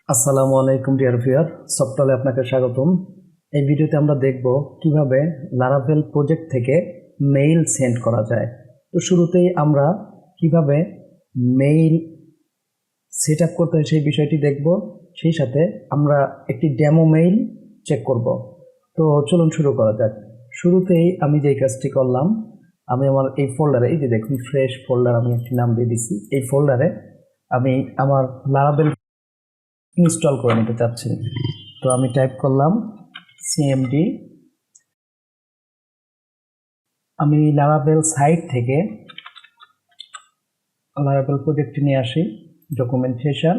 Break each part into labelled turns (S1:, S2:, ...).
S1: আসসালামু আলাইকুম dear viewer, সফটওয়্যারে আপনাকে স্বাগতম। এই ভিডিওতে আমরা দেখব কিভাবে লারাভেল প্রজেক্ট থেকে মেইল সেন্ড করা যায়। তো শুরুতেই আমরা কিভাবে মেইল সেট আপ করতে হয় সেই বিষয়টি দেখব, সেই সাথে আমরা একটি ডেমো মেইল চেক করব। তো চলুন শুরু করা যাক। শুরুতেই আমি যেই কাজটি করলাম, আমি আমার এই ফোল্ডারে, এই যে দেখুন ফ্রেশ ফোল্ডার, আমি একটি নাম দিয়ে দিচ্ছি। এই ফোল্ডারে আমি আমার লারাভেল ইনস্টল করে নিতে চাচ্ছি। তো আমি টাইপ করলাম সিএমডি। আমি লারাভেল সাইট থেকে লারাভেল প্রজেক্টটি নিয়ে আসি, ডকুমেন্টেশন।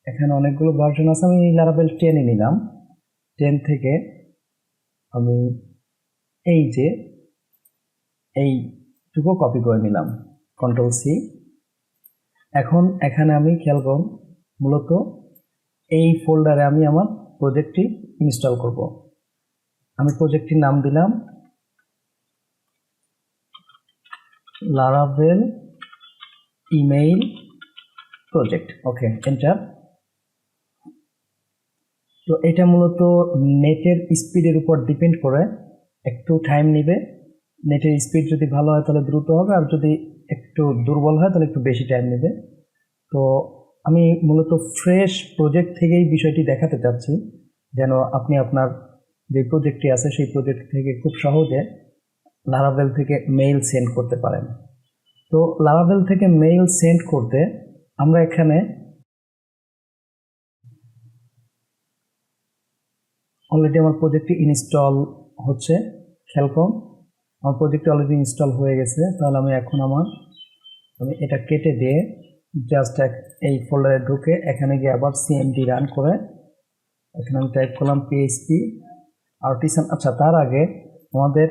S1: এখানে অনেকগুলো ভার্সন আছে, আমি লারাভেল 10 নিলাম। 10 থেকে আমি এই যে এইটুকু কপি করে নিলাম, কন্ট্রোল সি। এখন এখানে আমি খেয়াল করুন, মূলত এই ফোল্ডারে আমি আমার প্রজেক্টটি ইনস্টল করব। আমি প্রজেক্টটির নাম দিলাম লারাভেল ইমেইল প্রজেক্ট। ওকে, এন্টার। তো এটা মূলত নেটের স্পিডের উপর ডিপেন্ড করে একটু টাইম নেবে। নেটের স্পিড যদি ভালো হয় তাহলে দ্রুত হবে, আর যদি একটু দুর্বল হয় তাহলে একটু বেশি টাইম নেবে। তো আমি মূলত ফ্রেশ প্রজেক্ট থেকেই বিষয়টি দেখাতে চাচ্ছি, যেন আপনি আপনার যে প্রজেক্টটি আছে সেই প্রজেক্ট থেকে খুব সহজে লারাভেল থেকে মেইল সেন্ড করতে পারেন। তো লারাভেল থেকে মেইল সেন্ড করতে আমরা এখানে অলরেডি আমার প্রজেক্টটি ইনস্টল হচ্ছে। খেয়াল করুন, আমার প্রজেক্টটি অলরেডি ইনস্টল হয়ে গেছে। তাহলে আমি এখন আমি এটা কেটে দিয়ে জাস্ট এই ফোল্ডারে ঢুকে এখানে গিয়ে আবার সিএমডি রান করে এখানে আমি টাইপ করলাম পিএইচপি আর্টিসান। আচ্ছা, তার আগে আমাদের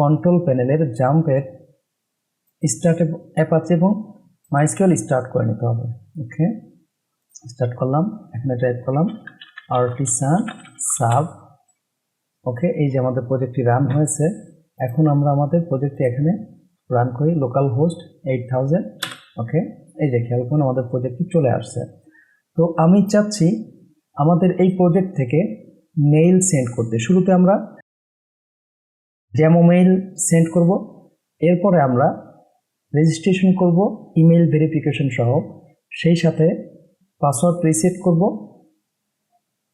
S1: কন্ট্রোল প্যানেলের জাম্পের স্টার্ট অ্যাপ আছে এবং মাইস্কুয়েল স্টার্ট করে নিতে হবে। ওকে, স্টার্ট করলাম, এখানে টাইপ করলাম আর্টিসান সাব। ওকে, এই যে আমাদের প্রজেক্টটি রান হয়েছে। এখন আমরা আমাদের প্রজেক্টটি এখানে রান করি, লোকাল হোস্ট 8000। ওকে, এই যে খেয়াল করুন আমাদের প্রজেক্টটি চলে আসছে। তো আমি চাচ্ছি আমাদের এই প্রজেক্ট থেকে মেইল সেন্ড করতে। শুরুতে আমরা ডেমো মেইল সেন্ড করব, এরপরে আমরা রেজিস্ট্রেশন করব ইমেল ভেরিফিকেশন সহ, সেই সাথে পাসওয়ার্ড রিসেট করব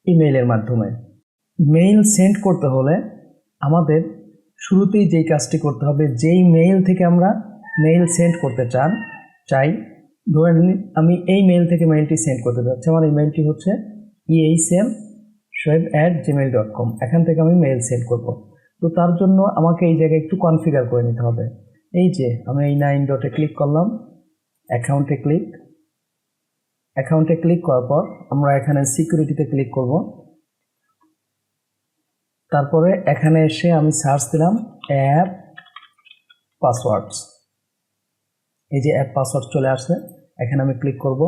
S1: ইমেইলের মাধ্যমে। মেইল সেন্ড করতে হলে আমাদের শুরুতেই যেই কাজটি করতে হবে, যেই মেইল থেকে আমরা মেইল সেন্ড করতে চাই, ধরে নিন আমি এই মেইল থেকে মেইলটি সেন্ড করতে চাচ্ছি। আমার ইমেইলটি হচ্ছে ehsm@gmail.com। এখান থেকে আমি মেইল সেন্ড করব। তো তার জন্য আমাকে এই জায়গায় একটু কনফিগার করে নিতে হবে। এই যে আমি এই 9 ডটে ক্লিক করলাম, অ্যাকাউন্টে ক্লিক করার পর আমরা এখানে সিকিউরিটিতে ক্লিক করব। তারপরে এখানে এসে আমি সার্চ দিলাম অ্যাপ পাসওয়ার্ডস। এই যে অ্যাপ পাসওয়ার্ড চলে আসছে, এখানে আমি ক্লিক করব।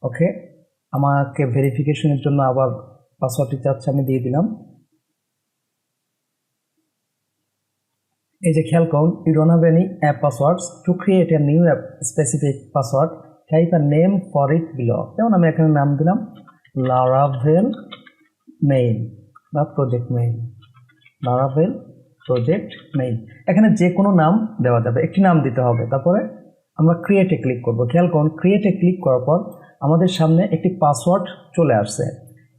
S1: ওকে, আমাকে ভেরিফিকেশনের জন্য আবার পাসওয়ার্ডটি চাচ্ছে, আমি দিয়ে দিলাম। এই যে খেয়াল করুন, you don't have any app passwords, to create a new app specific password type a name for it below. যেমন আমি এখানে নাম দিলাম লারাভেল মেইল বা project mail, Laravel project mail. এখানে যে কোনো নাম দেওয়া যাবে, একটি নাম দিতে হবে। তারপরে আমরা ক্রিয়েটে ক্লিক করব। খেয়াল করুন, ক্রিয়েটে ক্লিক করার পর আমাদের সামনে একটি পাসওয়ার্ড চলে আসছে।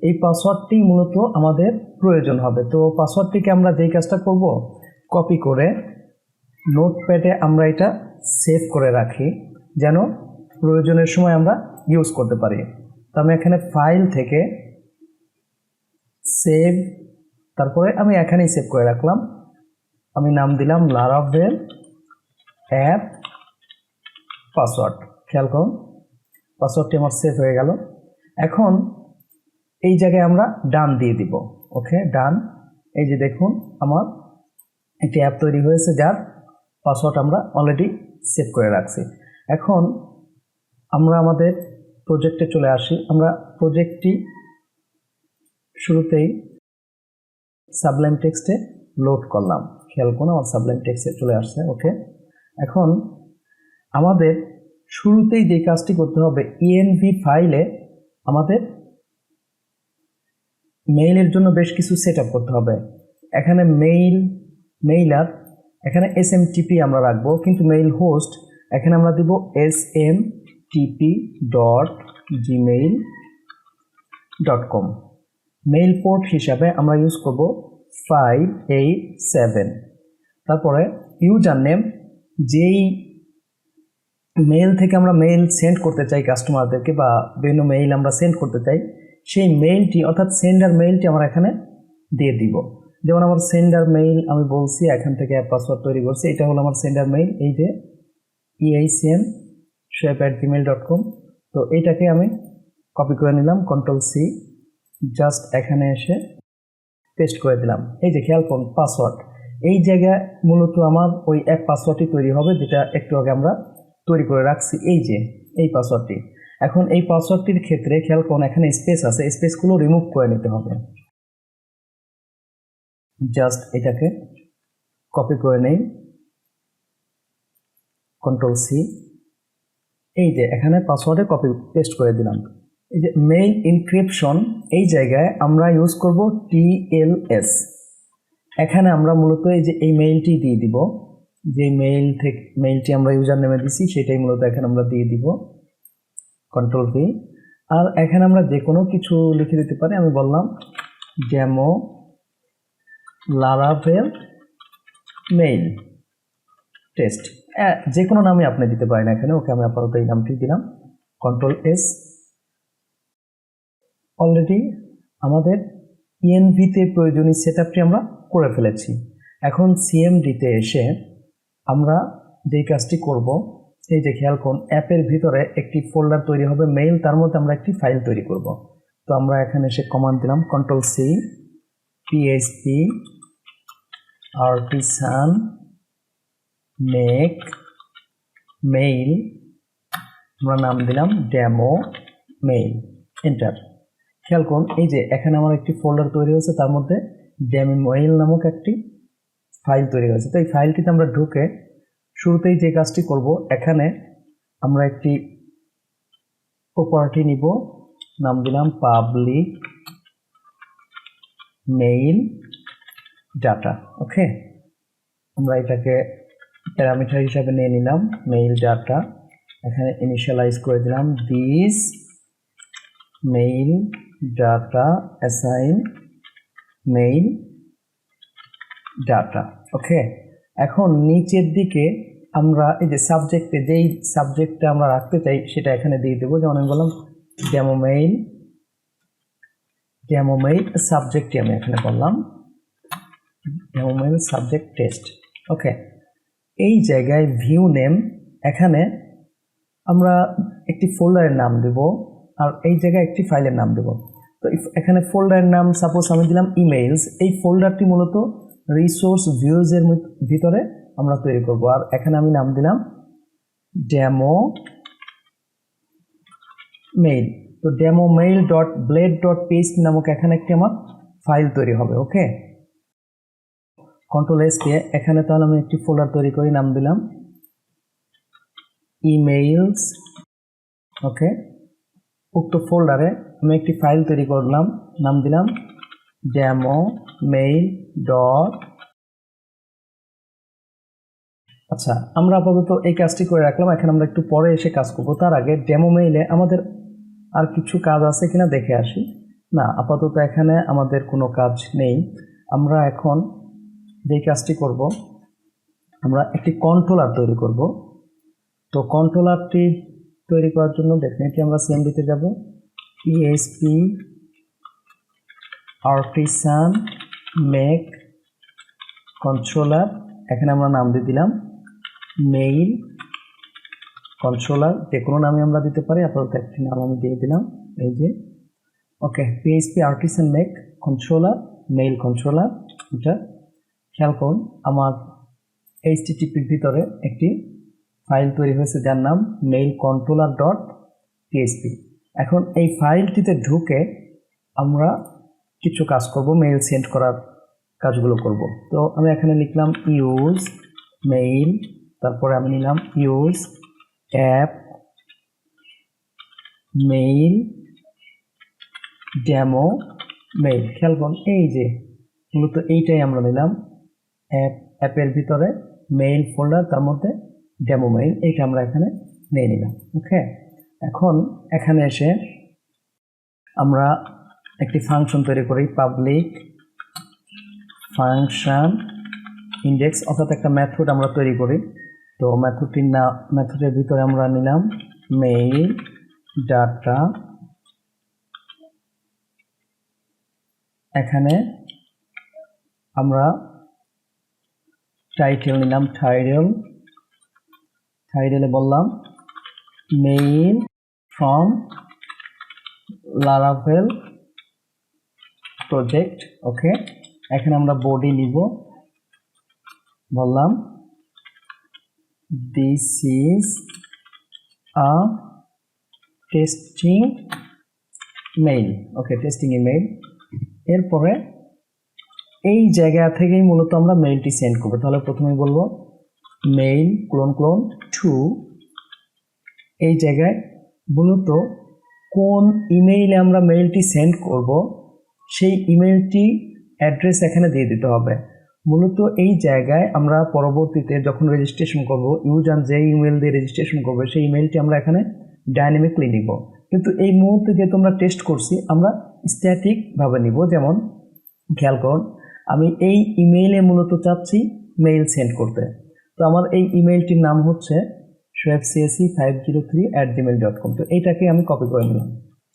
S1: এই পাসওয়ার্ডটি মূলত আমাদের প্রয়োজন হবে। তো পাসওয়ার্ডটিকে আমরা যেই কাজটা করব, কপি করে নোটপ্যাডে আমরা এটা সেভ করে রাখি, যেন প্রয়োজনের সময় আমরা ইউজ করতে পারি। তো আমি এখানে ফাইল থেকে সেভ, তারপরে আমি এখানেই সেভ করে রাখলাম। আমি নাম দিলাম লারাভেল অ্যাপ পাসওয়ার্ড। খেয়াল করুন পাসওয়ার্ডটি আমার সেভ হয়ে গেল। এখন এই জায়গায় আমরা ডান দিয়ে দিব। ওকে, ডান। এই যে দেখুন আমার একটি অ্যাপ তৈরি হয়েছে, যার পাসওয়ার্ড আমরা অলরেডি সেভ করে রাখছি। এখন আমরা আমাদের প্রজেক্টে চলে আসি। আমরা প্রজেক্টটি শুরুতেই সাবলাইম টেক্সটে লোড করলাম। খেয়াল করুন আমার সাবলাইম টেক্সটে চলে আসছে। ওকে, এখন আমাদের শুরুতেই যে কাজটি করতে হবে, ইএনভি ফাইলে আমাদের মেইলের জন্য বেশ কিছু সেট আপ করতে হবে। এখানে মেইলার, এখানে SMTP আমরা রাখবো, কিন্তু মেইল হোস্ট এখানে আমরা দিব smtp.gmail.com। মেইল পোর্ট হিসাবে আমরা ইউজ করব 587। তারপরে ইউজার নেম, যেই মেইল থেকে আমরা মেইল সেন্ড করতে চাই কাস্টমারদেরকে বা বিভিন্ন মেইল আমরা সেন্ড করতে চাই, সেই মেইলটি অর্থাৎ সেন্ডার মেইলটি আমরা এখানে দিয়ে দিব। যেমন আমার সেন্ডার মেইল আমি বলছি, এখান থেকে পাসওয়ার্ড তৈরি করছি, এটা হলো আমার সেন্ডার মেইল, এই যে eicm@gmail.com। তো এইটাকে আমি কপি করে নিলাম, Ctrl+C, জাস্ট এখানে এসে পেস্ট করে দিলাম। এই যে খেয়াল করুন পাসওয়ার্ড, এই জায়গায় মূলত আমার ওই এক পাসওয়ার্ডটি তৈরি হবে যেটা একটু আগে আমরা তৈরি করে রাখছি, এই যে এই পাসওয়ার্ডটি। এখন এই পাসওয়ার্ডটির ক্ষেত্রে খেয়াল করুন এখানে স্পেস আছে, স্পেসগুলো রিমুভ করে নিতে হবে। জাস্ট এটাকে কপি করে নেই, Ctrl+C, এই যে এখানে পাসওয়ার্ডে কপি পেস্ট করে দিলাম। এই যে মেইল এনক্রিপশন, এই জায়গায় আমরা ইউজ করব TLS। এখানে আমরা মূলত এই যে এই মেইলটি দিয়ে দিব, যে মেইলটি আমরা ইউজার নেমে দিছি সেটাই মূলত এখানে আমরা দিয়ে দিব, Ctrl+V। আর এখানে আমরা যে কোনো কিছু লিখে দিতে পারি, আমি বললাম ডেমো লারাভেল মেইল টেস্ট, যে কোনো নামই আপনি দিতে পারেন এখানে। ওকে, আমি আপাতত এই নামটি দিলাম, Ctrl+S। অলরেডি আমাদের ENV-তে প্রয়োজনীয় সেটআপটি আমরা করে ফেলেছি। এখন CMD-তে এসে আমরা যেই কাজটি করব, এই যে খেয়াল করুন অ্যাপের ভিতরে একটি ফোল্ডার তৈরি হবে মেইল, তার মধ্যে আমরা একটি ফাইল তৈরি করব। তো আমরা এখানে এসে কমান্ড দিলাম, Ctrl+C, PHP artisan make mail, আমরা নাম দিলাম ডেমো মেইল, এন্টার। খেয়াল করুন এই যে এখানে আমার একটি ফোল্ডার তৈরি হয়েছে, তার মধ্যে ডেমো মেইল নামক একটি ফাইল তৈরি হয়েছে। তো এই ফাইলটিতে আমরা ঢুকে শুরুতেই যে কাজটি করব, এখানে আমরা একটি প্রপার্টি নিব, নাম দিলাম পাবলিক মেইল ডাটা। ওকে, আমরা এটাকে প্যারামিটার হিসাবে নিয়ে নিলাম মেইল ডাটা, এখানে ইনিশিয়ালাইজ করে দিলাম this mail data assign mail data. Okay, এখন নিচের দিকে আমরা এই যে সাবজেক্টে যেই সাবজেক্টটা আমরা রাখতে চাই সেটা এখানে দিয়ে দেবো। যেমন আমি বললাম ডেমো মেইল সাবজেক্টটি আমি এখানে বললাম ডেমো মেইল সাবজেক্ট টেস্ট। ওকে, এই জায়গায় ভিউ নেম, এখানে আমরা একটি ফোল্ডারের নাম দেব আর এই জায়গায় একটি ফাইলের নাম দেব। তো এখানে ফোল্ডারের নাম সাপোজ আমি দিলাম ইমেইলস, এই ফোল্ডারটি মূলত রিসোর্স ভিউজের ভিতরে আমরা তৈরি করব। আর এখানে আমি নাম দিলাম ডেমো মেইল। তো ডেমো মেইল .blade.php নামক এখানে একটি আমার ফাইল তৈরি হবে। ওকে, Ctrl+S দিয়ে এখানে তাহলে আমি একটি ফোল্ডার তৈরি করি, নাম দিলাম ইমেইলস। ওকে, উক্ত ফোল্ডারে আমি একটি ফাইল তৈরি করলাম, নাম দিলাম ডেমো মেইল আচ্ছা, আমরা আপাতত এই কাজটি করে রাখলাম। এখন আমরা একটু পরে এসে কাজ করব। তার আগে ডেমো মেইলে আমাদের আর কিছু কাজ আছে কিনা দেখে আসি। না, আপাতত এখানে আমাদের কোনো কাজ নেই। আমরা এখন যে কাজটি করব, আমরা একটি কন্ট্রোলার তৈরি করব। তো কন্ট্রোলারটি তৈরি করার জন্য ডেফিনেটলি আমরা CMD-তে যাব, PHP artisan make controller, এখানে আমরা নাম দিয়ে দিলাম মেইল কন্ট্রোলার, যে কোনো নামে আমরা দিতে পারি, আপাতত একটি নাম আমি দিয়ে দিলাম এই যে। ওকে, PHP artisan make controller mail controller, এটা খেয়াল করুন আমার HTTP-র ভিতরে একটি ফাইল তৈরি হয়েছে যার নাম mailcontroller.php। এখন এই ফাইলটিতে ঢুকে আমরা কিছু কাজ করব, মেইল সেন্ড করার কাজগুলো করব। তো আমি এখানে লিখলাম ইউজ মেইল, তারপরে আমি নিলাম use app mail demo mail. খেয়াল করুন এই যে মূলত এইটাই আমরা নিলাম অ্যাপের ভিতরে মেইল ফোল্ডার, তার মধ্যে ডেমো মেইল, এইটা আমরা এখানে নিয়ে নিলাম। ওকে, এখন এখানে এসে আমরা একটি ফাংশন তৈরি করি, পাবলিক ফাংশন ইন্ডেক্স, অর্থাৎ একটা মেথড আমরা তৈরি করি। তো মেথডের ভিতরে আমরা নিলাম মেইল ডাটা, এখানে আমরা টাইটেল নিলাম, টাইটেলে বললাম মেইল ফ্রম লারাভেল প্রজেক্ট। ওকে, এখানে আমরা বডি নিব, বললাম this is a testing mail. Okay, testing email. এরপরে এই জায়গা থেকেই মূলত আমরা মেইলটি সেন্ড করবো। তাহলে প্রথমে বলবো মেইল ক্লোন টু, এই জায়গায় মূলত কোন ইমেইলে আমরা মেইলটি সেন্ড করব সেই ইমেইলটি অ্যাড্রেস এখানে দিয়ে দিতে হবে। মূলত এই জায়গায় আমরা পরবর্তীতে যখন রেজিস্ট্রেশন করব, ইউজার যে ইমেল দিয়ে রেজিস্ট্রেশন করবে সেই ইমেলটি আমরা এখানে ডাইনামিকলি নিব। কিন্তু এই মুহূর্তে যেহেতু আমরা টেস্ট করছি, আমরা স্ট্যাটিকভাবে নিব। যেমন খেয়াল করুন, আমি এই ইমেইলে মূলত চাচ্ছি মেইল সেন্ড করতে। তো আমার এই ইমেইলটির নাম হচ্ছে shoaibcsc503@gmail.com। তো এইটাকে আমি কপি করে নিলাম।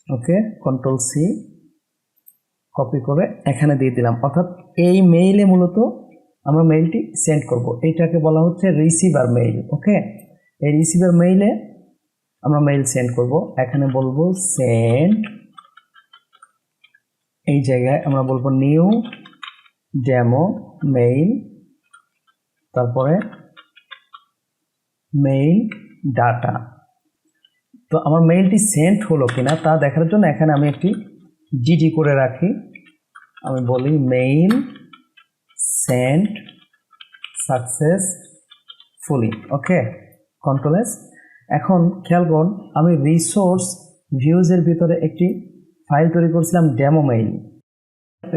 S1: ওকে, Ctrl+C কপি করে এখানে দিয়ে দিলাম। অর্থাৎ এই মেইলে মূলত আমরা মেইলটি সেন্ড করব। এইটাকে বলা হচ্ছে রিসিভার মেইল। ওকে, এই রিসিভার মেইলে আমরা মেইল সেন্ড করব। এখানে বলবো সেন্ড, এই জায়গায় আমরা বলবো নিউ ডেমো মেইল, তারপরে মেইল ডাটা। তো আমার মেইলটি সেন্ড হলো কিনা তা দেখার জন্য এখানে আমি একটি জিডি করে রাখি। আমি বলি মেইল সেন্ড সাকসেসফুলি। ওকে, Ctrl+S। এখন খেয়াল করুন, আমি রিসোর্স ভিউজের ভিতরে একটি ফাইল তৈরি করেছিলাম ডেমো মেইল।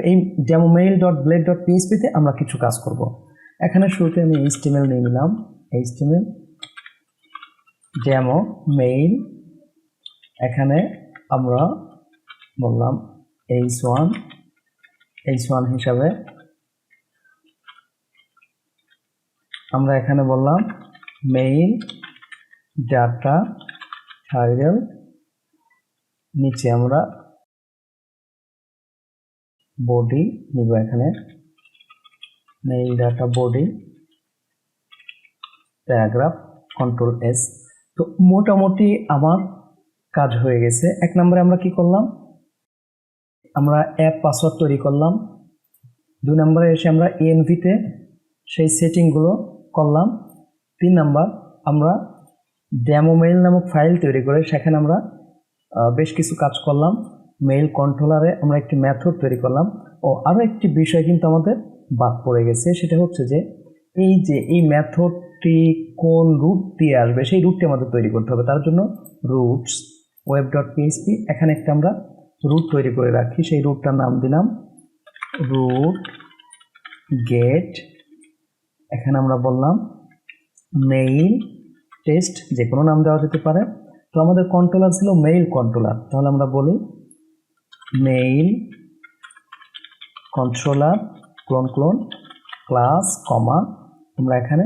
S1: এই ডেমো মেইল .blade.php তে আমরা কিছু কাজ করব। এখানে শুরুতে আমি HTML নিয়ে নিলাম, HTML ডেমো মেইল। এখানে আমরা বললাম h1 হিসাবে আমরা এখানে বললাম মেইল ডাটা টাইটেল, নিচে আমরা বডি নিব, এখানে mail data body paragraph, Ctrl+S। তো মোটামুটি আমার কাজ হয়ে গেছে। এক নম্বরে আমরা কি করলাম, আমরা অ্যাপ পাসওয়ার্ড তৈরি করলাম। 2 নম্বরে এসে আমরা env-তে সেই সেটিংগুলো করলাম। 3 নাম্বার আমরা ডেমো মেইল নামক ফাইল তৈরি করে সেখানে আমরা বেশ কিছু কাজ করলাম। মেইল কন্ট্রোলারে আমরা একটি মেথড তৈরি করলাম। আরও একটি বিষয় কিন্তু আমাদের বাদ পড়ে গেছে, সেটা হচ্ছে যে এই মেথডটি কোন রুট দিয়ে আসবে সেই রুটটি আমাদের তৈরি করতে হবে। তার জন্য রুটস web.php, এখানে একটা আমরা রুট তৈরি করে রাখি। সেই রুটটার নাম দিলাম রুট গেট। এখানে আমরা বললাম মেইল টেস্ট, যে কোনো নাম দেওয়া যেতে পারে। তো আমাদের কন্ট্রোলার ছিল মেইল কন্ট্রোলার, তাহলে আমরা বলি মেইল কন্ট্রোলার ক্লোন ক্লাস কমা, আমরা এখানে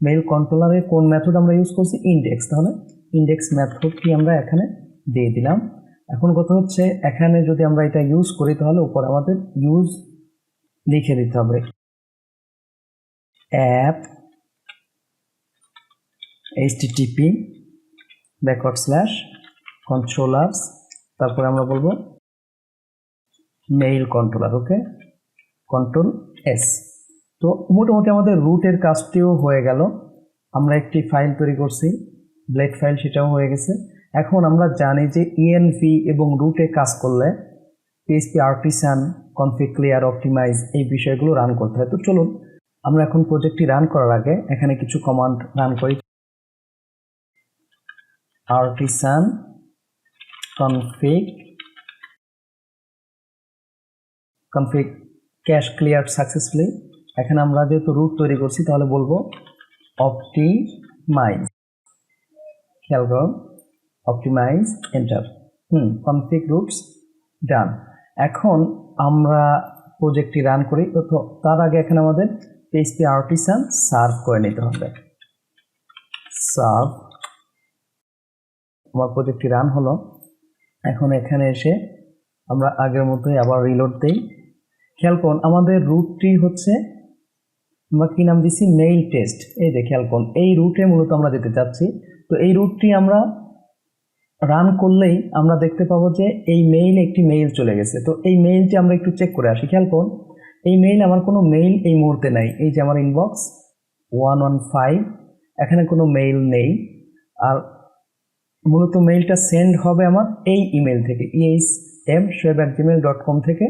S1: মেইল কন্ট্রোলারে কোন মেথড আমরা ইউজ করছি, ইন্ডেক্স, তাহলে ইন্ডেক্স মেথডটি আমরা এখানে দিয়ে দিলাম। এখন কথা হচ্ছে এখানে যদি আমরা এটা ইউজ করি তাহলে উপর আমাদের ইউজ লিখে দিতে হবে অ্যাপ http /controllers, তারপরে আমরা বলবো মেইল কন্ট্রোলার। ওকে, Ctrl+S। তো মোটামুটি আমাদের রুটের কাজটিও হয়ে গেল। আমরা একটি ফাইল তৈরি করছি ব্লেড ফাইল, সেটাও হয়ে গেছে। এখন আমরা জানি যে env এবং রুটে কাজ করলে PHP artisan, config clear, optimise এই বিষয়গুলো রান করতে হয়। তো চলুন আমরা এখন প্রজেক্টটি রান করার আগে এখানে কিছু কমান্ড রান করি। artisan config config cash clear successfully. এখানে আমরা যেহেতু রুট তৈরি করছি তাহলে বলবো অপটিমাইজ, খেয়াল করুন অপটিমাইজ, এন্টার। কনফিগ রুটস ডান। এখন আমরা প্রজেক্টটি রান করি। তো তার আগে এখানে আমাদের পিএইচপি আর্টিসান সার্ভ করে নিতে হবে। সার্ভ, আমার প্রজেক্টটি রান হলো। এখন এখানে এসে আমরা আগের মতোই আবার রিলোড দেই। খেয়াল করুন আমাদের রুটটি হচ্ছে, আমরা কি নাম দিচ্ছি, মেইল টেস্ট। এই যে খেয়াল করুন এই রুটে মূলত আমরা যেতে চাচ্ছি। তো এই রুটটি আমরা রান করলেই আমরা দেখতে পাবো যে এই মেইলে একটি মেইল চলে গেছে। তো এই মেইলটি আমরা একটু চেক করে আসি। খেয়াল করুন এই মেইল, আমার কোনো মেইল এই মুহূর্তে নাই। এই যে আমার ইনবক্স 115, এখানে কোনো মেইল নেই। আর মূলত মেইলটা সেন্ড হবে আমার এই ইমেল থেকে, ehmshoaib@gmail.com থেকে।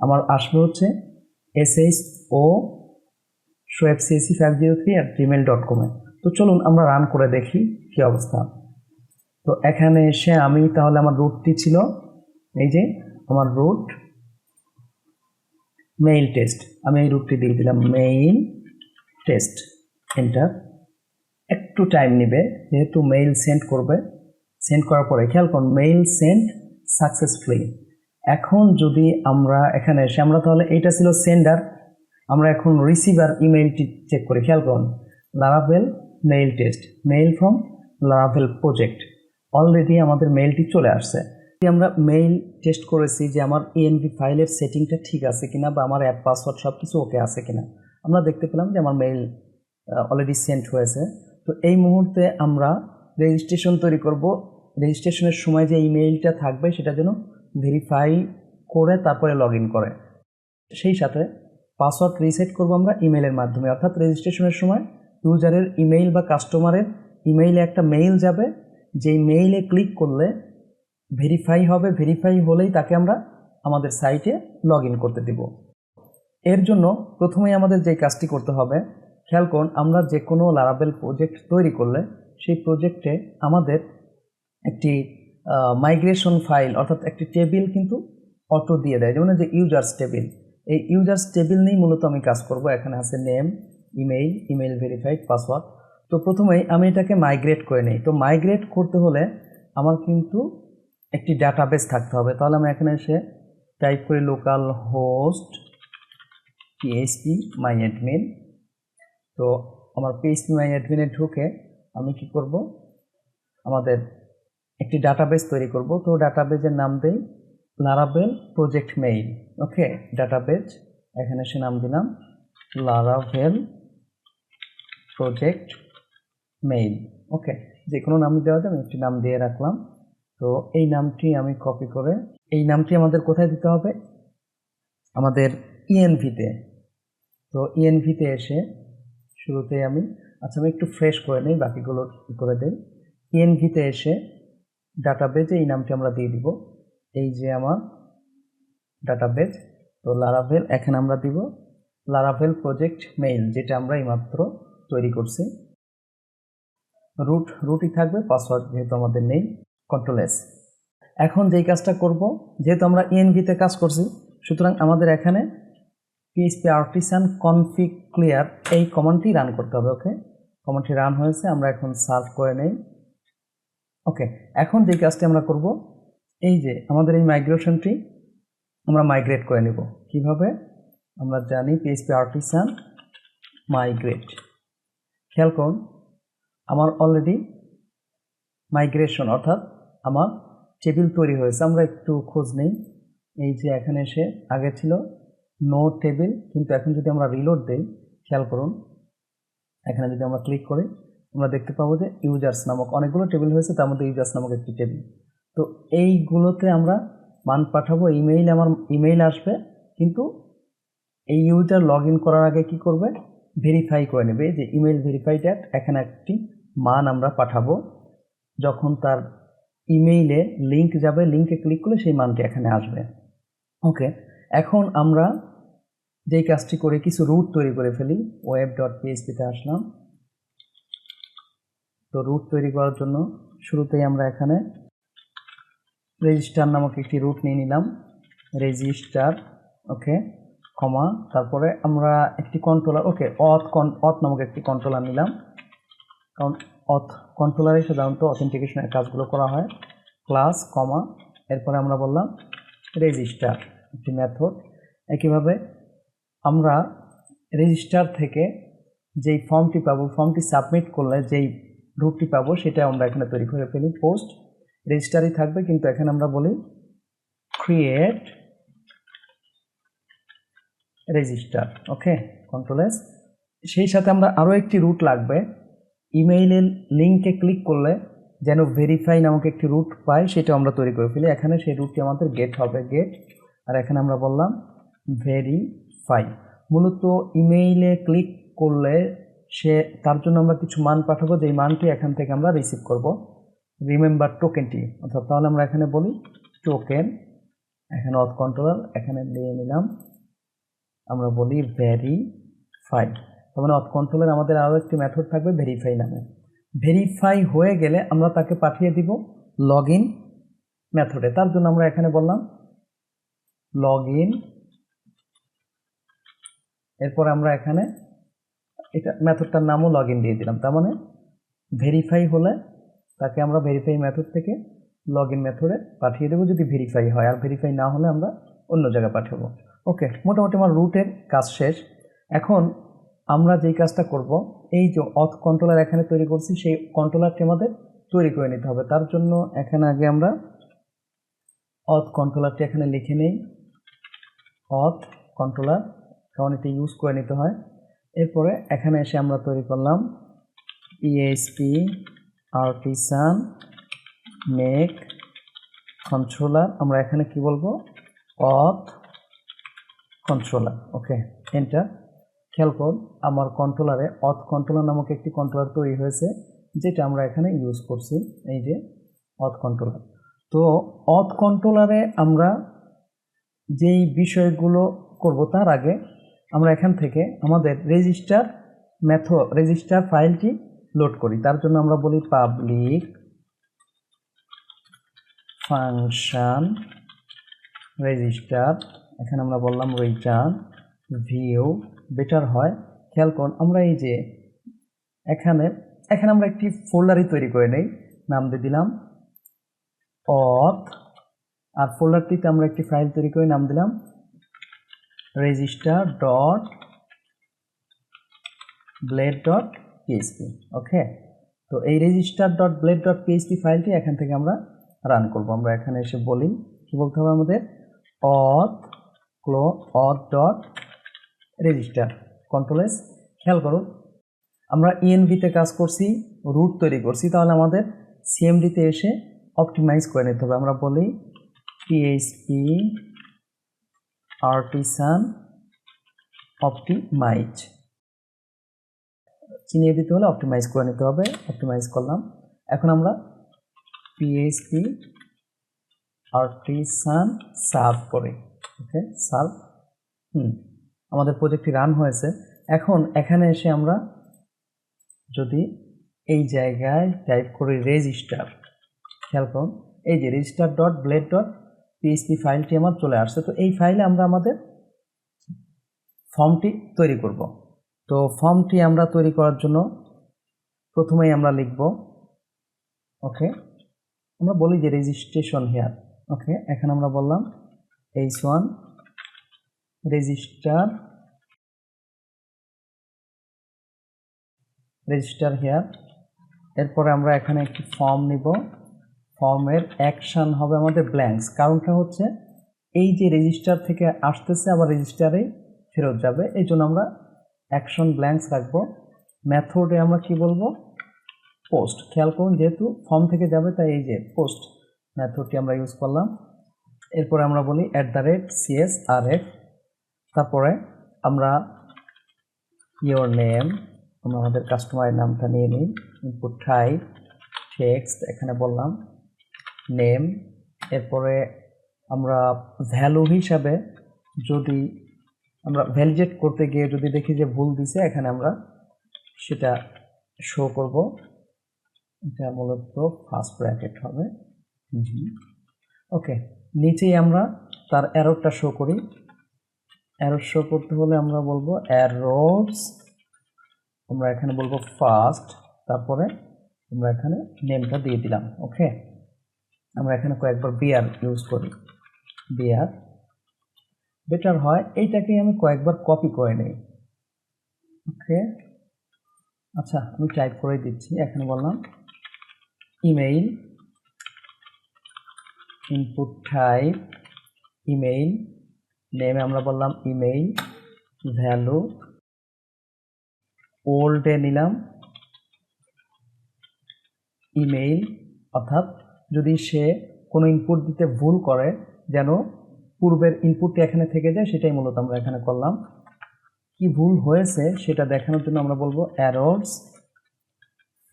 S1: আমার আসবে হচ্ছে shoaibcsc503@gmail.com এ। তো চলুন আমরা রান করে দেখি কি অবস্থা। তো এখানে এসে আমি তাহলে আমার রুটটি ছিল, এই যে আমার রুট মেইল টেস্ট, আমি এই রুটটি দিয়ে দিলাম মেইল টেস্ট, এন্টার। একটু টাইম নেবে যেহেতু মেইল সেন্ড করবে। সেন্ড করার পরে খেয়াল করুন মেইল সেন্ড সাকসেসফুলি। এখন যদি আমরা এখানে এসে আমরা তাহলে এইটা ছিল সেন্ডার, আমরা এখন রিসিভার ইমেইলটি চেক করি। খেয়াল করুন Laravel mail test, mail from Laravel project, already আমাদের মেইলটি চলে আসছে। আমরা মেইল টেস্ট করেছি যে আমার ENV ফাইলের সেটিংটা ঠিক আছে কিনা বা আমার অ্যাপ পাসওয়ার্ড সব কিছু ওকে আছে কিনা। আমরা দেখতে পেলাম যে আমার মেইল অলরেডি সেন্ড হয়েছে। তো এই মুহূর্তে আমরা রেজিস্ট্রেশন তৈরি করব। রেজিস্ট্রেশনের সময় যে ইমেইলটা থাকবে সেটা যেন ভেরিফাই করে তারপরে লগ ইন করে। সেই সাথে পাসওয়ার্ড রিসেট করব আমরা ইমেইলের মাধ্যমে, অর্থাৎ রেজিস্ট্রেশনের সময় ইউজারের ইমেইল বা কাস্টমারের ইমেইলে একটা মেইল যাবে, যেই মেইলে ক্লিক করলে ভেরিফাই হবে, ভেরিফাই হলেই তাকে আমরা আমাদের সাইটে লগ ইন করতে দেব। এর জন্য প্রথমেই আমাদের যে কাজটি করতে হবে, খেয়াল করুন আমরা যে কোনো লারাভেল প্রজেক্ট তৈরি করলে সেই প্রজেক্টে আমাদের একটি মাইগ্রেশন ফাইল অর্থাৎ একটি টেবিল কিন্তু অটো দিয়ে দেয়, যেমন যে ইউজার্স টেবিল। এই ইউজার্স টেবিল নিয়েই মূলত আমি কাজ করব। এখানে আছে name, email, email verified, password. তো প্রথমেই আমি এটাকে মাইগ্রেট করে নিই। তো মাইগ্রেট করতে হলে আমার কিন্তু একটি ডাটাবেস থাকতে হবে। তাহলে আমি এখানে এসে টাইপ করি লোকাল হোস্ট পিএইচপি মাই অ্যাডমিন। তো আমার পিএইচপি মাই অ্যাডমিনে ঢুকে আমি কি করব, আমাদের একটি ডাটাবেস তৈরি করব। তো ডাটাবেজের নাম দেই লারাভেল প্রজেক্ট মেইল। ওকে, ডাটাবেজ এখানে এসে নাম দিলাম লারাভেল প্রজেক্ট মেইল। ওকে, যে কোনো নাম দেওয়া যাবে, একটি নাম দিয়ে রাখলাম। তো এই নামটি আমি কপি করে, এই নামটি আমাদের কোথায় দিতে হবে, আমাদের ENV-তে। তো ENV-তে এসে শুরুতে আমি একটু ফ্রেশ করে নিই, বাকিগুলো করে দেই। ENV-তে এসে ডাটাবেজে এই নামটি আমরা দিয়ে দিব, এই যে আমার ডাটাবেজ। তো লারাভেল এখানে আমরা দিব লারাভেল প্রজেক্ট মেইল, যেটা আমরা এইমাত্র তৈরি করছি। রুটই থাকবে, পাসওয়ার্ড যেহেতু আমাদের নেই, Ctrl+S। এখন যেই কাজটা করব, যেহেতু আমরা ENV-তে কাজ করছি, সুতরাং আমাদের এখানে PHP artisan config clear এই কমান্ডটি রান করতে হবে। ওকে, কমান্ডটি রান হয়েছে, আমরা এখন সার্ভ করে নেই। ওকে, এখন যে কাজটি আমরা করব, এই যে আমাদের এই মাইগ্রেশনটি আমরা মাইগ্রেট করে নেব। কিভাবে আমরা জানি PHP artisan migrate। খেয়াল করুন আমার অলরেডি মাইগ্রেশন অর্থাৎ আমার টেবিল তৈরি হয়েছে। আমরা একটু খোঁজ নেই, এই যে এখানে এসে আগে ছিল নো টেবিল, কিন্তু এখন যদি আমরা রিলোড দেই, খেয়াল করুন এখানে যদি আমরা ক্লিক করি আমরা দেখতে পাবো যে ইউজার্স নামক অনেকগুলো টেবিল হয়েছে, তার মধ্যে ইউজার্স নামক একটি টেবিল। তো এইগুলোতে আমরা মান পাঠাবো, ইমেইল, আমার ইমেইল আসবে, কিন্তু এই ইউজার লগ ইন করার আগে কি করবে, ভেরিফাই করে নেবে যে ইমেইল ভেরিফাইড অ্যাট, এখানে একটি মান আমরা পাঠাবো। যখন তার ইমেইলে লিঙ্ক যাবে, লিঙ্কে ক্লিক করলে সেই মানটি এখানে আসবে। ওকে, এখন আমরা যেই কাজটি করে কিছু রুট তৈরি করে ফেলি। web.php-তে আসলাম। তো রুট তৈরি করার জন্য শুরুতেই আমরা এখানে রেজিস্টার নামক একটি রুট নিয়ে নিলাম। রেজিস্টার ওকে, কমা, তারপরে আমরা একটি কন্ট্রোলার, ওকে, অথ নামক একটি কন্ট্রোলার নিলাম, কারণ অথ কন্ট্রোলারে সাধারণত অথেন্টিকেশনের কাজগুলো করা হয়। ক্লাস কমা, এরপরে আমরা বললাম রেজিস্টার, একটি মেথড। একইভাবে আমরা রেজিস্টার থেকে যেই ফর্মটি পাবো, ফর্মটি সাবমিট করলে যেই রুটটি পাবো সেটা আমরা এখানে তৈরি করে ফেলি। পোস্ট রেজিস্টারই থাকবে, কিন্তু এখানে আমরা বলি ক্রিয়েট রেজিস্টার। ওকে, কন্ট্রোল এস। সেই সাথে আমরা আরও একটি রুট লাগবে, ইমেইলের লিঙ্কে ক্লিক করলে যেন ভেরিফাই নামক একটি রুট পাই, সেটা আমরা তৈরি করে ফেলি। এখানে সেই রুটটি আমাদের গেট হবে, গেট, আর এখানে আমরা বললাম ভেরিফাই। মূলত ইমেইলে ক্লিক করলে তার জন্য আমরা কিছু মান পাঠাবো, যেই মানটি এখান থেকে আমরা রিসিভ করব, রিমেম্বার টোকেনটি, অর্থাৎ তাহলে আমরা এখানে বলি টোকেন, এখানে অথ কন্ট্রোলার এখানে দিয়ে নিলাম, আমরা বলি ভেরিফাই। তার মানে অথ কন্ট্রোলার আমাদের আরও একটি মেথড থাকবে ভেরিফাই নামে। ভেরিফাই হয়ে গেলে আমরা তাকে পাঠিয়ে দিব লগ ইন মেথডে। তার জন্য আমরা এখানে বললাম লগ ইন, এরপর আমরা এখানে এটা মেথডটার নামও লগ ইন দিয়ে দিলাম। তার মানে ভেরিফাই হলে তাকে আমরা ভেরিফাই মেথড থেকে লগ ইন মেথডে পাঠিয়ে দেবো যদি ভেরিফাই হয়, আর ভেরিফাই না হলে আমরা অন্য জায়গায় পাঠাবো। ওকে, মোটামুটি আমার রুটের কাজ শেষ। এখন আমরা যেই কাজটা করব, এই যে অথ কন্ট্রোলার এখানে তৈরি করছি, সেই কন্ট্রোলারটি আমাদের তৈরি করে নিতে হবে। তার জন্য এখানে আগে আমরা অথ কন্ট্রোলারটি এখানে লিখে নেই, অথ কন্ট্রোলার, কারণ এটি ইউজ করে নিতে হয়। এরপরে এখানে এসে আমরা তৈরি করলাম পিএইচপি আর্টিসান মেক কন্ট্রোলার। আমরা এখানে কি বলবো, অথ কন্ট্রোলার। ওকে, এন্টার। খেয়াল করুন আমার কন্ট্রোলারে অথ কন্ট্রোলার নামক একটি কন্ট্রোলার তৈরি হয়েছে, যেটা আমরা এখানে ইউজ করছি, এই যে অথ কন্ট্রোলার। তো অথ কন্ট্রোলারে আমরা যেই বিষয়গুলো করব তার আগে আমরা এখান থেকে আমাদের রেজিস্টার ফাইলটি লোড করি। তার জন্য আমরা বলি পাবলিক ফাংশন রেজিস্টার, এখানে আমরা বললাম রিটার্ন ভিউ। বেটার হয়, খেয়াল করুন আমরা এই যে এখানে আমরা একটি ফোল্ডারই তৈরি করে নেই, নাম দিয়ে দিলাম অথ, আর ফোল্ডারটিতে আমরা একটি ফাইল তৈরি করে নাম দিলাম register dot blade dot php। ওকে, তো এই register dot blade dot php ফাইলটি এখান থেকে আমরা রান করব। আমরা এখানে এসে বলি, কি বলতে হবে আমাদের, auth dot register, control S. খেয়াল করুন আমরা ইএনভিতে কাজ করছি, রুট তৈরি করছি, তাহলে আমাদের সিএমডিতে এসে অপটিমাইজ করে নিতে হবে। আমরা বলি পিএইচপি আর্টিসান অপটিমাইজ, চিনিয়ে দিতে হলে অপটিমাইজ করে নিতে হবে, অপটিমাইজ করলাম। এখন আমরা পিএইচপি আর্টিসান সার্ভ করি। ওকে, সার্ভ, আমাদের প্রজেক্টটি রান হয়েছে। এখন এখানে এসে আমরা যদি এই জায়গায় টাইপ করি রেজিস্টার, খেয়াল করুন এই যে register dot blade dot PHP ফাইলটি আমার চলে আসছে। তো এই ফাইলে আমরা আমাদের ফর্মটি তৈরি করব। তো ফর্মটি আমরা তৈরি করার জন্য প্রথমেই আমরা লিখব, ওকে, আমরা বলি যে রেজিস্ট্রেশন হেয়ার। ওকে, এখানে আমরা বললাম h1 রেজিস্টার হেয়ার। এরপরে আমরা এখানে একটি ফর্ম নিব, ফর্মের অ্যাকশন হবে আমাদের ব্ল্যাঙ্কস, কারণটা হচ্ছে এই যে রেজিস্টার থেকে আসতেছে আবার রেজিস্টারেই ফেরত যাবে, এই জন্য আমরা অ্যাকশন ব্ল্যাঙ্কস রাখবো। মেথডে আমরা কি বলবো, পোস্ট। খেয়াল করুন যেহেতু ফর্ম থেকে যাবে তাই এই যে পোস্ট মেথডটি আমরা ইউজ করলাম। এরপরে আমরা বলি @csrf, তারপরে আমরা ইয়োর নেম, আমরা আমাদের কাস্টমারের নামটা নিয়ে নিই, ইনপুট টাইপ টেক্সট, এখানে বললাম নেম। এরপরে আমরা ভ্যালু হিসাবে যদি আমরা ভ্যালিডেট করতে গিয়ে যদি দেখি যে ভুল দিছে, এখানে আমরা সেটা শো করব, এটা মূলত ফার্স্ট ব্র্যাকেট হবে। ওকে, নিচেই আমরা তার এররটা শো করি, অ্যারো শো করতে হলে আমরা বলবো অ্যারোস, আমরা এখানে বলবো ফার্স্ট, তারপরে আমরা এখানে নেমটা দিয়ে দিলাম। ওকে, আমরা এখানে কয়েকবার বিআর ইউজ করি, বিআর বেটার হয়। এইটাকে আমি কয়েকবার কপি করে নিই। ওকে, আচ্ছা আমি টাইপ করে দিচ্ছি। এখানে বললাম ইমেইল, ইনপুট টাইপ ইমেইল, নেমে আমরা বললাম ইমেইল, ভ্যালু ওল্ডে নিলাম ইমেইল, অর্থাৎ যদি সে কোনো ইনপুট দিতে ভুল করে যেন পূর্বের ইনপুটটি এখানে থেকে যায়, সেটাই মূলত আমরা এখানে করলাম। কি ভুল হয়েছে সেটা দেখানোর জন্য আমরা বলবো এরর্স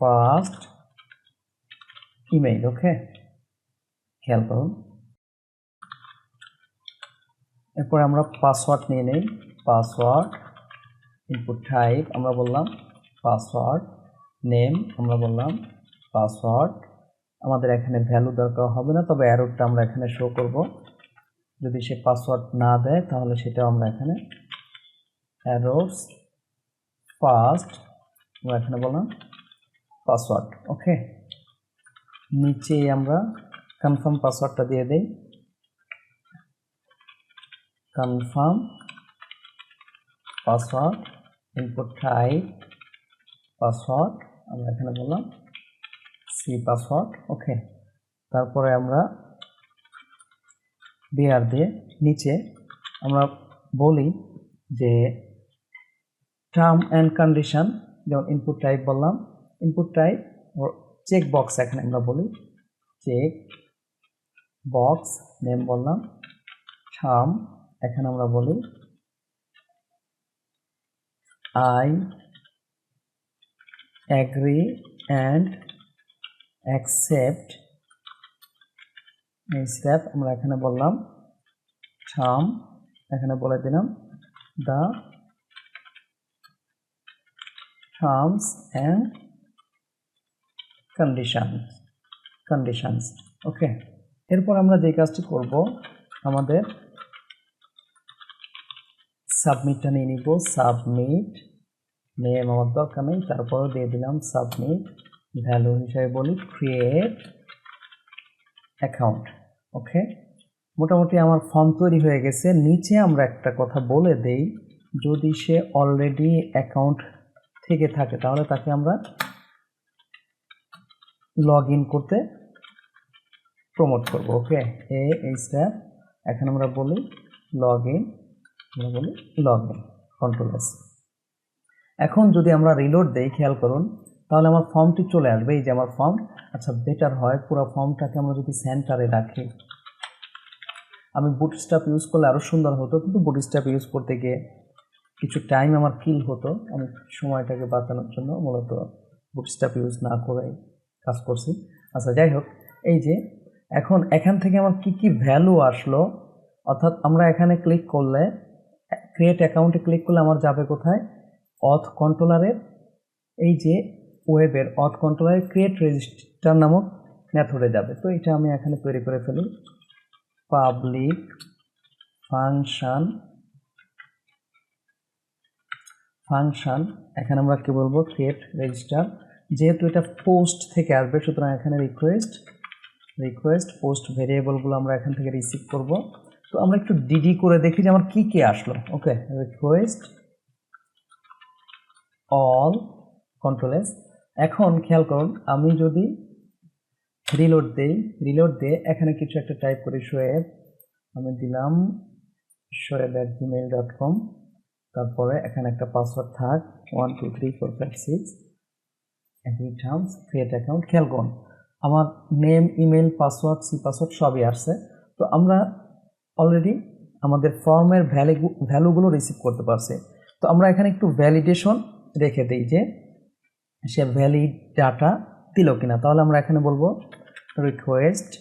S1: ফার্স্ট ইমেইল। ওকে, খেয়াল করুন। এরপরে আমরা পাসওয়ার্ড নিয়ে নেই, পাসওয়ার্ড, ইনপুট টাইপ আমরা বললাম পাসওয়ার্ড, নেম আমরা বললাম পাসওয়ার্ড। আমাদের এখানে ভ্যালু দরকার হবে না, তবে অ্যারোটা আমরা এখানে শো করব। যদি সে পাসওয়ার্ড না দেয় তাহলে সেটাও আমরা এখানে অ্যারোস ফার্স্ট আমরা এখানে বললাম পাসওয়ার্ড। ওকে, নিচে আমরা কনফার্ম পাসওয়ার্ডটা দিয়ে দেই, confirm password, input type password আমরা এখানে বললাম সি পাসওয়ার্ড। ওকে, তারপরে আমরা বিআর দিয়ে নিচে আমরা বলি যে টার্ম অ্যান্ড কন্ডিশন, যেমন ইনপুট টাইপ বললাম, ইনপুট টাইপ চেক বক্স এখানে আমরা বলি চেক বক্স, নেম বললাম টার্ম, এখানে আমরা বলি আই অ্যাগ্রি অ্যান্ড অ্যাকসেপ্ট, এই স্টেপ আমরা এখানে বললাম টার্ম, এখানে বলে দিলাম দ্য টার্মস অ্যান্ড কন্ডিশনস। ওকে, এরপর আমরা যে কাজটি করব, আমাদের সাবমিটটা নিয়ে নিব, সাবমিট, নেম আমার দরকার নেই, তারপরও দিয়ে দিলাম সাবমিট, ভ্যালু হিসাবে বলি ক্রিয়েট অ্যাকাউন্ট। ওকে, মোটামুটি আমার ফর্ম তৈরি হয়ে গেছে। নিচে আমরা একটা কথা বলে দেই, যদি সে অলরেডি অ্যাকাউন্ট থেকে থাকে তাহলে তাকে আমরা লগ ইন করতে প্রমোট করব। ওকে, এই স্টেপ এখন আমরা বলি লগ ইন, আমরা বলি লগ ইন, কন্ট্রোল এস। এখন যদি আমরা রিলোড দেই, খেয়াল করুন, তাহলে আমার ফর্মটি চলে আসবে, এই যে আমার ফর্ম। আচ্ছা, বেটার হয় পুরো ফর্মটাকে আমরা যদি সেন্টারে রাখি। আমি বুটস্ট্র্যাপ ইউজ করলে আরও সুন্দর হতো, কিন্তু বুটস্ট্র্যাপ ইউজ করতে গিয়ে কিছু টাইম আমার কিল হতো। আমি সময়টাকে বাঁচানোর জন্য মূলত বুটস্ট্র্যাপ ইউজ না করে কাজ করছি। আচ্ছা, যাই হোক, এই যে এখন এখান থেকে আমার কি কি ভ্যালু আসলো, অর্থাৎ আমরা এখানে ক্লিক করলে, ক্রিয়েট অ্যাকাউন্টে ক্লিক করলে আমার যাবে কোথায়, অথ কন্ট্রোলারের, এই যে ওয়েবের অথ কন্ট্রোলারের ক্রিয়েট রেজিস্টার নামক মেথডে যাবে। তো এটা আমি এখানে তৈরি করে ফেলি, পাবলিক ফাংশন, এখানে আমরা কি বলবো ক্রিয়েট রেজিস্টার। যেহেতু এটা পোস্ট থেকে আসবে, সুতরাং এখানে রিকোয়েস্ট পোস্ট ভেরিয়েবলগুলো আমরা এখান থেকে রিসিভ করব। তো আমরা একটু ডিডি করে দেখি যে আমার কি কি আসলো। ওকে, রিকোয়েস্ট অল, কন্ট্রোল এস। এখন খেয়াল করুন, আমি যদি রিলোড দিয়ে এখানে কিছু একটা টাইপ করি, শোয়েব, আমি দিলাম shoaib@gmail.com, তারপরে এখানে একটা পাসওয়ার্ড থাক 1 2 3 4 5 6, এগ্রি টার্মস, ক্রিয়েট অ্যাকাউন্ট। খেয়াল করুন, আমার name, email, password, see password সবই আসছে। তো আমরা অলরেডি আমাদের ফর্মের ভ্যালুগুলো রিসিভ করতে পারছি। তো আমরা এখানে একটু ভ্যালিডেশন রেখে দিই যে সে ভ্যালিড ডাটা দিল কিনা। তাহলে আমরা এখানে বলবো রিকোয়েস্ট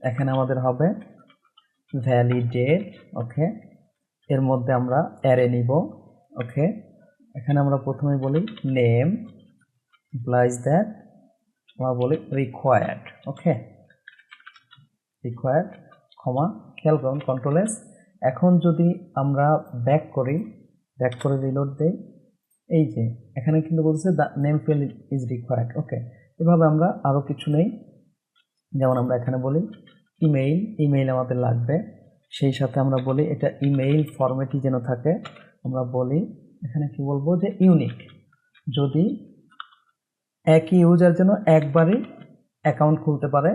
S1: এখানে আমাদের হবে ভ্যালিডেট। ওকে, এর মধ্যে আমরা অ্যারে নিব। ওকে, এখানে আমরা প্রথমে বলি নেম ইমপ্লাইজ দ্যাট আমরা বলি রিকোয়ার্ড। ওকে, রিকোয়ার্ড কমা, খেয়াল করুন কন্ট্রোল এস। এখন যদি আমরা ব্যাক করে রিলোড দেই, এই যে এখানে কিন্তু বলছে the name field is required. Okay, এভাবে আমরা আরও কিছু নেই, যেমন আমরা এখানে বলি ইমেইল আমাদের লাগবে, সেই সাথে আমরা বলি এটা ইমেইল ফরম্যাটই যেন থাকে। আমরা বলি এখানে কি বলবো যে ইউনিক, যদি একই ইউজার যেন একবারই অ্যাকাউন্ট খুলতে পারে,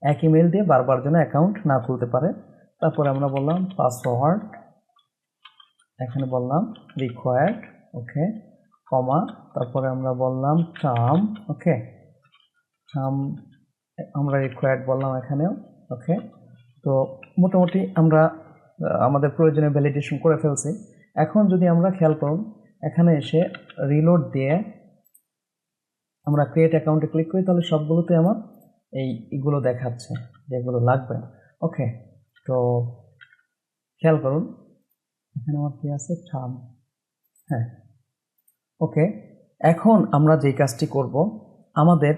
S1: এক ইমেল দিয়ে বারবার যেন অ্যাকাউন্ট না খুলতে পারে। তারপরে আমরা বললাম পাসওয়ার্ড, এখানে বললাম রিকোয়ার্ড। ওকে, কমা, তারপরে আমরা বললাম টার্ম। ওকে, টার্ম আমরা রিকোয়ার্ড বললাম এখানেও। ওকে, তো মোটামুটি আমরা আমাদের প্রয়োজনীয় ভ্যালিডেশন করে ফেলছি। এখন যদি আমরা খেয়াল করুন, এখানে এসে রিলোড দিয়ে আমরা ক্রিয়েট অ্যাকাউন্টে ক্লিক করি, তাহলে সবগুলোতে আমার এইগুলো দেখাচ্ছে যেগুলো লাগবে। ওকে, তো খেয়াল করুন এখানে আমার কি আছে, টার্ম। হ্যাঁ, ওকে, এখন আমরা যেই কাজটি করব, আমাদের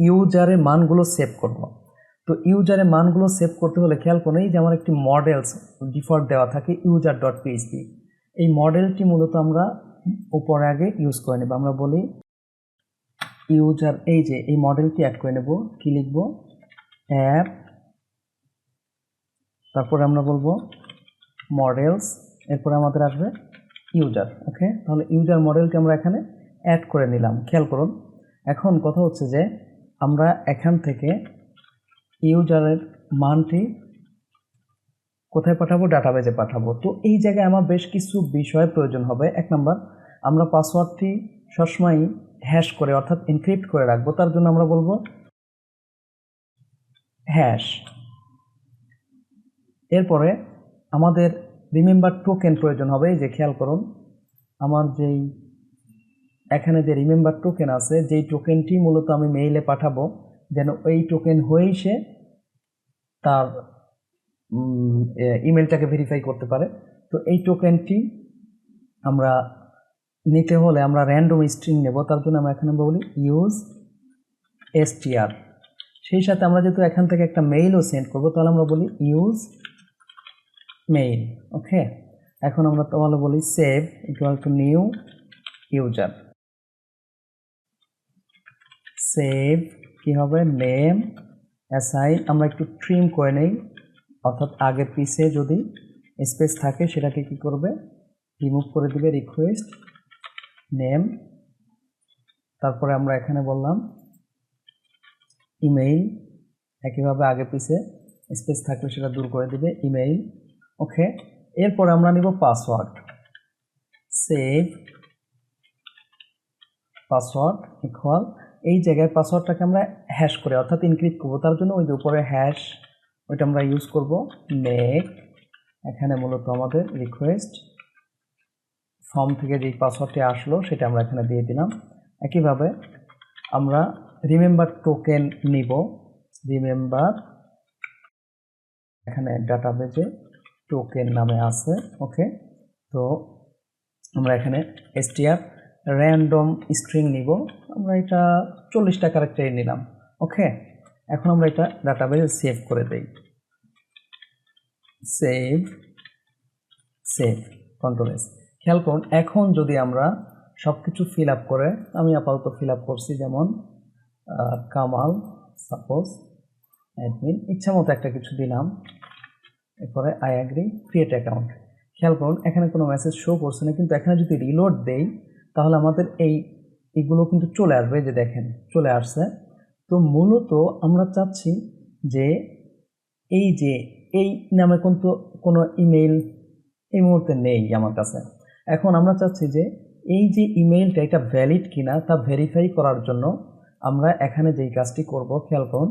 S1: ইউজারের মানগুলো সেভ করব। তো ইউজারের মানগুলো সেভ করতে হলে খেয়াল করুন, এই যে আমার একটি মডেলস ডিফল্ট দেওয়া থাকে user.php, এই মডেলটি মূলত আমরা উপরে আগে ইউজ করে নেব। আমরা বলি ইউজার, এই যে এই মডেলটি অ্যাড করে নেব, কি লিখব, অ্যাপ, তারপরে আমরা বলবো মডেলস, এরপরে আমাদের আসবে ইউজার। ওকে, তাহলে ইউজার মডেলটি আমরা এখানে অ্যাড করে নিলাম। খেয়াল করুন, এখন কথা হচ্ছে যে আমরা এখান থেকে ইউজারের মানটি কোথায় পাঠাবো, ডাটাবেজে পাঠাবো। তো এই জায়গায় আমার বেশ কিছু বিষয় প্রয়োজন হবে। এক নম্বর, আমরা পাসওয়ার্ডটি সবসময় হ্যাশ করে অর্থাৎ এনক্রিপ্ট করে রাখবো, তার জন্য আমরা বলবো হ্যাশ। এরপরে আমাদের রিমেম্বার টোকেন প্রয়োজন হবে। এই যে খেয়াল করুন, আমার যেই এখানে যে রিমেম্বার টোকেন আছে, যেই টোকেনটি মূলত আমি মেইলে পাঠাবো, যেন এই টোকেন হয়েই সে তার ইমেলটাকে ভেরিফাই করতে পারে। তো এই টোকেনটি আমরা নিতে হলে আমরা র্যান্ডম স্ট্রিং নেব, তার জন্য আমরা এখানে বলি ইউজ str। সেই সাথে আমরা যেহেতু এখান থেকে একটা মেইলও সেন্ড করবো, তাহলে আমরা বলি ইউজ মেইল। ওকে, এখন আমরা তাহলে বলি save equal to new user, save কি হবে, নেম অ্যাসাইন, আমরা একটু ট্রিম করে নেই, অর্থাৎ আগের পিছে যদি স্পেস থাকে সেটাকে কি করবে, রিমুভ করে দিবে, রিকোয়েস্ট নেম। তারপরে আমরা এখানে বললাম ইমেইল, একইভাবে আগে পিছে স্পেস থাকলে সেটা দূর করে দিবে, ইমেইল। ওকে, এরপরে আমরা নিব পাসওয়ার্ড, সেভ পাসওয়ার্ড ইকুয়াল, এই জায়গায় পাসওয়ার্ডটাকে আমরা হ্যাশ করে অর্থাৎ ইনক্রিপ্ট করবো, তার জন্য ওই যে উপরে হ্যাশ ওইটা আমরা ইউজ করব, মেক, এখানে মূলত আমাদের রিকোয়েস্ট ফর্ম থেকে যেই পাসওয়ার্ডটি আসলো সেটা আমরা এখানে দিয়ে দিলাম। একইভাবে আমরা রিমেম্বার টোকেন নিব, রিমেম্বার, এখানে ডাটাবেজে টোকেন নামে আছে। ওকে, তো আমরা এখানে str র্যান্ডম স্ট্রিং নিব, আমরা এটা 40টা ক্যারেক্টার নিলাম। ওকে, এখন আমরা এটা ডাটাবেজে সেভ করে দেই, সেভ কন্ট্রোল এস। খেয়াল করুন, এখন যদি আমরা সব কিছু ফিল আপ করে, আমি আপাতত ফিল আপ করছি, যেমন কামাল সাপোজ অ্যাডমিন, ইচ্ছা মতো একটা কিছু দিলাম, এরপরে আই অ্যাগ্রি, ক্রিয়েট অ্যাকাউন্ট। খেয়াল করুন এখানে কোনো মেসেজ শো করছে না, কিন্তু এখানে যদি রিলোড দেই তাহলে আমাদের এইগুলো কিন্তু চলে আসবে, যে দেখেন চলে আসছে। তো মূলত আমরা চাচ্ছি যে এই নামে কিন্তু কোনো ইমেইল এই মুহূর্তে নেই আমার কাছে। এখন আমরা চাচ্ছি যে এই যে ইমেইলটা এটা ভ্যালিড কিনা তা ভেরিফাই করার জন্য আমরা এখানে যেই কাজটি করব, খেয়াল করুন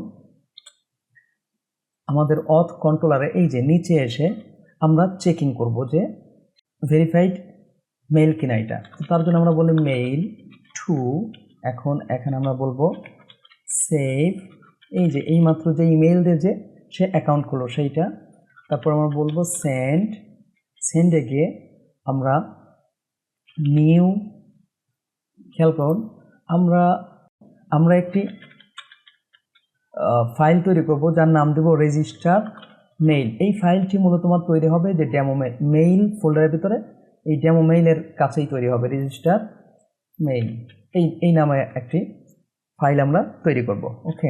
S1: আমাদের অথ কন্ট্রোলারে এই যে নিচে এসে আমরা চেকিং করব যে ভেরিফাইড মেইল কিনা এটা। তো তার জন্য আমরা বলি মেইল টু, এখন এখানে আমরা বলবো সেভ, এই যে এইমাত্র যে ইমেইল দিয়ে যে সে অ্যাকাউন্ট করলো সেইটা। তারপর আমরা বলবো সেন্ডে গিয়ে আমরা নিউ, খেয়াল করুন আমরা আমরা একটি ফাইল তৈরি করব যার নাম দেব রেজিস্টার মেইল। এই ফাইলটি মূলত তোমার তৈরি হবে যে ডেমো মেইল ফোল্ডারের ভিতরে, এই ডেমো মেইলের কাছেই তৈরি হবে রেজিস্টার মেইল। এই নামে একটি ফাইল আমরা তৈরি করব। ওকে,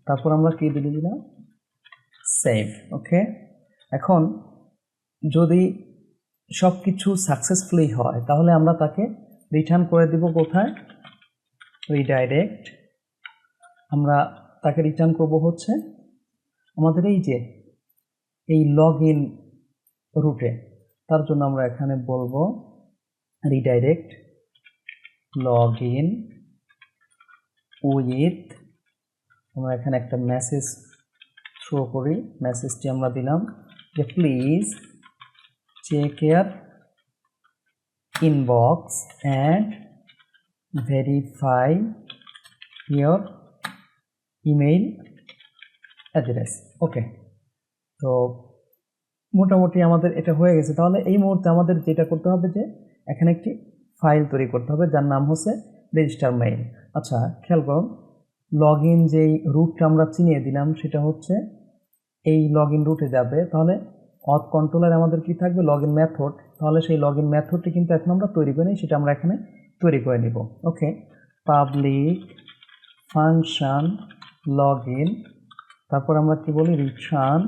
S1: তারপর আমরা কি দিয়ে দিলাম সেভ। ওকে, এখন যদি সব কিছু সাকসেসফুলি হয় তাহলে আমরা তাকে রিটার্ন করে দিব কোথায়, রিডাইরেক্ট। আমরা তাকে রিটার্ন করব হচ্ছে আমাদের এই যে এই লগ ইন রুটে। তার জন্য আমরা এখানে বলবো রিডাইরেক্ট লগ ইন উইথ, আমরা এখানে একটা মেসেজ থ্রো করি। মেসেজটি আমরা দিলাম যে please check your inbox and verify your email address. Okay, তো মোটামুটি আমাদের এটা হয়ে গেছে। তাহলে এই মুহূর্তে আমাদের যেটা করতে হবে যে এখানে একটি ফাইল তৈরি করতে হবে যার নাম হচ্ছে রেজিস্টার মেইল। আচ্ছা, খেয়াল করুন, লগ ইন যেই রুটটা আমরা চিনিয়ে দিলাম সেটা হচ্ছে এই লগ ইন রুটে যাবে। তাহলে অথ কন্ট্রোলার আমাদের কি থাকবে, লগ ইন মেথড। তাহলে সেই লগ ইন মেথডটি কিন্তু এখন আমরা তৈরি করি, সেটা আমরা এখানে তৈরি করে নিব। ওকে, পাবলিক ফাংশন লগ ইন, তারপর আমরা কি বলি রিটার্ন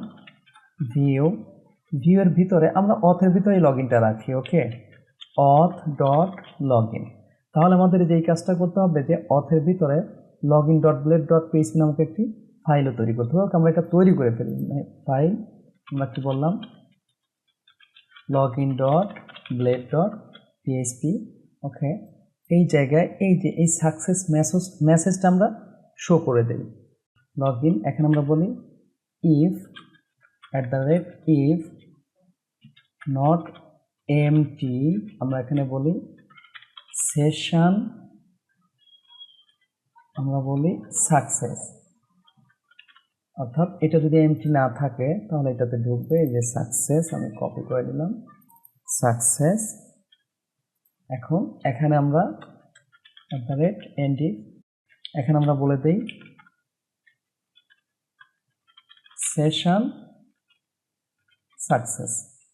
S1: ভিউ। ভিউয়ের ভিতরে আমরা অথের ভিতরে লগ ইনটা রাখি। ওকে, অথ ডট লগ ইন। তাহলে আমাদের যেই কাজটা করতে হবে যে অথের ভিতরে log in dot blade dot PHP নামক একটি ফাইলও তৈরি করতে হবে। আমরা এটা তৈরি করে ফেলি। ফাইল আমরা কি বললাম, log in dot blade dot PHP. Okay, এই জায়গায় এই যে এই সাকসেস মেসেজটা আমরা শো করে দেই। লগ ইন, এখানে আমরা বলি ইফ if not empty, আমরা এখানে বলি সেশন, আমরা বলি সাকসেস। অর্থাৎ এটা যদি এমটি না থাকে তাহলে এটাতে ঢুকবে এই যে সাকসেস। আমি কপি করে দিলাম সাকসেস। এখন এখানে আমরা এন্ডি, এখানে আমরা বলে দেই সেশন সাকসেস।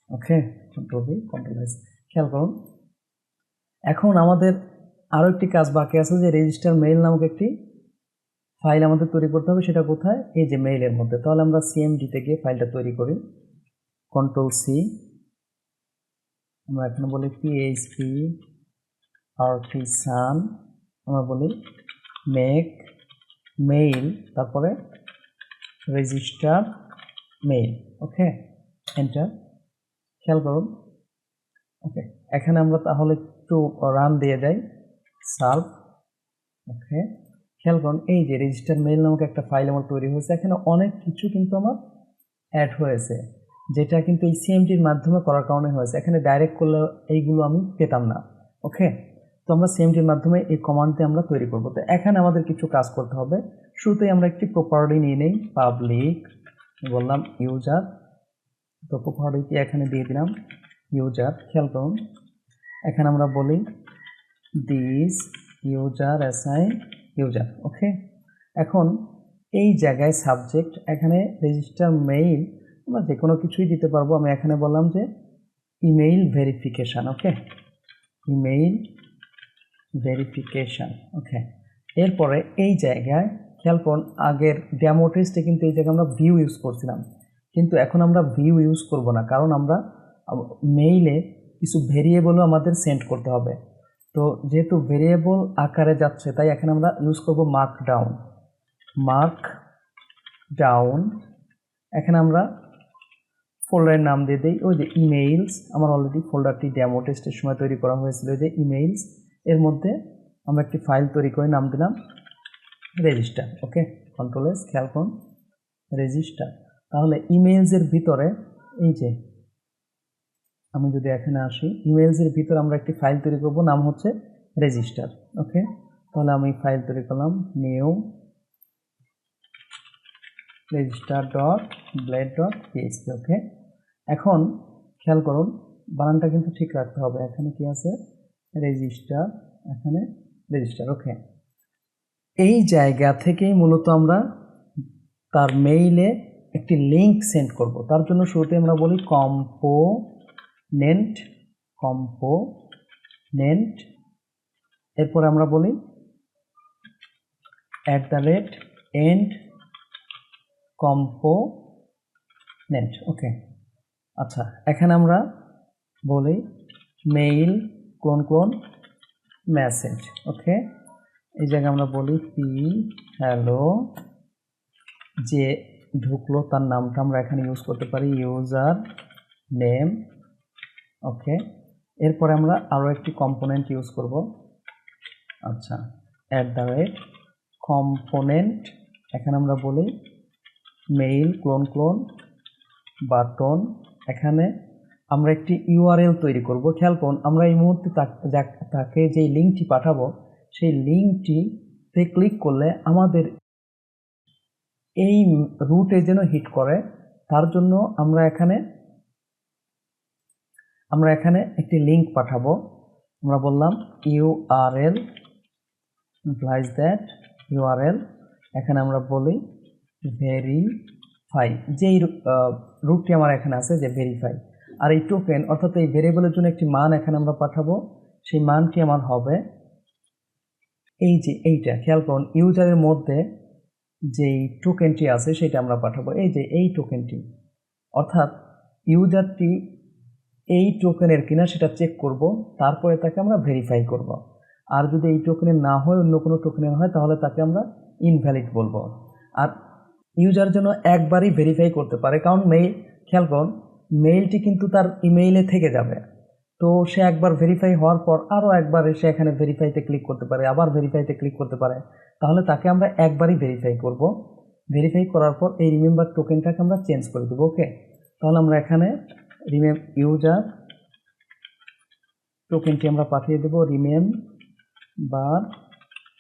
S1: ওকে, কন্ট্রোল ভি কন্ট্রোল এস। খেয়াল করুন, এখন আমাদের আরও একটি কাজ বাকি আছে যে রেজিস্টার মেইল নামক একটি ফাইল আমাদের তৈরি করতে হবে। সেটা কোথায়, এই যে মেইলের মধ্যে। তাহলে আমরা সিএমডিতে গিয়ে ফাইলটা তৈরি করি, কন্ট্রোল সি। আমরা এখানে বলি পিএইচপি আর্টিসান, আমরা বলি মেক মেইল, তারপরে রেজিস্টার মেইল। ওকে, এন্টার। খেয়াল করুন, ওকে, এখানে আমরা তাহলে একটু রান দিয়ে যাই সার্ভ। ওকে, খেয়াল করুন, এই যে রেজিস্টার মেইল নামক একটা ফাইল আমার তৈরি হয়েছে। এখানে অনেক কিছু কিন্তু আমার অ্যাড হয়েছে, যেটা কিন্তু এই সিএমটির মাধ্যমে করার কারণে হয়েছে। এখানে ডাইরেক্ট করলে এইগুলো আমি পেতাম না। ওকে, তো আমরা সিএমটির মাধ্যমে এই কমান্ড দিয়ে আমরা তৈরি করব। তো এখানে আমাদের কিছু কাজ করতে হবে। শুরুতেই আমরা একটি প্রপার্টি নিয়ে নেই, পাবলিক বললাম ইউজার। তো প্রপার্টিটি এখানে দিয়ে দিলাম ইউজার। খেয়াল করুন, এখানে আমরা বলি this user assign user. Okay, এখন এই জায়গায় সাবজেক্ট, এখানে রেজিস্টার মেইল, আমরা যে কোনো কিছুই দিতে পারবো। আমি এখানে বললাম যে ইমেইল ভেরিফিকেশান। ওকে, ইমেইল ভেরিফিকেশান। ওকে, এরপরে এই জায়গায় খেয়াল করুন, আগের ডেমো টেস্টে কিন্তু এই জায়গায় আমরা ভিউ ইউজ করছিলাম, কিন্তু এখন আমরা ভিউ ইউজ করব না, কারণ আমরা মেইলে কিছু ভেরিয়েবলও আমাদের সেন্ড করতে হবে। তো যেহেতু ভেরিয়েবল আকারে যাচ্ছে, তাই এখানে আমরা ইউজ করব মার্কডাউন। মার্কডাউন, এখানে আমরা ফোল্ডারের নাম দিয়ে দিই ওই যে ইমেইলস। আমার অলরেডি ফোল্ডারটি ডেমো টেস্টের সময় তৈরি করা হয়েছিল, যে ইমেইলস। এর মধ্যে আমরা একটি ফাইল তৈরি করে নাম দিলাম রেজিস্টার। ওকে, কন্ট্রোল এস। খেয়াল করুন, রেজিস্টার। তাহলে ইমেইলসের ভিতরে এই যে আমি যদি এখানে আসি, ইমেইলসের ভিতরে আমরা একটি ফাইল তৈরি করব, নাম হচ্ছে রেজিস্টার। ওকে, তাহলে আমি ফাইল তৈরি করলাম new register dot blade dot PHP. Okay, এখন খেয়াল করুন, বানানটা কিন্তু ঠিক রাখতে হবে। এখানে কি আছে, রেজিস্টার, এখানে রেজিস্টার। ওকে, এই জায়গা থেকেই মূলত আমরা তার মেইলে একটি লিঙ্ক সেন্ড করব। তার জন্য শুরুতে আমরা বলি কম্পোনেন্ট, এরপর আমরা বলি @end component। ওকে, আচ্ছা, এখানে আমরা বলি মেইল ক্লোন মেসেজ। ওকে, এই জায়গায় আমরা বলি হ্যালো, যে ঢুকলো তার নামটা আমরা এখানে ইউজ করতে পারি ইউজার নেম। ওকে, এরপরে আমরা আরও একটি কম্পোনেন্ট ইউজ করব। আচ্ছা, @component, এখানে আমরা বলি মেইল ক্লোন বাটন। এখানে আমরা একটি ইউআরএল তৈরি করব। খেয়াল করুন, আমরা এই মুহূর্তে তাকে যেই লিঙ্কটি পাঠাবো সেই লিঙ্কটিতে ক্লিক করলে আমাদের এই রুটে যেন হিট করে, তার জন্য আমরা এখানে একটি লিঙ্ক পাঠাবো। আমরা বললাম ইউআরএল implies that URL, এখানে আমরা বলি ভেরিফাই, যেই রুটটি আমার এখানে আছে যে ভেরিফাই। আর এই টোকেন অর্থাৎ এই ভেরিয়েবলের জন্য একটি মান এখানে আমরা পাঠাবো। সেই মানটি আমার হবে এই যে এইটা। খেয়াল করুন, ইউজারের মধ্যে যেই টোকেনটি আছে সেটা আমরা পাঠাবো, এই যে এই টোকেনটি, অর্থাৎ ইউজারটি এই টোকেনের কিনা সেটা চেক করব, তারপরে তাকে আমরা ভেরিফাই করব। আর যদি এই টোকেনের না হয়, অন্য কোনো টোকেনের হয়, তাহলে তাকে আমরা ইনভ্যালিড বলবো। আর ইউজার যেন একবারই ভেরিফাই করতে পারে, কারণ খেয়াল করুন, মেইলটি কিন্তু তার ইমেইলে থেকে যাবে। তো সে একবার ভেরিফাই হওয়ার পর আরও একবার এসে এখানে ভেরিফাইতে ক্লিক করতে পারে, আবার ভেরিফাইতে ক্লিক করতে পারে। তাহলে তাকে আমরা একবারই ভেরিফাই করব। ভেরিফাই করার পর এই রিমেম্বার টোকেনটাকে আমরা চেঞ্জ করে দেবো। ওকে, তাহলে আমরা এখানে ইউজার টোকেনটি আমরা পাঠিয়ে দেবো রিমেম্বার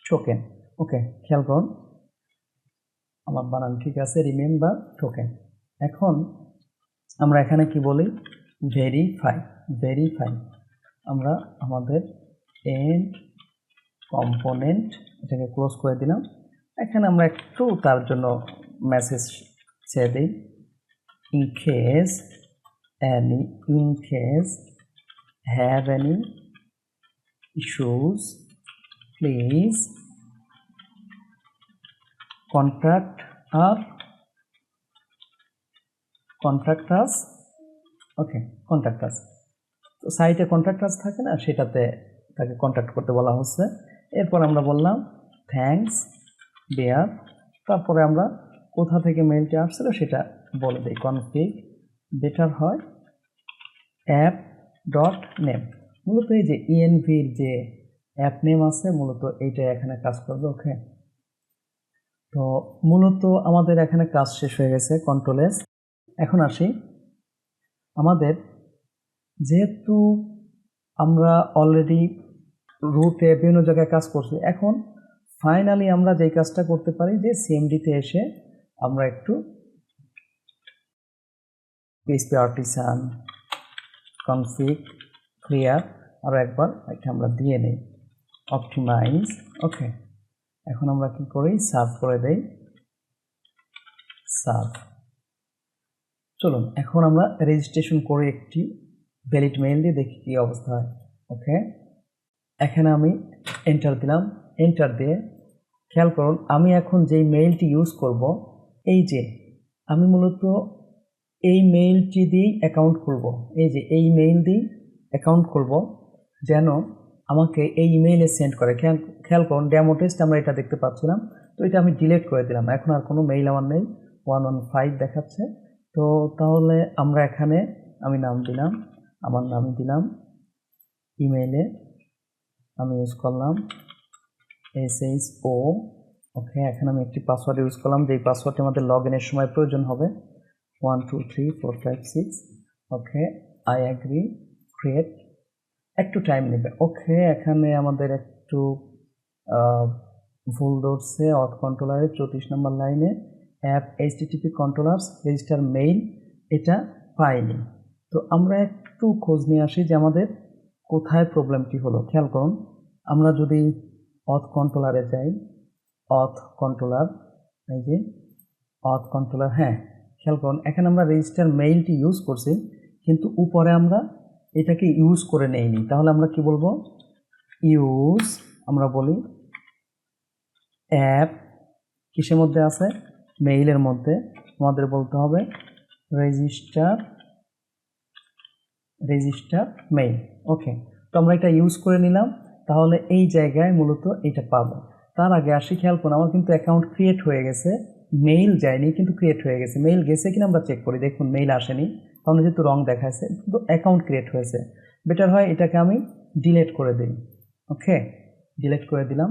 S1: টোকেন। ওকে, খেয়াল করুন, আমার বানান ঠিক আছে, রিমেম্বার টোকেন। এখন আমরা এখানে কি বলি ভেরিফাই। আমরা আমাদের এন্ড কম্পোনেন্ট এটাকে ক্লোজ করে দিলাম। এখানে আমরা একটু তার জন্য মেসেজ ছেড়ে দিই, in case have any issues please contact us। Okay, contact us, তো সাইটে কন্ট্যাক্ট আস থাকে না, সেটাতে তাকে কন্ট্যাক্ট করতে বলা হচ্ছে। এরপর আমরা বললাম থ্যাঙ্কস ডিয়ার, তারপরে আমরা কোথা থেকে মেইলটি আসছিল সেটা বলে দিই, কনফিগ বেটার হয় app.name। মূলত এই যে ইএনভির যে অ্যাপ নেম আছে, মূলত এইটাই এখানে কাজ করবে। ওকে, তো মূলত আমাদের এখানে কাজ শেষ হয়ে গেছে, কন্ট্রোল এস। এখন আসি, আমাদের যেহেতু আমরা অলরেডি রুটে বিভিন্ন জায়গায় কাজ করছি, এখন ফাইনালি আমরা যেই কাজটা করতে পারি যে সিএমডিতে এসে আমরা একটু পিএইচপি আর্টিসান কনফিগ ক্লিয়ার আরও একবার এটা আমরা দিয়ে নিই, অপটিমাইজ। ওকে, এখন আমরা কি করি, সার্ভ করে দেই, সার্ভ। চলুন এখন আমরা রেজিস্ট্রেশন করে একটি ভ্যালিড মেইল দিয়ে দেখি কী অবস্থা হয়। ওকে, এখানে আমি এন্টার দিলাম, এন্টার দিয়ে খেয়াল করুন, আমি এখন যেই মেইলটি ইউজ করব, এই যে আমি মূলত এই মেইলটি দিয়েই অ্যাকাউন্ট খুলব, এই যে এই মেইল দিয়েই অ্যাকাউন্ট খুলব যেন আমাকে এই ইমেইলে সেন্ড করে। খেয়াল করুন, ডেমো টেস্ট আমরা এটা দেখতে পাচ্ছিলাম, তো এটা আমি ডিলিট করে দিলাম, এখন আর কোনো মেইল আমার নেই, 115 দেখাচ্ছে। তো তাহলে আমরা এখানে আমি নাম দিলাম, আমার নাম দিলাম, ইমেইলে আমি ইউজ করলাম SHO। ওকে, এখানে আমি একটি পাসওয়ার্ড ইউজ করলাম, যেই পাসওয়ার্ডটি আমাদের লগ ইনের সময় প্রয়োজন হবে, 1 2 3 4 5 6। ওকে, আই অ্যাগ্রি, ক্রিয়েট, একটু টাইম নেবে। ওকে, এখানে আমাদের একটু ভুল ধরছে, অথ কন্ট্রোলারের 34 নম্বর লাইনে app HTTP controllers register mail, এটা পাইনি। তো আমরা একটু খোঁজ নিয়ে আসি যে আমাদের কোথায় প্রবলেমটি হলো। খেয়াল করুন, আমরা যদি অথ কন্ট্রোলারে যাই, অথ কন্ট্রোলার, এই যে অথ কন্ট্রোলার। হ্যাঁ, খেয়াল করুন এখানে আমরা রেজিস্টার মেইলটি ইউজ করছি, কিন্তু উপরে আমরা এটাকে ইউজ করে নেইনি। তাহলে আমরা কি বলবো? ইউজ, আমরা বলি অ্যাপ কিসের মধ্যে আছে? মেইলের মধ্যে। আমাদের বলতে হবে রেজিস্টার মেইল। ওকে, তো আমরা এটা ইউজ করে নিলাম। তাহলে এই জায়গায় মূলত এটা পাবো। তার আগে আসি, খেয়াল করুন আমার কিন্তু অ্যাকাউন্ট ক্রিয়েট হয়ে গেছে, মেইল যায়নি কিন্তু ক্রিয়েট হয়ে গেছে। মেইল গেছে কিনা আমরা চেক করি। দেখুন মেইল আসেনি, তাহলে যেহেতু রং দেখাচ্ছে, কিন্তু অ্যাকাউন্ট ক্রিয়েট হয়েছে। বেটার হয় এটাকে আমি ডিলিট করে দিই। ওকে, ডিলিট করে দিলাম।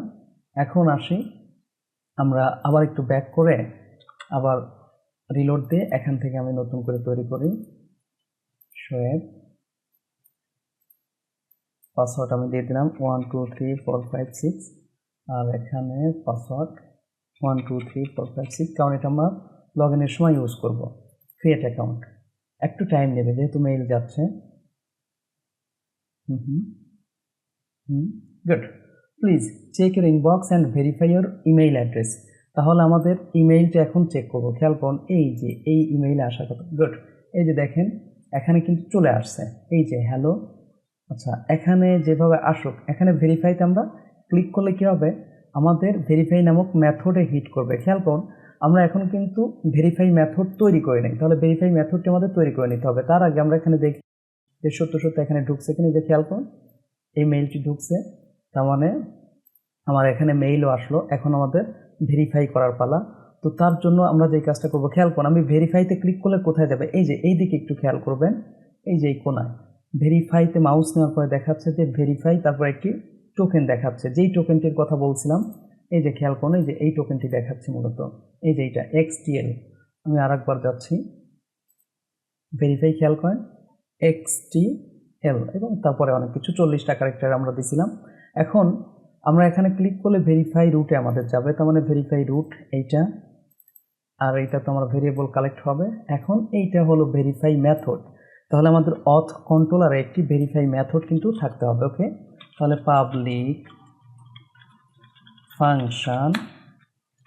S1: এখন আসি, আমরা আবার একটু ব্যাক করে আবার রিলোড দিয়ে এখান থেকে আমি নতুন করে তৈরি করি। শোয়েব পাসওয়ার্ড আমি দিয়ে দিলাম 1 2 3 4 5 6, আর এখানে পাসওয়ার্ড 1 2 3 4 5 6, কারণ এটা আমরা লগ ইনের সময় ইউজ করব। ক্রিয়েট অ্যাকাউন্ট একটু টাইম নেবে যেহেতু মেইল যাচ্ছে। Good. Please check your inbox and verify your email address. তাহলে আমাদের ইমেইলটা এখন চেক করব। খেয়াল করুন এই যে এই ইমেইলে আসার কথা। গুড, এই যে দেখেন এখানে কিন্তু চলে আসছে, এই যে হ্যালো। আচ্ছা, এখানে যেভাবে আসুক, এখানে ভেরিফাইতে আমরা ক্লিক করলে কী হবে? আমাদের ভেরিফাই নামক মেথডে হিট করবে। খেয়াল করুন আমরা এখন কিন্তু ভেরিফাই মেথড তৈরি করে নিই, তাহলে ভেরিফাই মেথডটি আমাদের তৈরি করে নিতে হবে। তার আগে আমরা এখানে দেখি যে সত্য এখানে ঢুকছে কিনা। যে খেয়াল করুন এই মেইলটি ঢুকছে, তার মানে আমার এখানে মেইলও আসলো। এখন আমাদের ভেরিফাই করার পালা। তো তার জন্য আমরা যে কাজটা করবো, খেয়াল করুন আমি ভেরিফাইতে ক্লিক করলে কোথায় যাবে? এই যে এই দিকে একটু খেয়াল করবেন, এই যে এই কোনায় ভেরিফাইতে মাউস নেওয়ার পরে দেখাচ্ছে যে ভেরিফাই, তারপর একটি টোকেন দেখাচ্ছে, যেই টোকেনটির কথা বলছিলাম। এই যে খেয়াল করুন এই যে এই টোকেনটি দেখাচ্ছে মূলত, এই যে এইটা XTL। আমি আরেকবার যাচ্ছি, ভেরিফাই, খেয়াল করেন XTL, এবং তারপরে অনেক কিছু 40টা ক্যারেক্টার আমরা দিছিলাম। এখন আমরা এখানে ক্লিক করলে ভেরিফাই রুটে আমাদের যাবে, তার মানে ভেরিফাই রুট এইটা, আর এইটা তো আমার ভেরিয়েবল কালেক্ট হবে। এখন এইটা হলো ভেরিফাই মেথড। তাহলে আমাদের অথ কন্ট্রোলারে একটি ভেরিফাই মেথড কিন্তু থাকতে হবে। ওকে, তাহলে পাবলিক ফাংশন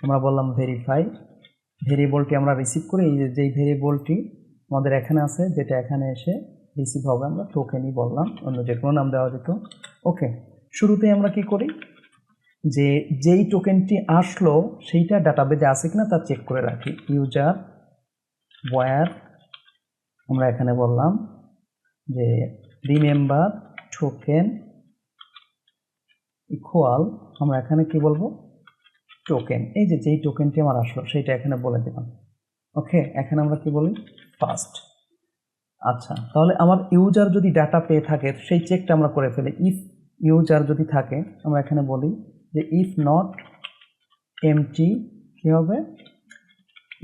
S1: আমরা বললাম ভেরিফাই, ভেরিয়েবলটি আমরা রিসিভ করি। এই যেই ভেরিয়েবলটি আমাদের এখানে আছে, যেটা এখানে এসে রিসিভ হবে, আমরা টোকেনই বললাম, অন্য যে কোনো নাম দেওয়া যেত। ওকে, শুরুতেই আমরা কি করি, যে যেই টোকেনটি আসলো সেইটা ডাটাবেজে আছে কিনা তা চেক করে রাখি। ইউজার ওয়্যার আমরা এখানে বললাম যে রিমেম্বার টোকেন ইকুয়াল, আমরা এখানে কি বলবো, টোকেন। এই যে যেই টোকেনটি আমার আসলো সেইটা এখানে বলে দিলাম। ওকে, এখানে আমরা কি বলি, ফার্স্ট। আচ্ছা, তাহলে আমার ইউজার যদি ডাটা পেয়ে থাকে সেই চেকটা আমরা করে ফেলি। ইফ ইউজার যদি থাকে, আমরা এখানে বলি যে ইফ নট এমটি কি হবে,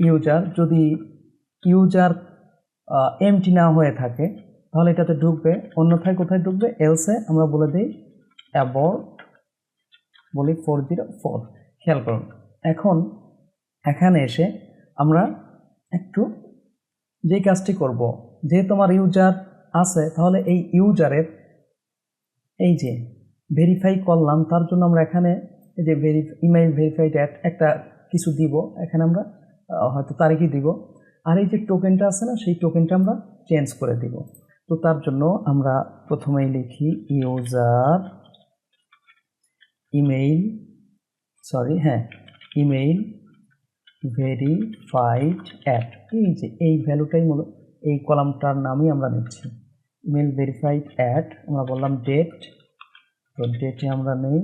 S1: ইউজার, যদি ইউজার এমটি না হয়ে থাকে তাহলে এটাতে ঢুকবে, অন্যথায় কোথায় ঢুকবে, এলসে আমরা বলে দিই অ্যাবর্ট, বলি 404। খেয়াল করুন এখন এখানে এসে আমরা একটু যে কাজটি করব, যেহেতু আমার ইউজার আছে তাহলে এই ইউজারের এই যে ভেরিফাই করলাম, তার জন্য আমরা এখানে এই যে ইমেইল ভেরিফাইড একটা কিছু দিব, এখানে আমরা হয়তো তারিখই দিব। আর এই যে টোকেনটা আছে না, সেই টোকেনটা আমরা চেঞ্জ করে দিব। তো তার জন্য আমরা প্রথমেই লিখি ইউজার ইমেইল ভেরিফাইড অ্যাট, এই যে এই ভ্যালুটাই মূলত এই কলামটার নামই আমরা নিচ্ছি, ইমেইল ভেরিফাইড অ্যাট। আমরা বললাম ডেট, তো ডেটে আমরা নেই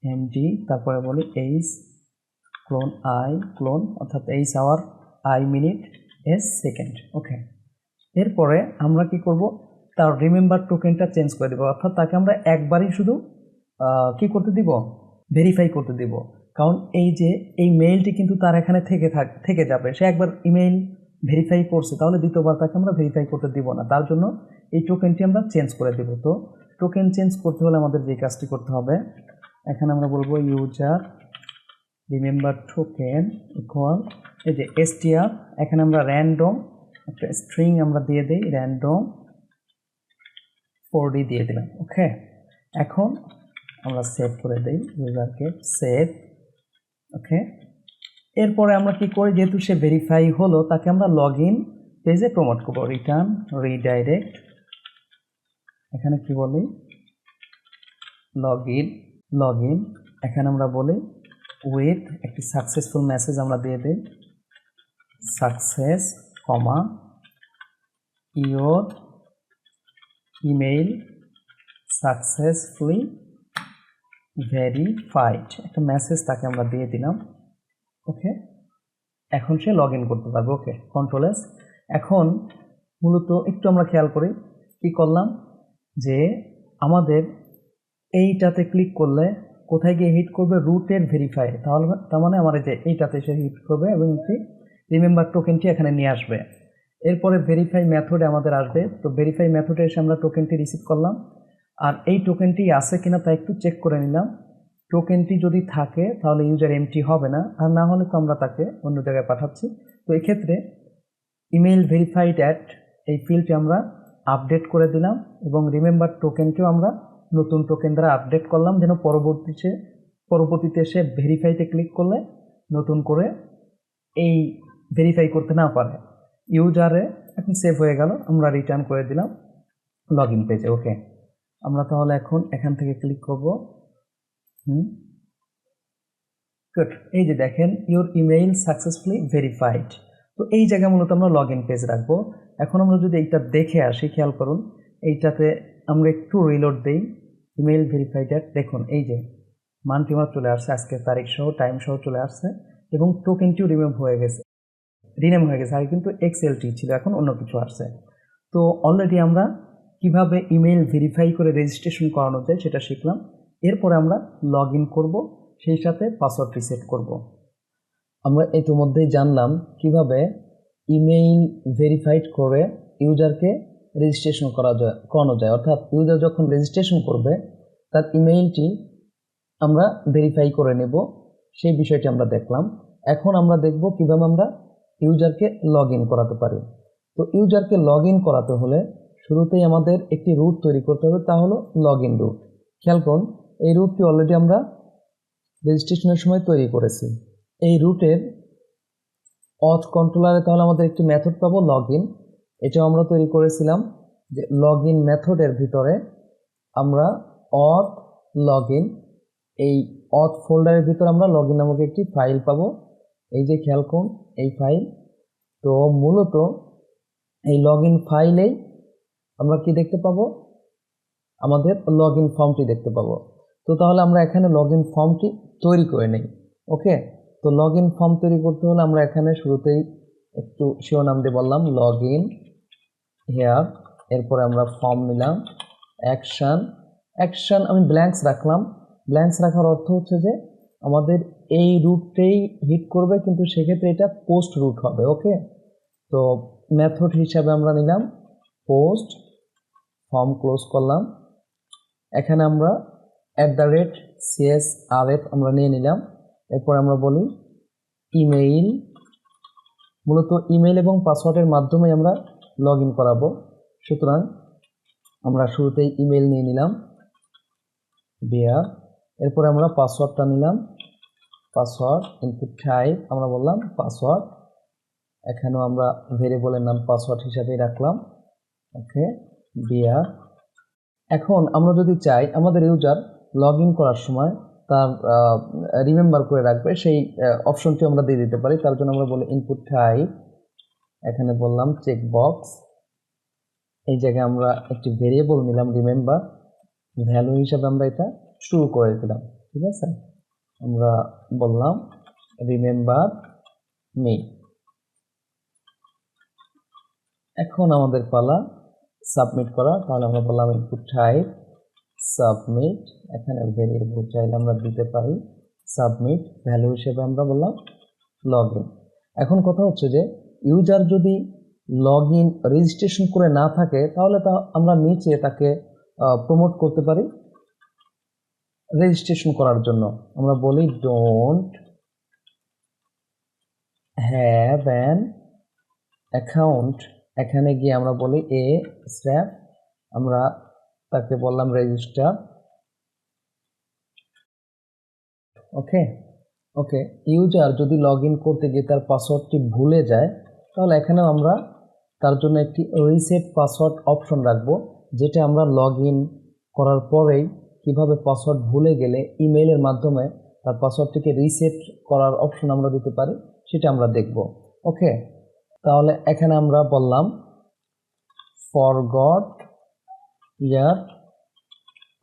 S1: YMD, তারপরে বলি এইচ ক্লোন আই ক্লোন, অর্থাৎ H hour, I minute, S second. Okay, এরপরে আমরা কি করব, তার রিমেম্বার টোকেনটা চেঞ্জ করে দেবো, অর্থাৎ তাকে আমরা একবারই শুধু কি করতে দিব, ভেরিফাই করতে দিব। কারণ এই যে এই মেইলটি কিন্তু তার এখানে থেকে যাবে, সে একবার ইমেইল ভেরিফাই করছে, তাহলে দ্বিতীয়বার তাকে আমরা ভেরিফাই করতে দিব না, তার জন্য এই টোকেনটি আমরা চেঞ্জ করে দেব। তো টোকেন চেঞ্জ করতে হলে আমাদের যে কাজটি করতে হবে, এখানে আমরা বলবো ইউজার রিমেম্বার টোকেন ইকুয়াল, এই যে str, এখানে আমরা র্যান্ডম একটা স্ট্রিং আমরা দিয়ে দিই, র্যান্ডম 4D দিয়ে দিলাম। ওকে, এখন আমরা সেভ করে দিই ইউজারকে, সেভ। ওকে, এরপরে আমরা কি করি, যেহেতু সে ভেরিফাই হলো তাকে আমরা লগ ইন পেজে প্রমোট করবো, রিটার্ন রিডাইরেক্ট। এখানে কি বলি, লগ ইন এখানে আমরা বলি উইথ একটি সাকসেসফুল মেসেজ আমরা দিয়ে দিই, success comma your email successfully verified, একটা মেসেজ তাকে আমরা দিয়ে দিলাম। ওকে, এখন সে লগ ইন করতে পারবে। ওকে, কন্ট্রোল এস। এখন মূলত একটু আমরা খেয়াল করি কি করলাম, যে আমাদের এইটাতে ক্লিক করলে কোথায় গিয়ে হিট করবে, রুটের ভেরিফাই। তাহলে তার মানে আমার যে এইটাতে সে হিট করবে এবং একটি রিমেম্বার টোকেনটি এখানে নিয়ে আসবে। এরপরে ভেরিফাই মেথডে আমাদের আসবে, তো ভেরিফাই মেথডে এসে আমরা টোকেনটি রিসিভ করলাম, আর এই টোকেনটি আছে কিনা তা একটু চেক করে নিলাম। টোকেনটি যদি থাকে তাহলে ইউজার এমটি হবে না, আর না হলে তো আমরা তাকে অন্য জায়গায় পাঠাচ্ছি। তো এক্ষেত্রে ইমেইল ভেরিফাইড অ্যাট এই ফিল্ডটি আমরা আপডেট করে দিলাম এবং রিমেম্বার টোকেনকেও আমরা নতুন টোকেন দ্বারা আপডেট করলাম, যেন পরবর্তীতে সে ভেরিফাইতে ক্লিক করলে নতুন করে এই ভেরিফাই করতে না পারে। ইউজারে এখন সেভ হয়ে গেল, আমরা রিটার্ন করে দিলাম লগ ইন পেজে। ওকে, আমরা তাহলে এখন এখান থেকে ক্লিক করব। গুড, এই যে দেখেন ইউর ইমেইল সাকসেসফুলি ভেরিফাইড। তো এই জায়গায় মূলত আমরা লগ ইন পেজ রাখবো। এখন আমরা যদি এইটা দেখে আসি, খেয়াল করুন এইটাতে আমরা একটু রিলোড দিই, ইমেইল ভেরিফাইড অ্যাট, দেখুন এই যে মানটি আমার চলে আসছে, আজকের তারিখ সহ টাইম সহ চলে আসছে এবং টোকেনটিও রিনেম হয়ে গেছে। আগে কিন্তু এক্সএলটি ছিল, এখন অন্য কিছু আসছে। তো অলরেডি আমরা কিভাবে ইমেইল ভেরিফাই করে রেজিস্ট্রেশন করানো যায় সেটা শিখলাম। এরপরে আমরা লগ ইন করবো, সেই সাথে পাসওয়ার্ড রিসেট করব। আমরা ইতিমধ্যেই জানলাম কিভাবে ইমেইল ভেরিফাইড করে ইউজারকে রেজিস্ট্রেশন করানো যায়, অর্থাৎ ইউজার যখন রেজিস্ট্রেশন করবে তার ইমেইলটি আমরা ভেরিফাই করে নেব, সেই বিষয়টি আমরা দেখলাম। এখন আমরা দেখব কিভাবে আমরা ইউজারকে লগ ইন করাতে পারি। তো ইউজারকে লগ ইন করাতে হলে শুরুতেই আমাদের একটি রুট তৈরি করতে হবে, তা হলো লগ ইন রুট। খেয়াল করুন এই রুটটি অলরেডি আমরা রেজিস্ট্রেশনের সময় তৈরি করেছি। এই রুটের অথ কন্ট্রোলারে তাহলে আমাদের একটি মেথড পাবো লগ ইন, এটাও আমরা তৈরি করেছিলাম। যে লগ ইন মেথডের ভিতরে আমরা অথ লগ ইন, এই অথ ফোল্ডারের ভিতরে আমরা লগ ইন নামক একটি ফাইল পাবো। এই যে খেয়াল করুন এই ফাইল। তো মূলত এই লগ ইন ফাইলেই আমরা কি দেখতে পাবো, আমাদের লগ ইন ফর্মটি দেখতে পাবো। তো তাহলে আমরা এখানে লগ ইন ফর্মটি তৈরি করে নিই। ওকে, তো লগ ইন ফর্ম তৈরি করতে হলে আমরা এখানে শুরুতেই একটু শিরোনাম দিয়ে বললাম লগ ইন হেয়ার, এরপরে আমরা ফর্ম নিলাম, অ্যাকশন আমি ব্ল্যাঙ্কস রাখলাম। ব্ল্যাঙ্কস রাখার অর্থ হচ্ছে যে আমাদের এই রুটটাই হিট করবে, কিন্তু সেক্ষেত্রে এটা পোস্ট রুট হবে। ওকে, তো মেথড হিসাবে আমরা নিলাম পোস্ট, ফর্ম ক্লোজ করলাম। এখানে আমরা @CSRF আমরা নিয়ে নিলাম। এরপর আমরা বলি ইমেইল, মূলত ইমেইল এবং পাসওয়ার্ডের মাধ্যমে আমরা লগ ইন করাবো, সুতরাং আমরা শুরুতেই ইমেইল নিয়ে নিলাম এরপরে আমরা পাসওয়ার্ডটা নিলাম, পাসওয়ার্ড ইনপুট টাইপ আমরা বললাম পাসওয়ার্ড, এখানেও আমরা ভেরিয়েবলের নাম পাসওয়ার্ড হিসাবেই রাখলাম। ওকে, এখন আমরা যদি চাই আমাদের ইউজার লগ ইন করার সময় তার রিমেম্বার করে রাখবে, সেই অপশনটি আমরা দিয়ে দিতে পারি। তার জন্য আমরা বলি ইনপুট টাইপ, এখানে বললাম চেক বক্স, এই জায়গায় আমরা একটি ভেরিয়েবল নিলাম রিমেম্বার, ভ্যালু হিসাবে আমরা এটা শুরু করে দিলাম। ঠিক আছে, আমরা বললাম রিমেম্বার মি। এখন আমাদের পালা সাবমিট করা, তাহলে আমরা বললাম ইনপুট টাইপ সাবমিট, এখানে ভেরিয়েবল চাইলে আমরা দিতে পারি সাবমিট, ভ্যালু হিসেবে আমরা বললাম লগ ইন। এখন কথা হচ্ছে যে ইউজার যদি লগ ইন রেজিস্ট্রেশন করে না থাকে তাহলে আমরা নিচে তাকে প্রমোট করতে পারি রেজিস্ট্রেশন করার জন্য। আমরা বলি ডোন্ট হ্যাভ অ্যান অ্যাকাউন্ট, এখানে গিয়ে আমরা বলি স্ট্যাপ, আমরা তাকে বললাম রেজিস্টার, ওকে ওকে ইউজার যদি লগ ইন করতে গিয়ে তার পাসওয়ার্ডটি ভুলে যায়, তাহলে এখানেও আমরা তার জন্য একটি রিসেট পাসওয়ার্ড অপশন রাখবো, যেটা আমরা লগ ইন করার পরেই কিভাবে পাসওয়ার্ড ভুলে গেলে ইমেইলের মাধ্যমে তার পাসওয়ার্ডটিকে রিসেট করার অপশন আমরা দিতে পারি, সেটা আমরা দেখব। ওকে, তাহলে এখানে আমরা বললাম ফরগট ইয়ার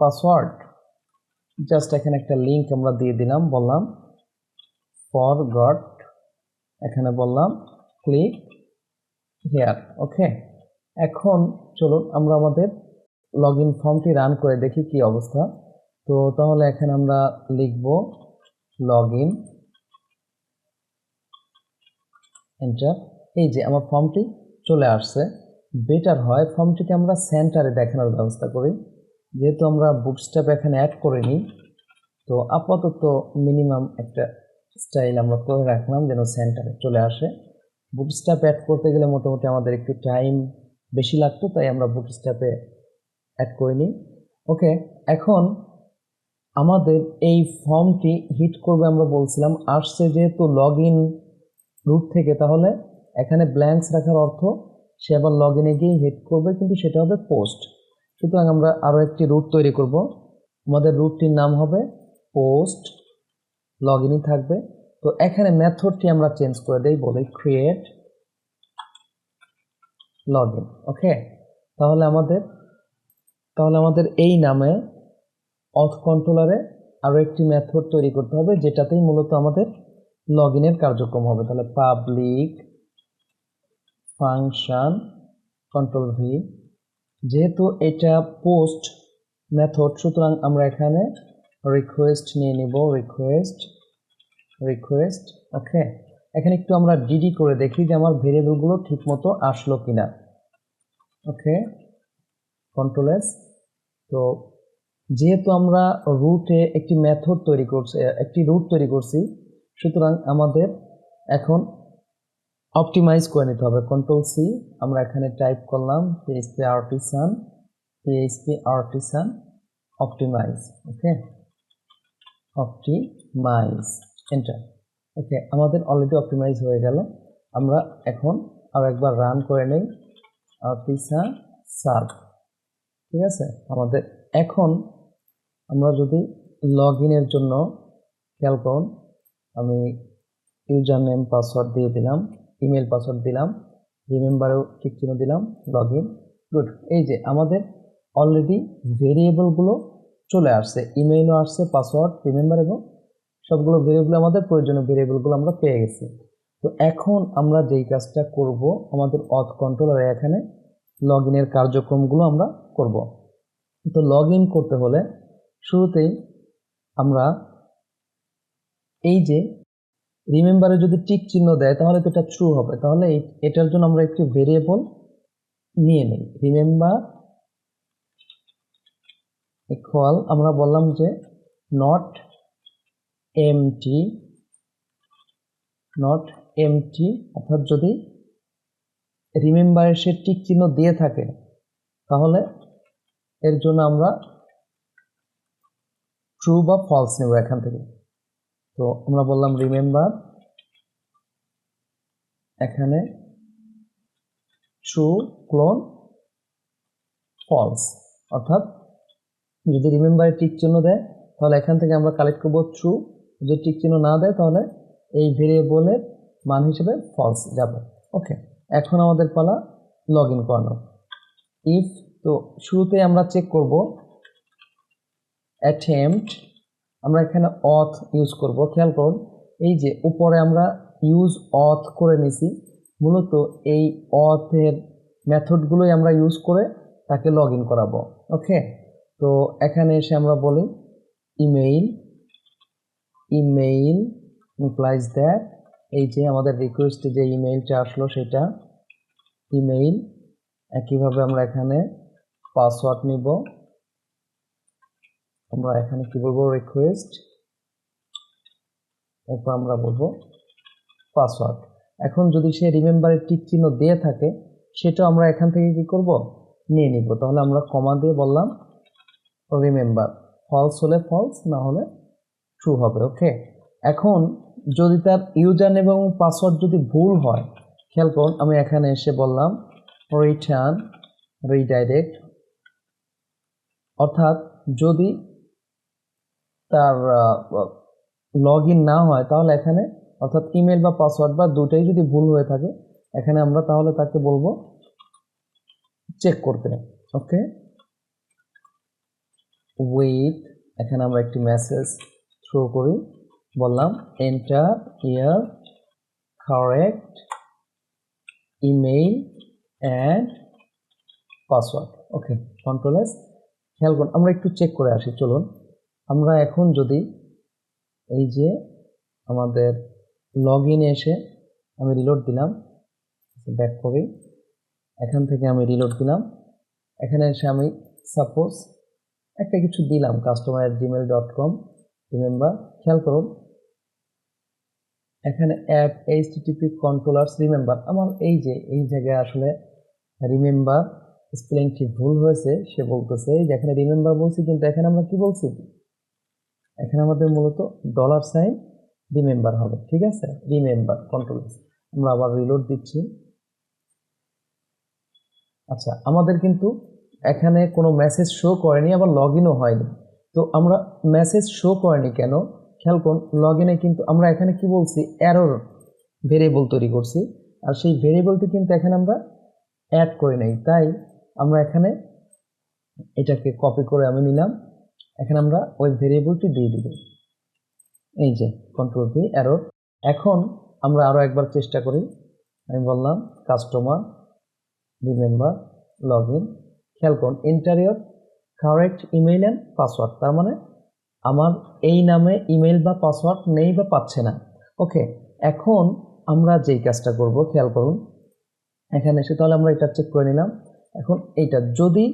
S1: পাসওয়ার্ড, জাস্ট এখানে একটা লিঙ্ক আমরা দিয়ে দিলাম, বললাম ফরগট, এখানে বললাম ক্লিক হিয়ার। ওকে, এখন চলুন আমরা আমাদের লগ ইন ফর্মটি রান করে দেখি কি অবস্থা। তো তাহলে এখানে আমরা লিখব লগ ইন, এন্টার। এই যে আমার ফর্মটি চলে আসছে। বেটার হয় ফর্মটিকে আমরা সেন্টারে দেখানোর ব্যবস্থা করি, যেহেতু আমরা বুটস্ট্র্যাপ এখানে অ্যাড করিনি। তো আপাতত মিনিমাম একটা স্টাইল আমরা করে রাখলাম যেন সেন্টারে চলে আসে। বুটস্ট্র্যাপ অ্যাড করতে গেলে মোটামুটি আমাদের একটু টাইম বেশি লাগতো, তাই আমরা বুটস্ট্র্যাপে অ্যাড করিনি। ওকে, এখন আমাদের এই ফর্মটি হিট করবে, আমরা বলছিলাম আসছে যেহেতু লগ ইন রুট থেকে, তাহলে এখানে ব্ল্যাঙ্কস রাখার অর্থ সে আবার লগ ইনে গিয়ে হিট করবে, কিন্তু সেটা হবে পোস্ট। সুতরাং আমরা আরও একটি রুট তৈরি করব। আমাদের রুটটির নাম হবে পোস্ট, লগ ইনই থাকবে। তো এখানে মেথডটি আমরা চেঞ্জ করে দেই, বলি ক্রিয়েট লগ ইন। ওকে, তাহলে আমাদের এই নামে অথ কন্ট্রোলারে আরও একটি মেথড তৈরি করতে হবে, যেটাতেই মূলত আমাদের লগ ইনের কার্যক্রম হবে। তাহলে পাবলিক ফাংশন কন্ট্রোল ভি, যেহেতু এটা পোস্ট মেথড, সুতরাং আমরা এখানে রিকোয়েস্ট নিয়ে নিব, রিকোয়েস্ট। ওকে, এখানে একটু আমরা ডিডি করে দেখি যে আমার ভেরিয়েবলগুলো ঠিকমতো আসলো কিনা। ওকে, কন্ট্রোল এস। তো যেহেতু আমরা রুটে একটি মেথড তৈরি করছি, একটি রুট তৈরি করছি, সুতরাং আমাদের এখন অপটিমাইজ করে নিতে হবে। কন্ট্রোল সি, আমরা এখানে টাইপ করলাম পিএইচপি আর্টিসান অপটিমাইজ। ওকে, অপটিমাইজ, এন্টার। ওকে, আমাদের অলরেডি অপটিমাইজ হয়ে গেল। আমরা এখন আর একবার রান করে নেই, আর্টিসান সার্ভ। ঠিক আছে, আমাদের এখন আমরা যদি লগ ইনের জন্য খেয়াল করুন, আমি ইউজার নেম পাসওয়ার্ড দিয়ে দিলাম, ইমেল পাসওয়ার্ড দিলাম, রিমেম্বারেও ঠিক চিহ্ন দিলাম, লগ ইন। গুড, এই যে আমাদের অলরেডি ভেরিয়েবলগুলো চলে আসছে, ইমেইলও আসছে, পাসওয়ার্ড, রিমেম্বার এবং সবগুলো ভেরিয়েবল, আমাদের প্রয়োজনীয় ভেরিয়েবলগুলো আমরা পেয়ে গেছি। তো এখন আমরা যেই কাজটা করব, আমাদের অথ কন্ট্রোলারে এখানে লগ ইনের কার্যক্রমগুলো আমরা করব। তো লগ ইন করতে হলে শুরুতেই আমরা এই যে রিমেম্বারে যদি টিক চিহ্ন দেয় তাহলে তো এটা ট্রু হবে, তাহলে এটার জন্য আমরা একটি ভেরিয়েবল নিয়ে নিই, রিমেম্বার ইকুয়াল, আমরা বললাম যে নট এমটি, অর্থাৎ যদি রিমেম্বারে সে টিক চিহ্ন দিয়ে থাকে তাহলে এর জন্য আমরা ট্রু বা ফলস নেব এখান থেকে। তো আমরা বললাম রিমেম্বার, এখানে ট্রু ক্লোন ফলস, অর্থাৎ যদি রিমেম্বারে টিক চিহ্ন দেয় তাহলে এখান থেকে আমরা কালেক্ট করব ট্রু, যদি টিক চিহ্ন না দেয় তাহলে এই ভেরিয়েবলের মান হিসেবে ফলস যাবে। ওকে, এখন আমাদের পালা লগ ইন করানো। ইফ, তো শুরুতে আমরা চেক করব অ্যাটেম্পট, আমরা এখানে অথ ইউজ করব। খেয়াল করুন এই যে উপরে আমরা ইউজ অথ করে নিছি, মূলত এই অথের মেথডগুলোই আমরা ইউজ করে তাকে লগ ইন করাবো। ওকে, তো এখানে এসে আমরা বলি ইমেইল ইমপ্লাইজ দ্যাট, এই যে আমাদের রিকোয়েস্টে যে ইমেইলটা আসলো সেটা ইমেইল। একইভাবে আমরা এখানে পাসওয়ার্ড নিব, আমরা এখানে কি বলবো রিকোয়েস্ট, এরপর আমরা বলবো পাসওয়ার্ড। এখন যদি সে রিমেম্বারের টিক চিহ্ন দিয়ে থাকে সেটা আমরা এখান থেকে কি করব নিয়ে নিব, তাহলে আমরা কমা দিয়ে বললাম রিমেম্বার, ফলস হলে ফলস, না হলে ট্রু হবে। ওকে, এখন যদি তার ইউজার নেম এবং পাসওয়ার্ড যদি ভুল হয়, খেয়াল করুন আমি এখানে এসে বললাম রিটার্ন রিডাইরেক্ট, অর্থাৎ যদি তার লগ ইন না হয় তাহলে এখানে, অর্থাৎ ইমেল বা পাসওয়ার্ড বা দুটাই যদি ভুল হয়ে থাকে এখানে আমরা তাহলে তাকে বলবো চেক করতে। ওকে, উইথ, এখানে আমরা একটি মেসেজ থ্রো করি, বললাম enter year correct email and password. Okay, control S. খেয়াল করুন আমরা একটু চেক করে আসি, চলুন আমরা এখন যদি এই যে আমাদের লগ ইনে এসে আমি রিলোড দিলাম, ব্যাক করি, এখান থেকে আমি রিলোড দিলাম, এখানে এসে আমি সাপোজ একটা কিছু দিলাম customer@gmail.com রিমেম্বার। খেয়াল করুন এখানে অ্যাড HTTP কন্ট্রোলার্স রিমেম্বার, আমার এই যে এই জায়গায় আসলে রিমেম্বার স্পেলিংটি ভুল হয়েছে, সে বলতেছে যে এখানে রিমেম্বার বলছি কিন্তু এখানে আমরা কি বলছি, এখানে আমাদের মূলত $সাইন রিমেম্বার হবে। ঠিক আছে, রিমেম্বার কন্ট্রোলার্স। আমরা আবার রিলোড দিচ্ছি। আচ্ছা, আমাদের কিন্তু এখানে কোনো মেসেজ শো করেনি, আবার লগ ইনও হয়নি। তো আমরা মেসেজ শো করেনি কেন, খেয়াল করুন লগ ইনে কিন্তু আমরা এখানে কি বলছি, এরর ভেরিয়েবল তৈরি করছি, আর সেই ভেরিয়েবলটি কিন্তু এখানে আমরা অ্যাড করে নেই, তাই আমরা এখানে এটাকে কপি করে আমি নিলাম, এখানে আমরা ওই ভেরিয়েবলটি দিয়ে দিব, এই যে কন্ট্রোল ভি এরর। এখন আমরা আরও একবার চেষ্টা করি, আমি বললাম কাস্টমার রিমেম্বার লগ ইন, খেয়াল করুন interior correct email and password, তার মানে আমার এই নামে ইমেল বা পাসওয়ার্ড নেই বা পাচ্ছে না। ওকে, এখন আমরা যেই কাজটা করব, খেয়াল করুন এখানে এসে তাহলে আমরা এটা চেক করে নিলাম। এখন এইটা যদি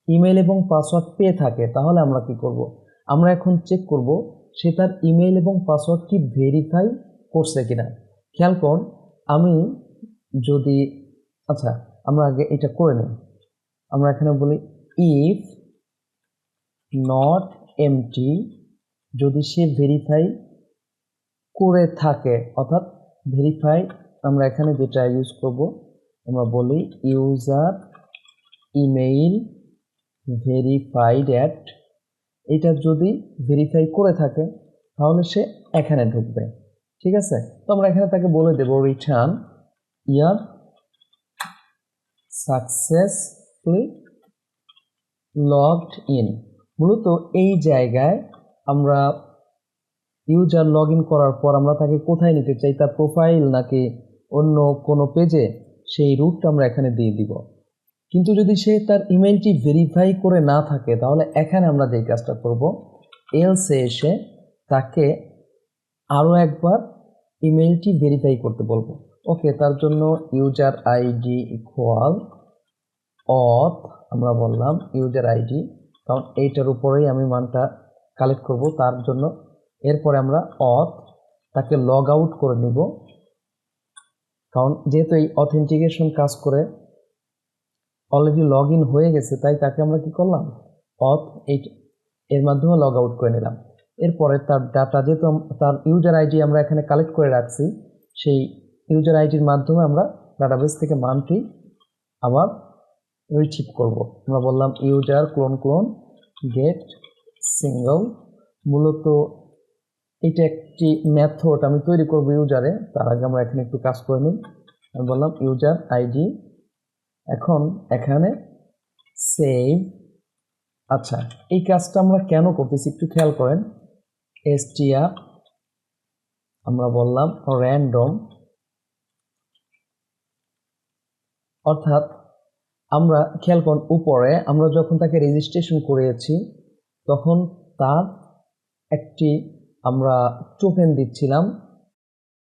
S1: ইমেল এবং পাসওয়ার্ড পেয়ে থাকে তাহলে আমরা কি করব, আমরা এখন চেক করব সে তার ইমেল এবং পাসওয়ার্ডটি ভেরিফাই করছে কিনা। খেয়াল করুন আমি যদি, আচ্ছা আমরা আগে এটা করে নিই, আমরা এখানে বলি ইফ নট এমটি, যদি সে ভেরিফাই করে থাকে, অর্থাৎ ভেরিফাই আমরা এখানে যেটা ইউজ করব আমরা বলি ইউজার ইমেইল ভেরিফাইড অ্যাট, এটা যদি ভেরিফাই করে থাকে তাহলে সে এখানে ঢুকবে। ঠিক আছে, তো আমরা এখানে তাকে বলে দেব return your successfully logged in. মূলত এই জায়গায় আমরা ইউজার লগ ইন করার পর আমরা তাকে কোথায় নিতে চাই, তার প্রোফাইল নাকি অন্য কোনো পেজে, সেই রুটটা আমরা এখানে দিয়ে দিব। কিন্তু যদি সে তার ইমেলটি ভেরিফাই করে না থাকে তাহলে এখানে আমরা যেই কাজটা করব, এলসে এসে তাকে আরও একবার ইমেলটি ভেরিফাই করতে বলবো। ওকে, তার জন্য ইউজার আইডি ইকুয়াল অথ, আমরা বললাম ইউজার আইডি, কারণ এইটার উপরেই আমি মানটা কালেক্ট করব, তার জন্য এরপরে আমরা অথ তাকে লগ আউট করে নিব, কারণ যেহেতু এই অথেন্টিকেশন কাজ করে অলরেডি লগ ইন হয়ে গেছে, তাই তাকে আমরা কি করলাম অথ এর মাধ্যমে লগ আউট করে নিলাম। এরপরে তার ডাটা, যেহেতু তার ইউজার আইডি আমরা এখানে কালেক্ট করে রাখছি, সেই ইউজার আইডির মাধ্যমে আমরা ডাটাবেস থেকে মানটি আবার রিট্রিভ করব। আমরা বললাম ইউজার ক্লোন গেট সিঙ্গল, মূলত এটা একটি মেথড আমি তৈরি করব ইউজারে, তার আগে আমরা এখানে একটু কাজ করে নিই। আমি বললাম ইউজার আইডি, এখন এখানে সেভ। আচ্ছা, এই কাজটা আমরা কেন করতেছি একটু খেয়াল করেন, str আমরা বললাম র্যান্ডম, অর্থাৎ আমরা খেয়াল করুন উপরে আমরা যখন তাকে রেজিস্ট্রেশন করিয়েছি তখন তার একটি আমরা টোকেন দিচ্ছিলাম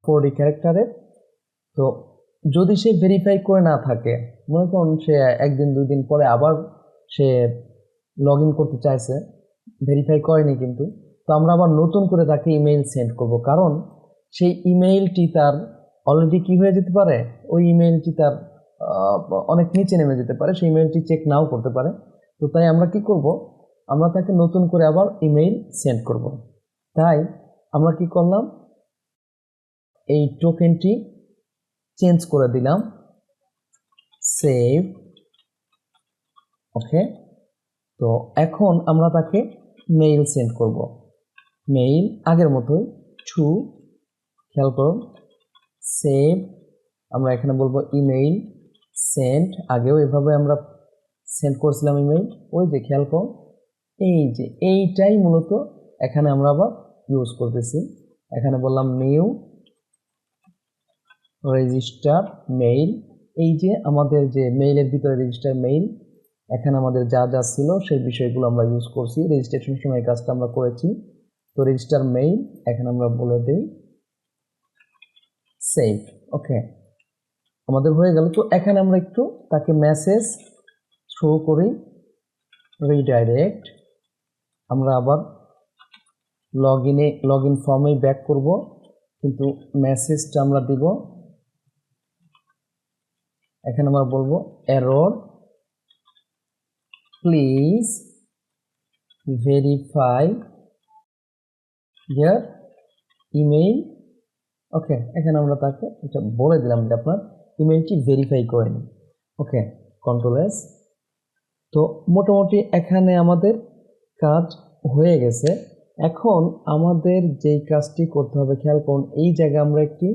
S1: 4D ক্যারেক্টারের। তো যদি সে ভেরিফাই করে না থাকে, মনে করুন সে একদিন দুই দিন পরে আবার সে লগ ইন করতে চাইছে, ভেরিফাই করেনি কিন্তু, তো আমরা আবার নতুন করে তাকে ইমেইল সেন্ড করব, কারণ সেই ইমেইলটি তার অলরেডি কি হয়ে যেতে পারে, ওই ইমেইলটি তার অনেক নিচে নেমে যেতে পারে, সেই ইমেইলটি চেক নাও করতে পারে। তো তাই আমরা কি করব, আমরা তাকে নতুন করে আবার ইমেইল সেন্ড করব। তাই আমরা কি করলাম, এই টোকেনটি চেঞ্জ করে দিলাম, সেভ। ওকে, তো এখন আমরা তাকে মেইল সেন্ড করব। মেইল আগের মতোই টু, খেয়াল করুন, সেভ। আমরা এখানে বলবো ইমেইল সেন্ড, আগেও এভাবে আমরা সেন্ড করছিলাম ইমেইল, ওই যে খেয়াল করুন, এই যে এইটাই মূলত এখানে আমরা আবার ইউজ করতেছি। এখানে বললাম নিউ রেজিস্টার মেইল, এই যে আমাদের যে মেইলের ভিতরে রেজিস্টার মেইল, এখানে আমাদের যা যা ছিল সেই বিষয়গুলো আমরা ইউজ করছি, রেজিস্ট্রেশন সময় এই কাজটা আমরা করেছি। তো রেজিস্টার মেইল এখানে আমরা বলে দিই সেভ। ওকে, আমাদের হয়ে গেল। তো এখানে আমরা একটু তাকে মেসেজ থ্রো করি, রিডাইরেক্ট। আমরা আবার লগ ইন ফর্মে ব্যাক করব, কিন্তু মেসেজটা আমরা দিব, এখানে আমরা বলবো error, please verify your email. Okay, এখানে আমরা তাকে এটা বলে দিলাম যে আপনার ইমেইলটি ভেরিফাই করে নিন। ওকে, কন্ট্রোল এস। তো মোটামুটি এখানে আমাদের কাজ হয়ে গেছে। এখন আমাদের যেই কাজটি করতে হবে, খেয়াল করুন, এই জায়গায় আমরা একটি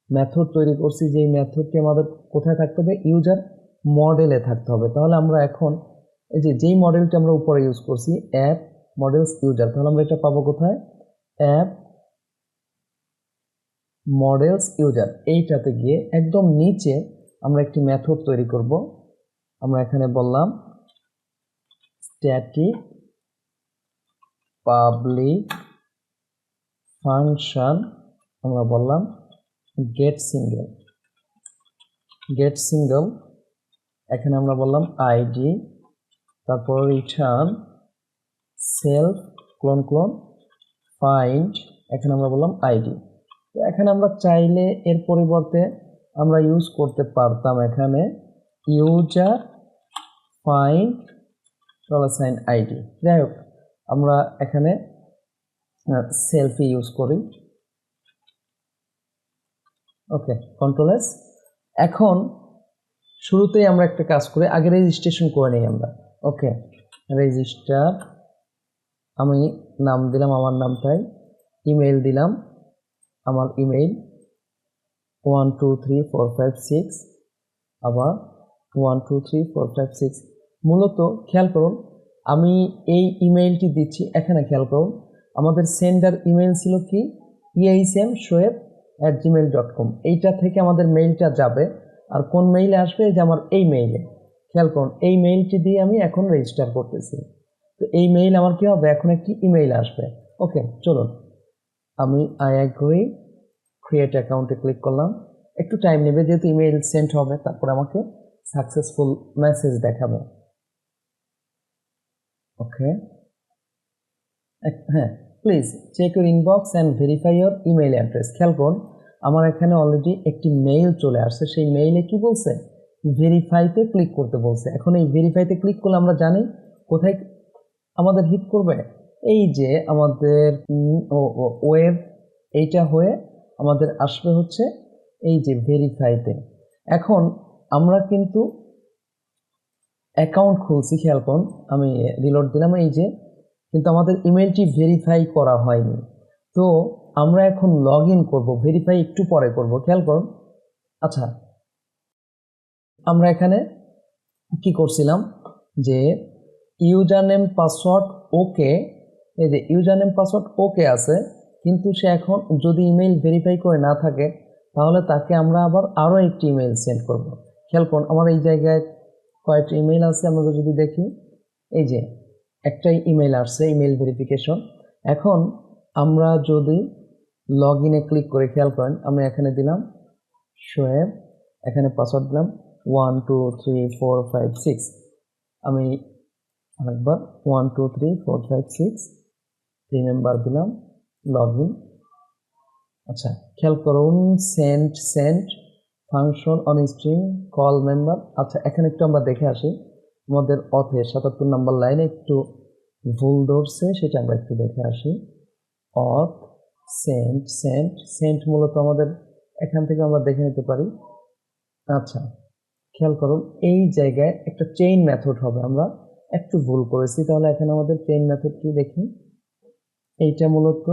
S1: মেথড তৈরি করছি, যেই মেথডটি আমাদের কোথায় থাকতে হবে, ইউজার মডেলে থাকতে হবে। তাহলে আমরা এখন এই যে যেই মডেলটি আমরা উপরে ইউজ করছি, অ্যাপ মডেলস ইউজার, তাহলে আমরা এটা পাবো কোথায়, অ্যাপ মডেলস ইউজার, এইটাতে গিয়ে একদম নিচে আমরা একটি মেথড তৈরি করব। আমরা এখানে বললাম স্ট্যাটিক পাবলিক ফাংশন, আমরা বললাম গেট সিঙ্গেল, এখানে আমরা বললাম আইডি, তারপর রিটার্ন সেলফ ক্লোন ফাইন্ড, এখানে আমরা বললাম আইডি। তো এখানে আমরা চাইলে এর পরিবর্তে আমরা ইউজ করতে পারতাম এখানে ইউজার ফাইন্ড $আইডি। যাই হোক, আমরা এখানে সেলফি ইউজ করি। ওকে, কন্ট্রোল এস। এখন শুরুতেই আমরা একটা কাজ করি, আগে রেজিস্ট্রেশন করে নিই আমরা। ওকে, রেজিস্টার, আমি নাম দিলাম আমার নামটাই, ইমেইল দিলাম আমার ইমেইল 12345 আবার 12345। মূলত খেয়াল করুন, আমি এই ইমেইলটি দিচ্ছি, এখানে খেয়াল করুন, আমাদের সেন্ডার ইমেইল ছিল কি, eismshoaib@gmail.com, এইটা থেকে আমাদের মেইলটা যাবে। আর কোন মেইলে আসবে, যে আমার এই মেইলে, খেয়াল করুন, এই মেইলটি দিয়ে আমি এখন রেজিস্টার করতেছি। তো এই মেইল আমার কি হবে, এখন একটি ইমেইল আসবে। ওকে, চলুন, আমি আই এগ্রি ক্রিয়েট অ্যাকাউন্টে ক্লিক করলাম। একটু টাইম নেবে, যেহেতু ইমেইল সেন্ড হবে, তারপর আমাকে সাকসেসফুল মেসেজ দেখাবে। ওকে, হ্যাঁ, please check your inbox and verify your email address. খেয়াল করুন, আমার এখানে অলরেডি একটি মেইল চলে আসছে, সেই মেইলে কি বলছে, ভেরিফাইতে ক্লিক করতে বলছে। এখন এই ভেরিফাইতে ক্লিক করলে আমরা জানি কোথায় আমাদের হিট করবে, এই যে আমাদের ওয়েব, এইটা হয়ে আমাদের আসবে হচ্ছে এই যে ভেরিফাইতে। এখন আমরা কিন্তু অ্যাকাউন্ট খুলছি, খেয়াল করুন, আমি রিলোড দিলাম, এই যে, কিন্তু আমাদের ইমেলটি ভেরিফাই করা হয়নি। তো আমরা এখন লগ ইন করবো, ভেরিফাই একটু পরে করব, খেয়াল করুন। আচ্ছা, আমরা এখানে কি করছিলাম, যে ইউজার নেম পাসওয়ার্ড ওকে, এই যে ইউজার নেম পাসওয়ার্ড ওকে আছে, কিন্তু সে এখন যদি ইমেল ভেরিফাই করে না থাকে, তাহলে তাকে আমরা আবার আরও একটি ইমেল সেন্ড করব। খেয়াল করুন, আমার এই জায়গায় কয়েকটি ইমেল আছে, আমরা যদি দেখি, এই যে একটাই ইমেল আসছে, ইমেল ভেরিফিকেশন। এখন আমরা যদি লগ ইনে ক্লিক করে, খেয়াল করেন, আমি এখানে দিলাম শোয়েব, এখানে পাসওয়ার্ড দিলাম 12345 আমি আরেকবার 12345 রিমেম্বার দিলাম, লগ ইন। আচ্ছা, খেয়াল করুন, send function on string call member. আচ্ছা, এখানে একটু আমরা দেখে আসি, আমাদের অথে 77 নম্বর লাইনে একটু ভুল ধরছে, সেটা আমরা একটু দেখে আসি। অথ সেন্ট সেন্ট সেন্ট মূলত আমাদের এখান থেকে আমরা দেখে নিতে পারি। আচ্ছা, খেয়াল করুন এই জায়গায় একটা চেইন মেথড হবে, আমরা একটু ভুল করেছি। তাহলে এখানে আমাদের চেইন মেথড কি দেখি, এইটা মূলত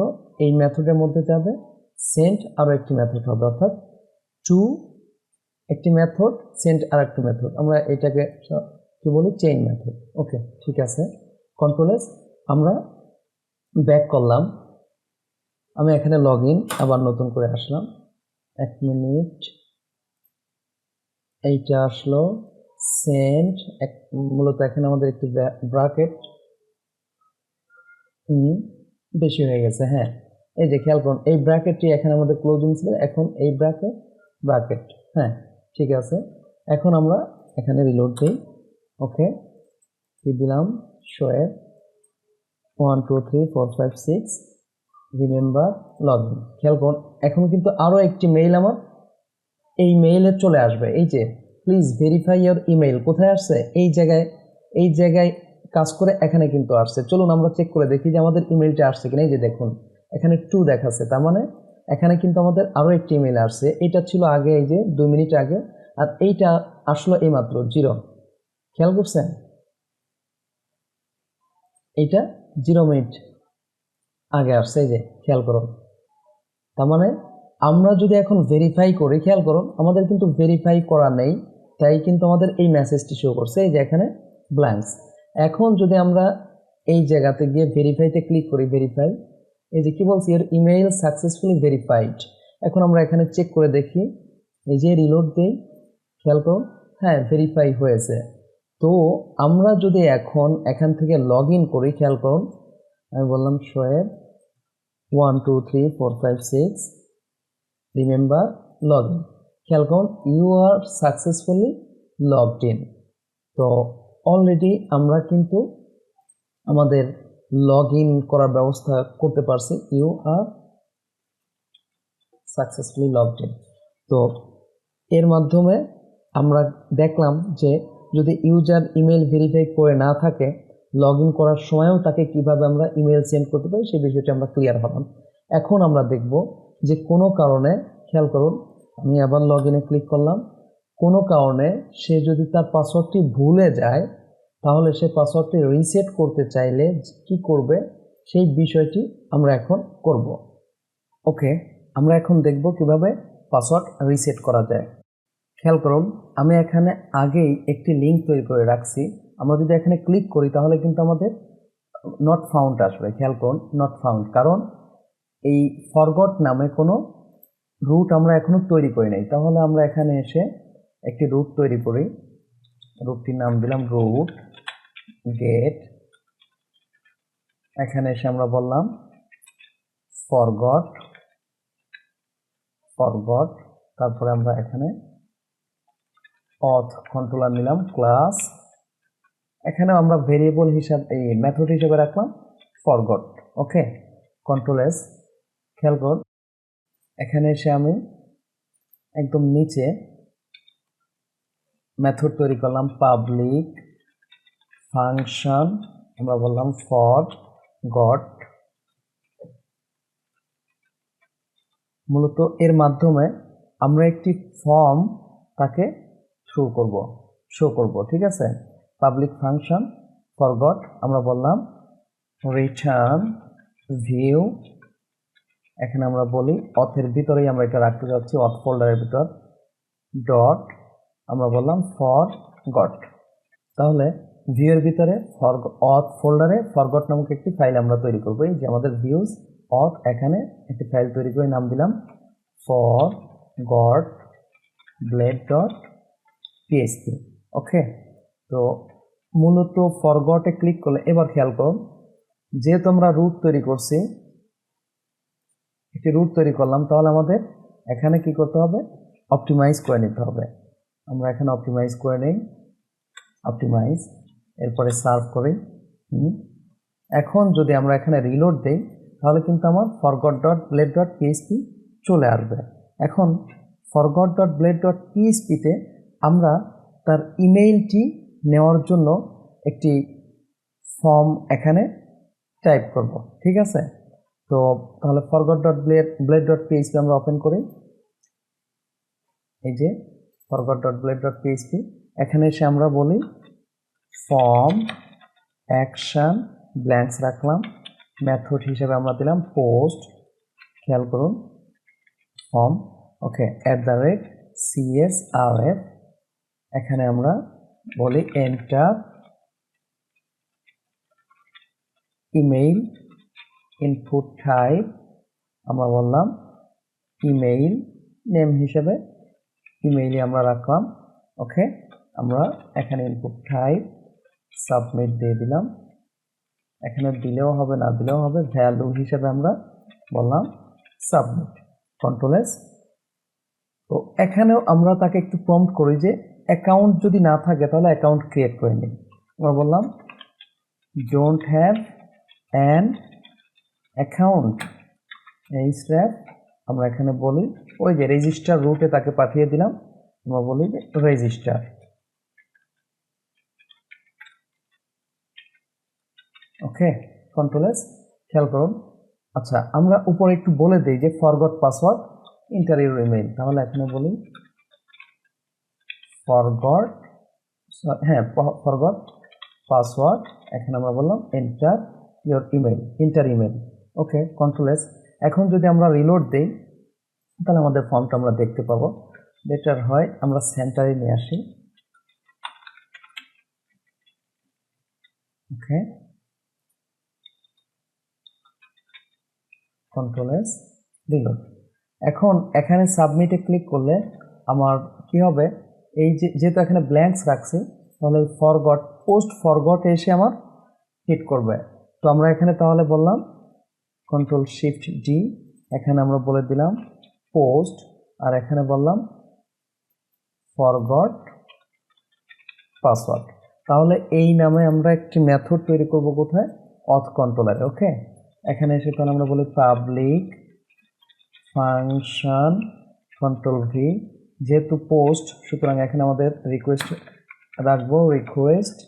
S1: এই মেথডের মধ্যে যাবে, সেন্ট আরও একটি মেথড হবে, অর্থাৎ টু একটি মেথড, সেন্ট আর একটি মেথড, আমরা এটাকে কি বলি, চেইন মেথড। ওকে, ঠিক আছে। কন্ট্রোল এস, আমরা ব্যাক করলাম, আমি এখানে লগ ইন আবার নতুন করে আসলাম, 1 মিনিট, এইটা আসলো সেন্ট, মূলত এখানে আমাদের একটি ব্র্যাকেট বেশি হয়ে গেছে। হ্যাঁ, এই যে খেয়াল করুন এই ব্র্যাকেটটি এখানে আমাদের ক্লোজিং ছিল, এখন এই ব্র্যাকেট ব্র্যাকেট। হ্যাঁ, ঠিক আছে। এখন আমরা এখানে রিলোড দিই। ওকে, কি দিলাম, শোয়ের 1 2 3 4 5 6 রিমেম্বার লগ ইন। খেয়াল করুন এখন কিন্তু আরও একটি মেইল আমার এই মেইলে চলে আসবে। এই যে প্লিজ ভেরিফাই ইওর ইমেইল কোথায় আসছে, এই জায়গায় কাজ করে এখানে কিন্তু আসছে। চলুন আমরা চেক করে দেখি যে আমাদের ইমেইলটা আসছে কিনা। এই যে দেখুন এখানে 2 দেখাচ্ছে, তার মানে এখানে কিন্তু আমাদের আরও একটি ইমেইল আসছে। এটা ছিল আগে, এই যে 2 মিনিট আগে, আর এইটা আসলো এইমাত্র 0। খেয়াল করছেন, এইটা 0 মিনিট আগে আসছে, এই যে খেয়াল করুন। তার মানে আমরা যদি এখন ভেরিফাই করি, খেয়াল করুন আমাদের কিন্তু ভেরিফাই করা নেই, তাই কিন্তু আমাদের এই মেসেজটি শো করছে, এই যে এখানে ব্ল্যাঙ্কস। এখন যদি আমরা এই জায়গাতে গিয়ে ভেরিফাইতে ক্লিক করি, ভেরিফাই, এই যে কি বলছি, এর ইমেইল সাকসেসফুলি ভেরিফাইড। এখন আমরা এখানে চেক করে দেখি, এই যে রিলোড দিই, খেয়াল করুন, হ্যাঁ ভেরিফাই হয়েছে। তো আমরা যদি এখন এখান থেকে লগ ইন করি, খেয়াল করুন আমি বললাম শোয়েব 1 2 3 4 5 6 রিমেম্বার লগ ইন। খেয়াল করুন you are successfully logged in. তো অলরেডি আমরা কিন্তু আমাদের লগ ইন করার ব্যবস্থা করতে পারছি, you are successfully logged in. তো এর মাধ্যমে আমরা দেখলাম যে যদি ইউজার ইমেল ভেরিফাই করে না থাকে, লগ ইন করার সময়ও তাকে কিভাবে আমরা ইমেল সেন্ড করতে পারি সেই বিষয়টি আমরা ক্লিয়ার হলাম। এখন আমরা দেখব যে কোনো কারণে, খেয়াল করুন আমি আবার লগ ইনে ক্লিক করলাম, কোনো কারণে সে যদি তার পাসওয়ার্ডটি ভুলে যায়, তাহলে সে পাসওয়ার্ডটি রিসেট করতে চাইলে কি করবে সেই বিষয়টি আমরা এখন করব। ওকে, আমরা এখন দেখব কিভাবে পাসওয়ার্ড রিসেট করা যায়। খেয়াল করুন আমি এখানে আগেই একটি লিঙ্ক তৈরি করে রাখছি, আমরা যদি এখানে ক্লিক করি তাহলে কিন্তু আমাদের নট ফাউন্ড আসবে। খেয়াল করুন নট ফাউন্ড, কারণ এই ফরগট নামে কোনো রুট আমরা এখনো তৈরি করি নাই। তাহলে আমরা এখানে এসে একটি রুট তৈরি করি, রুটটির নাম দিলাম রুট গেট, এখানে এসে আমরা বললাম ফরগট, তারপরে আমরা এখানে অথ কন্ট্রোলার নিলাম ক্লাস, এখানে আমরা ভেরিয়েবল হিসাবে এই মেথড হিসেবে রাখলাম ফরগট। ওকে, কন্ট্রোল এস, খেয়াল কর এখানে এসে আমি একদম নিচে মেথড তৈরি করলাম পাবলিক ফাংশন, আমরা বললাম ফরগট। মূলত এর মাধ্যমে আমরা একটি ফর্ম তাকে শো করব। ঠিক আছে, পাবলিক ফাংশন ফরগট, আমরা বললাম রিটার্ন ভিউ, এখানে আমরা বলি অথের ভিতরেই আমরা এটা রাখতে যাচ্ছি, অথ ফোল্ডারের ভিতর ডট, আমরা বললাম ফরগট। তাহলে ভিউয়ের ভিতরে অথ ফোল্ডারে ফরগট নামক একটি ফাইল আমরা তৈরি করব। এই যে আমাদের ভিউজ অথ, এখানে একটি ফাইল তৈরি করে নাম দিলাম ফরগট ব্লেড ডট পিএইচপি। ওকে, তো মূলত ফরগটে ক্লিক করলে, এবার খেয়াল করুন যেহেতু আমরা রুট তৈরি করছি, একটি রুট তৈরি করলাম, তাহলে আমাদের এখানে কি করতে হবে, অপটিমাইজ করে নিতে হবে। আমরা এখানে অপটিমাইজ করে নেই, অপটিমাইজ, এরপরে সার্ভ করি। এখন যদি আমরা এখানে রিলোড দেই তাহলে কিন্তু আমার forgot dot blade dot PHP চলে আসবে। এখন ফরগট ডট ব্লেড ডট পিএইচপিতে আমরা তার ইমেইলটি নেওয়ার জন্য একটি ফর্ম এখানে টাইপ করব। ঠিক আছে, তো তাহলে forgot.blade.php আমরা ওপেন করি। এই যে forgot.blade.php, এখানে এসে আমরা বলি ফর্ম অ্যাকশন ব্ল্যাঙ্কস রাখলাম, মেথড হিসেবে আমরা দিলাম পোস্ট, খেয়াল করুন ফর্ম, ওকে, @csrf, এখানে আমরা বলি এন্টার ইমেইল, ইনপুট টাইপ আমরা বললাম ইমেইল, নেম হিসেবে ইমেইলে আমরা রাখলাম, ওকে। আমরা এখানে ইনপুট টাইপ সাবমিট দিয়ে দিলাম, এখানে দিলেও হবে না দিলেও হবে, ভ্যালু হিসেবে আমরা বললাম সাবমিট, কন্ট্রোল এস। তো এখানেও আমরা তাকে একটু প্রম্পট করি যে অ্যাকাউন্ট যদি না থাকে তাহলে অ্যাকাউন্ট ক্রিয়েট করে নিই। আমরা বললাম don't have an account HR, আমরা এখানে বলি ওই যে রেজিস্টার রুটে তাকে পাঠিয়ে দিলাম, আমরা বলি যে রেজিস্টার, ওকে, কন্ট্রোল এস। খেয়াল করুন, আচ্ছা আমরা উপরে একটু বলে দিই যে forgot password enter your email, তাহলে এখানে বলি ফরগট, হ্যাঁ ফরগট পাসওয়ার্ড, এখানে আমরা বললাম enter your email, enter email, okay, control S. এখন যদি আমরা রিলোড দিই তাহলে আমাদের ফর্মটা আমরা দেখতে পাবো। বেটার হয় আমরা সেন্টারে নিয়ে আসি, ওকে, কন্ট্রোল এস, রিলোড। এখন এখানে সাবমিটে ক্লিক করলে আমার কি হবে, এই যে যেহেতু এখানে ব্ল্যাঙ্কস রাখছি তাহলে ফরগট পোস্ট ফরগট এসে আমার হিট করবে। তো আমরা এখানে তাহলে বললাম কন্ট্রোল শিফট ডি, এখানে আমরা বলে দিলাম পোস্ট, আর এখানে বললাম ফরগট পাসওয়ার্ড। তাহলে এই নামে আমরা একটি মেথড তৈরি করব কোথায়, অথ কন্ট্রোলারে, ওকে। এখানে এসে তাহলে আমরা বলি পাবলিক ফাংশন কন্ট্রোল ভি, যেহেতু পোস্ট সুতরাং এখানে আমাদের রিকোয়েস্ট রাখবো, রিকোয়েস্ট,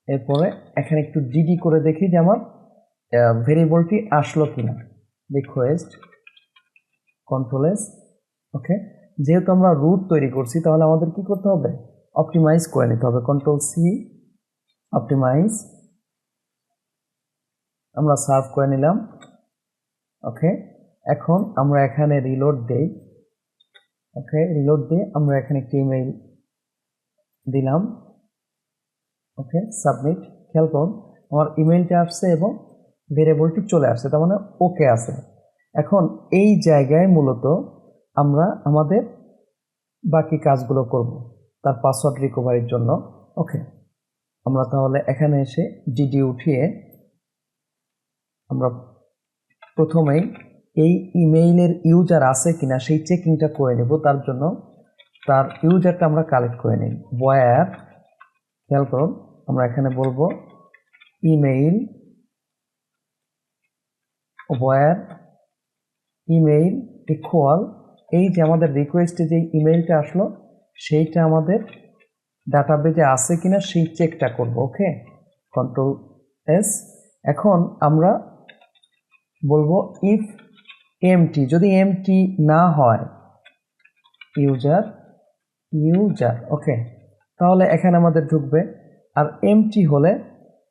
S1: এরপরে এখানে একটু ডিডি করে দেখি যে আমার ভেরিয়েবলটি আসলো কিনা, রিকোয়েস্ট, কন্ট্রোল এস, ওকে। যেহেতু আমরা রুট তৈরি করছি তাহলে আমাদের কি করতে হবে, অপটিমাইজ করে নিতে হবে, কন্ট্রোল সি, অপটিমাইজ, আমরা সার্ভ করে নিলাম, ওকে। এখন আমরা এখানে রিলোড দেই, ওকে, রিলোড দিয়ে আমরা এখানে একটি ইমেইল দিলাম, ওকে, সাবমিট। খেয়াল করুন আমার ইমেইলটা আসছে এবং ভেরিয়েবলটি চলে আসছে, তার মানে ওকে আছে। এখন এই জায়গায় মূলত আমরা আমাদের বাকি কাজগুলো করব তার পাসওয়ার্ড রিকভারির জন্য, ওকে। আমরা তাহলে এখানে এসে ডিডি উঠিয়ে আমরা প্রথমেই এই ইমেইলের ইউজার আছে কিনা সেই চেকিংটা করে নেব, তার জন্য তার ইউজারটা আমরা কালেক্ট করে নিই, ওয়্যার, খেয়াল করুন আমরা এখানে বলবো ইমেইল, ওয়্যার ইমেইল ইকুয়াল, এই যে আমাদের রিকোয়েস্টে যে ইমেইলটা আসলো সেইটা আমাদের ডাটাবেজে আছে কিনা সেই চেকটা করব, ওকে, কন্ট্রোল এস। এখন আমরা বলবো ইফ এমটি, যদি এমটি না হয় ইউজার, ওকে, তাহলে এখানে আমাদের ঢুকবে, আর এমটি হলে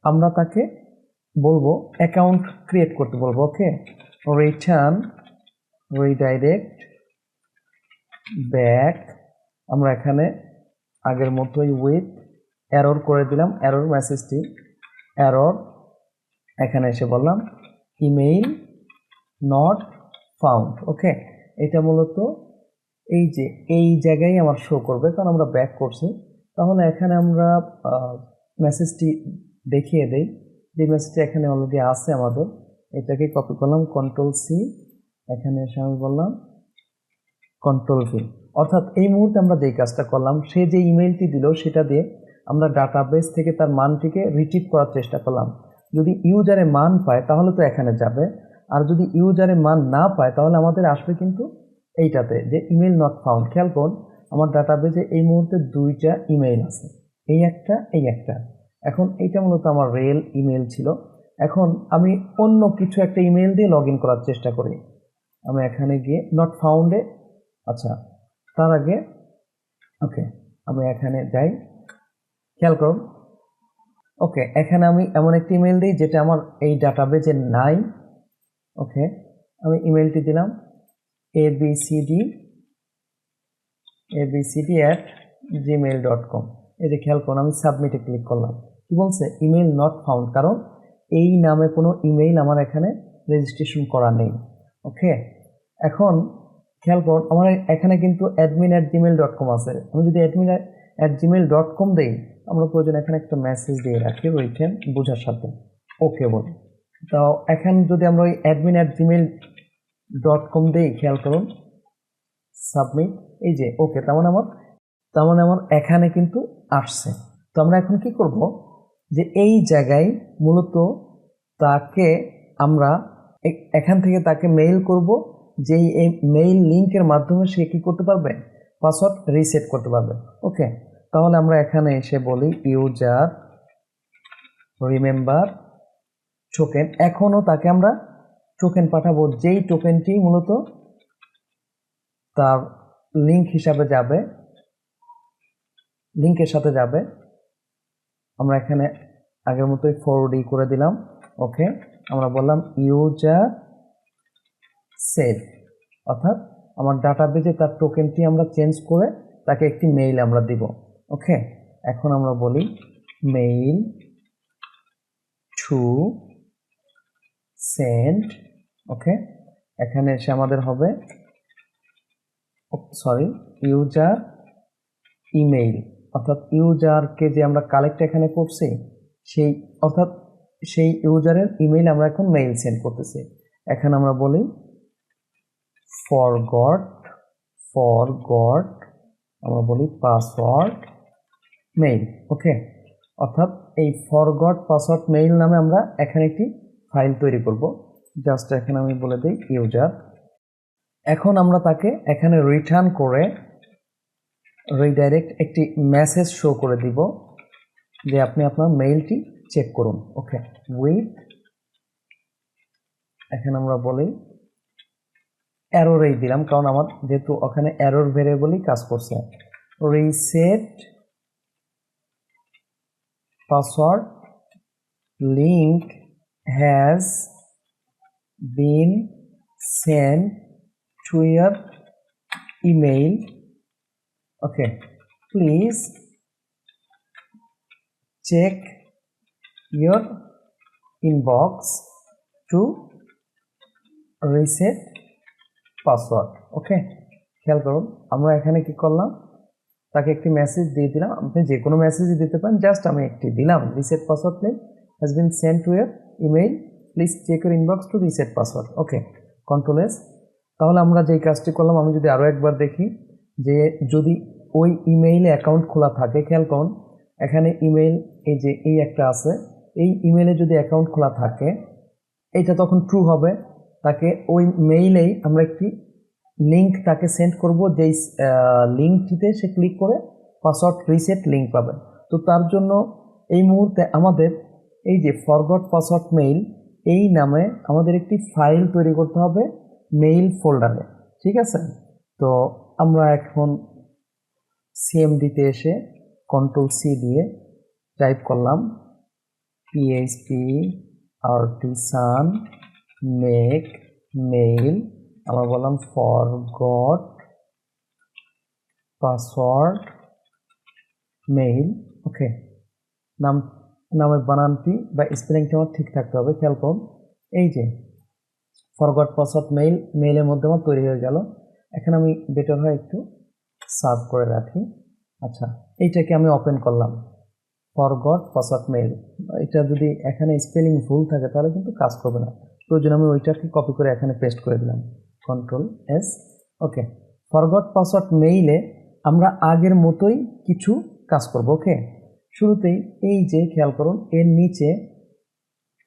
S1: আমরা তাকে বলবো অ্যাকাউন্ট ক্রিয়েট করতে বলবো, ওকে, রিটার্ন রিডাইরেক্ট ব্যাক, আমরা এখানে আগের মতোই উইথ এরর করে দিলাম, এরর মেসেজটি এরর, এখানে এসে বললাম ইমেইল নট ফাউন্ড, ওকে। এটা মূলত এই যে এই জায়গায় আমার শো করবে কারণ আমরা ব্যাক করছি। তাহলে এখানে আমরা মেসেজটি দেখিয়ে দেই, যে মেসেজটি এখানে অলরেডি আছে আমাদের, এটাকে কপি করলাম, কন্ট্রোল সি, এখানে এসে আমি বললাম কন্ট্রোল ভি, অর্থাৎ এই মুহূর্তে আমরা যেই কাজটা করলাম সে যে ইমেইলটি দিল সেটা দিয়ে আমরা ডাটাবেস থেকে তার মানটিকে রিট্রিভ করার চেষ্টা করলাম। যদি ইউজারে মান পায় তাহলে তো এখানে যাবে, আর যদি ইউজারে মান না পায় তাহলে আমাদের আসবে কিন্তু এইটাতে যে ইমেইল নট ফাউন্ড। খেয়াল করুন আমার ডাটাবেজে এই মুহূর্তে দুইটা ইমেইল আছে, এই একটা, এই একটা। এখন এইটা মূলত আমার রিয়েল ইমেইল ছিল, এখন আমি অন্য কিছু একটা ইমেল দিয়ে লগ ইন করার চেষ্টা করি। আমি এখানে গিয়ে নট ফাউন্ডে, আচ্ছা তার আগে ওকে আমি এখানে যাই, খেয়াল করুন। ওকে, এখানে আমি এমন একটি ইমেল দিই যেটা আমার এই ডাটাবেজে নাই। ওকে, আমি ইমেলটি দিলাম abcd@gmail.com। এই যে খেয়াল করুন, আমি সাবমিটে ক্লিক করলাম, কি বলছে ইমেল নট ফাউন্ড, কারণ এই নামে কোনো ইমেইল আমার এখানে রেজিস্ট্রেশন করা নেই। ওকে, এখন খেয়াল করুন আমার এখানে কিন্তু admin@gmail.com আছে। আমি যদি admin@gmail.com দেই, আমরা প্রয়োজন এখানে একটা মেসেজ দিয়ে রাখি ওইখান বোঝার সাথে ওকে বলি। তো এখন যদি আমরা ওই admin@gmail.com দেই, খেয়াল করুন সাবমিট, এই যে ওকে, তার মানে আমার এখানে কিন্তু আসছে। তো আমরা এখন কি করব, যে এই জায়গায় মূলত তাকে আমরা এখান থেকে তাকে মেইল করব, যেই এই মেইল লিংকের মাধ্যমে সে কি করতে পারবে, পাসওয়ার্ড রিসেট করতে পারবে। ওকে, তাহলে আমরা এখানে এসে বলি ইউজার রিমেম্বার টোকেন। এখনও তাকে আমরা টোকেন পাঠাবো, যেই টোকেনটি মূলত তার লিংকের সাথে যাবে। আমরা এখানে আগের মতোই ফরওয়ার্ড করে দিলাম। ওকে, আমরা বললাম ইউজার সেভ, অর্থাৎ আমার ডাটাবেজে তার টোকেনটি আমরা চেঞ্জ করে তাকে একটি মেইল আমরা দিব। ওকে, এখন আমরা বলি মেইল টু সেন্ড। ওকে, এখানে এসে আমাদের হবে ইউজার ইমেইল, অর্থাৎ ইউজারকে যে আমরা কালেক্ট এখানে করছি সেই ইউজারের ইমেইল আমরা এখন মেইল সেন্ড করতেছি। এখানে আমরা বলি ফরগট আমরা বলি পাসওয়ার্ড মেইল। ওকে, অর্থাৎ এই ফরগট পাসওয়ার্ড মেইল নামে আমরা এখানে একটি ফাইল তৈরি করব। জাস্ট এখানে আমি বলে দিই ইউজার। এখন আমরা তাকে এখানে রিটার্ন করে রিডাইরেক্ট একটি মেসেজ শো করে দিব যে আপনি আপনার মেইলটি চেক করুন। ওকে, উইথ এখানে আমরা বলি এররই দিলাম, কারণ আমার যেহেতু ওখানে এরর ভেরিয়েবলই কাজ করছে। Reset password link has been send to your email. Okay, please check your inbox to reset password. Okay, খেয়াল করুন আমরা এখানে কি করলাম, তাকে একটি মেসেজ দিয়ে দিলাম। আপনি যে কোনো মেসেজই দিতে পারেন, জাস্ট আমি একটি দিলাম reset password link has been send to your email, please check your inbox to reset password. Okay, control S. তাহলে আমরা যেই কাজটি করলাম, আমি যদি আরও একবার দেখি, যে যদি ওই ইমেইলে অ্যাকাউন্ট খোলা থাকে, খেয়াল করুন এখানে ইমেইল এই যে এই একটা আছে, এই ইমেইলে যদি অ্যাকাউন্ট খোলা থাকে এটা তখন ট্রু হবে। তাকে ওই মেইলেই আমরা একটি লিংক তাকে সেন্ড করব, যেই লিঙ্কটিতে সে ক্লিক করে পাসওয়ার্ড রিসেট লিংক পাবে। তো তার জন্য এই মুহূর্তে আমাদের এই যে ফরগট পাসওয়ার্ড মেইল এই নামে আমাদের একটি ফাইল তৈরি করতে হবে মেইল ফোল্ডারে। ঠিক আছে, তো আমরা এখন সিএমডিতে এসে কন্ট্রোল সি দিয়ে টাইপ করলাম php artisan make mail, আমরা বললাম ফরগট পাসওয়ার্ড মেইল। ওকে, নামের বানানটি বা স্পেলিংটি আমার ঠিক থাকতে হবে। খেয়াল করুন এই যে ফরগট পাসওয়ার্ড মেইলের মধ্যে আমার তৈরি হয়ে গেল। এখন আমি বেটার হয় একটু সার্ভ করে রাখি। আচ্ছা, এইটাকে আমি ওপেন করলাম ফরগট পাসওয়ার্ড মেইল। এটা যদি এখানে স্পেলিং ভুল থাকে তাহলে কিন্তু কাজ করবে না, প্রয়োজন আমি ওইটাকে কপি করে এখানে পেস্ট করে দিলাম, কন্ট্রোল এস। ওকে, ফরগট পাসওয়ার্ড মেইলে আমরা আগের মতোই কিছু কাজ করব। ওকে, শুরুতেই এই যে খেয়াল করুন এর নিচে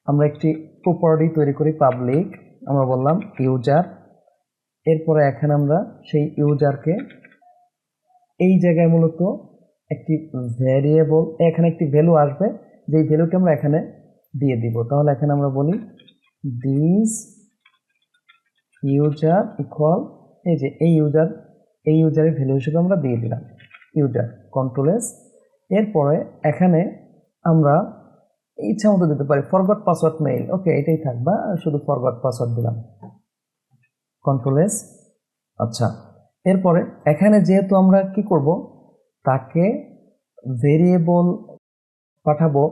S1: আমরা একটি প্রপার্টি তৈরি করি পাবলিক, আমরা বললাম ইউজার। এরপরে এখানে আমরা সেই ইউজারকে এই জায়গায় মূলত একটি ভ্যারিয়েবল, এখানে একটি ভ্যালু আসবে, যেই ভ্যালুটি আমরা এখানে দিয়ে দিব। তাহলে এখানে আমরা বলি দিস ইউজার ইকুয়াল, এই যে এই ইউজারের ভ্যালু হিসেবে আমরা দিয়ে দিলাম ইউজার, কন্ট্রোল এস। এরপরে এখানে আমরা ইচ্ছা মতো দিতে পারি ফরগট পাসওয়ার্ড মেইল, ওকে এটাই থাকবে, শুধু ফরগট পাসওয়ার্ড দিলাম, কন্ট্রোল এস। আচ্ছা, এরপরে এখানে যেহেতু আমরা কি করব, তাকে ভেরিয়েবল পাঠাবো,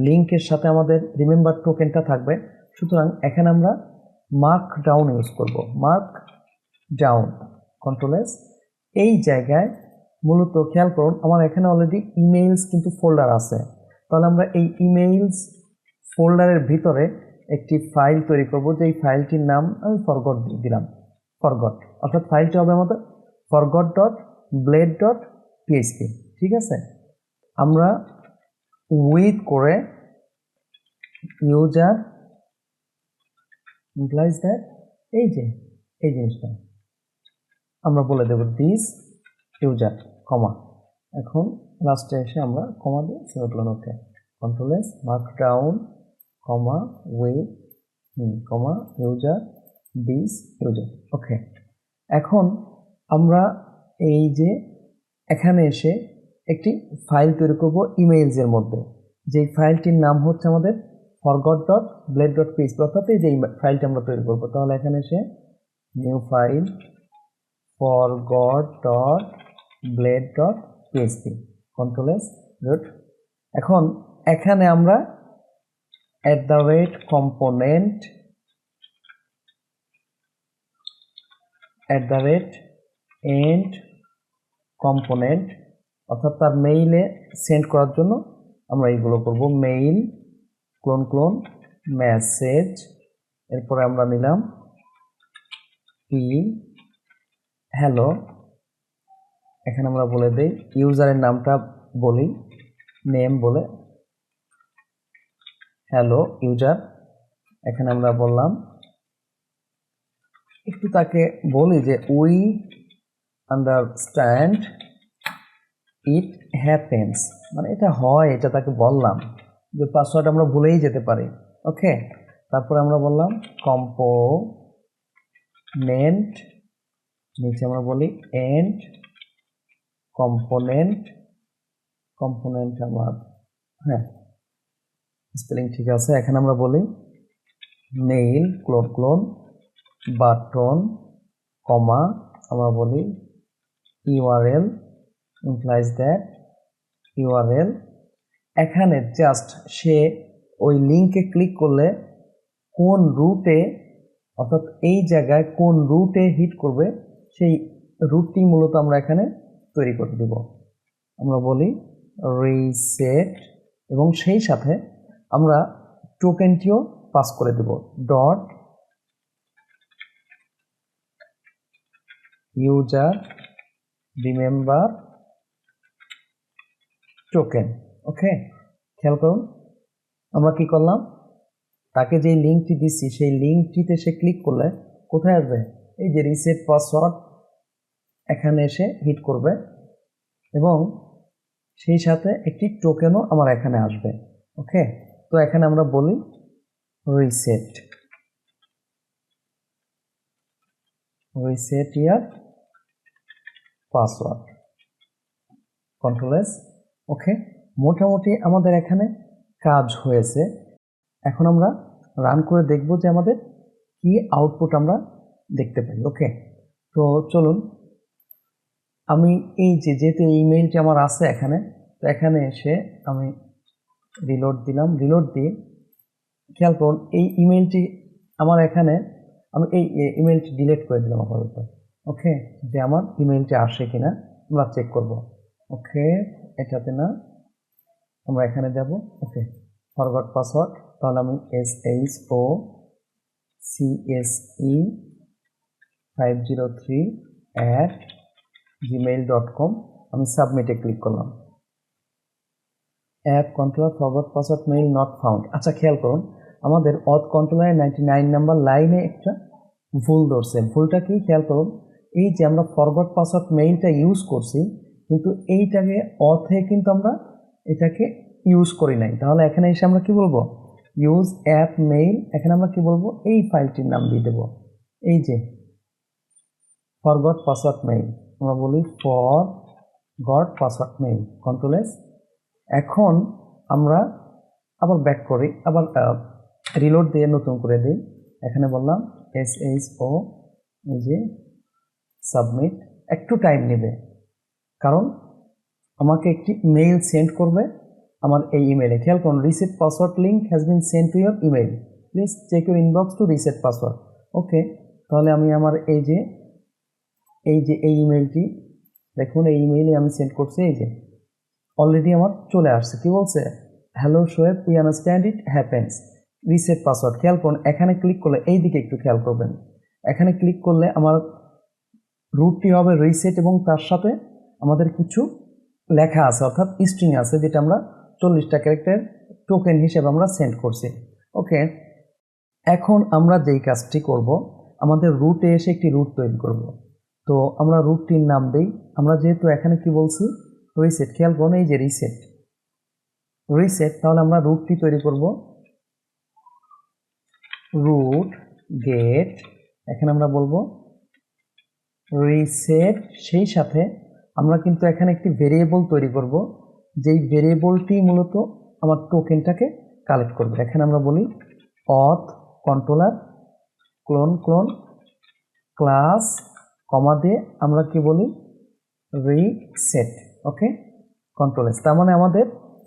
S1: লিঙ্কের সাথে আমাদের রিমেম্বার টোকেনটা থাকবে, সুতরাং এখানে আমরা মার্ক ডাউন ইউজ করব, মার্ক ডাউন, কন্ট্রোল এস। এই জায়গায় মূলত খেয়াল করুন আমার এখানে অলরেডি ইমেইলস কিন্তু ফোল্ডার আছে, তাহলে আমরা এই ইমেইলস ফোল্ডারের ভিতরে একটি ফাইল তৈরি করব, যে এই ফাইলটির নাম আমি ফরগট দিলাম, ফরগট, অর্থাৎ ফাইলটি হবে আমাদের forgot.blade.php, ঠিক আছে। আমরা উইথ করে ইউজার ইমপ্লাইজ দ্যাট, এই যে এই জিনিসটা আমরা বলে দেব দিস ইউজার, কমা, এখন লাস্টে এসে আমরা কমা দিয়ে semicolon, okay, control S, mark down, comma, with, comma, user, this user, okay. এখন আমরা এই যে এখানে এসে একটি ফাইল তৈরি করব ইমেইলসের মধ্যে, যেই ফাইলটির নাম হচ্ছে আমাদের forgot.blade.php, অর্থাৎ এই যে ফাইলটা আমরা তৈরি করব। তাহলে এখানে এসে new file forgot.blade.php, control S, good. এখন এখানে আমরা @component end component, অর্থাৎ তার মেইলে সেন্ড করার জন্য আমরা এইগুলো করব, মেইল ক্লোন মেসেজ, এরপরে আমরা নিলাম হ্যালো, এখানে আমরা বলে দেই ইউজারের নামটা বলি, নেম বলে হ্যালো ইউজার, এখানে আমরা বললাম একটু তাকে বলি যে উই আন্ডারস্ট্যান্ড ইট হ্যাপেন্স, মানে এটা হয়, এটা তাকে বললাম যে পাসওয়ার্ড আমরা ভুলেই যেতে পারি, ওকে। তারপরে আমরা বললাম কম্পোনেন্ট, নিচে আমরা বলি এন্ড কম্পোনেন্ট আমার, হ্যাঁ স্পেলিং ঠিক আছে, এখানে আমরা বলি মেইল ক্লোন বাটন, কমা, আমরা বলি ইউআরএল ইমপ্লাইজ দ্যাট ইউআরএল, এখানে জাস্ট সে ওই লিঙ্কে ক্লিক করলে কোন রুটে, অর্থাৎ এই জায়গায় কোন রুটে হিট করবে সেই রুটটি মূলত আমরা এখানে তৈরি করে দেব, আমরা বলি রিসেট, এবং সেই সাথে আমরা টোকেনটিও পাস করে দেব, ডট ইউজার রিমেম্বার টোকেন, ওকে। খেয়াল করুন আমরা কি করলাম, তাকে যে লিঙ্কটি দিচ্ছি সেই লিঙ্কটিতে সে ক্লিক করলে কোথায় আসবে, এই যে রিসেট পাসওয়ার্ড, এখানে এসে হিট করবে এবং সেই সাথে একটি টোকেনও আমার এখানে আসবে, ওকে। তো এখানে আমরা বলি reset your password, control S, okay. মোটামুটি আমাদের এখানে কাজ হয়েছে। এখন আমরা রান করে দেখব যে আমাদের কি আউটপুট আমরা দেখতে পাই, ওকে। তো চলুন, আমি এই যে যেহেতু এই ইমেইলটি আমার আছে এখানে, তো এখানে এসে আমি রিলোড দিলাম, রিলোড দিয়ে খেয়াল করুন এই ইমেইলটি আমার এখানে, আমি এই ইমেইলটি ডিলিট করে দিলাম আপাতত, ওকে, যে আমার ইমেইলটি আসে কিনা আমরা চেক করব, ওকে। এটাতে না, আমরা এখানে যাব, ওকে, ফরগট পাসওয়ার্ড, তাহলে আমি SHOCSE503@gmail.com, আমি সাবমিটে ক্লিক করলাম, app controller forgot password mail not found. আচ্ছা খেয়াল করুন আমাদের অথ কন্ট্রোলারের 99 নাম্বার লাইনে একটা ভুল ধরছে, ভুলটা কি খেয়াল করুন, এই যে আমরা ফরগট পাসওয়ার্ড মেইলটা ইউজ করছি কিন্তু এইটাকে অথে কিন্তু আমরা এটাকে ইউজ করি নাই, তাহলে এখানে এসে আমরা কি বলবো, ইউজ অ্যাপ মেইল, এখানে আমরা কি বলবো, এই ফাইলটির নাম দিয়ে দেবো, এই যে ফরগট পাসওয়ার্ড মেইল, আমরা বলি forgot password mail, control S. এখন আমরা আবার ব্যাক করি, আবার রিলোড দিয়ে নতুন করে দিই, এখানে বললাম SHO, এই যে সাবমিট। একটু টাইম নেবে কারণ আমাকে একটি মেইল সেন্ড করবে আমার এই ইমেলে। খেয়াল করুন, reset password link has been send to your email, please check your inbox to reset password. Okay, তাহলে আমি আমার এই যে এই ইমেলটি দেখুন, এই ইমেইলে আমি সেন্ড করছি, এই যে অলরেডি আমার চলে আসছে। কি বলছে, hello Shoaib, we understand it happens, reset password. খেয়াল করুন, এখানে ক্লিক করলে, এই দিকে একটু খেয়াল করবেন, এখানে ক্লিক করলে আমার রুটটি হবে রিসেট এবং তার সাথে আমাদের কিছু লেখা আছে, অর্থাৎ স্ট্রিং আছে, যেটা আমরা 40টা ক্যারেক্টার টোকেন হিসেবে আমরা সেন্ড করছি। ওকে, এখন আমরা যেই কাজটি করব, আমাদের রুটে এসে একটি রুট তৈরি করব। তো আমরা রুটটির নাম দেই, আমরা যেহেতু এখানে কি বলছি রিসেট, খেয়াল করুন এই যে রিসেট, তাহলে আমরা রুটটি তৈরি করব রুট গেট, এখানে আমরা বলবো রিসেট। সেই সাথে আমরা কিন্তু এখানে একটি ভেরিয়েবল তৈরি করব, যেই ভেরিয়েবলটি মূলত আমার টোকেনটাকে কালেক্ট করবে। এখানে আমরা বলি অথ কন্ট্রোলার ক্লোন ক্লাস কমা দিয়ে আমরা কি বলি রিসেট। ওকে, কন্ট্রোল এস। তার মানে আমাদের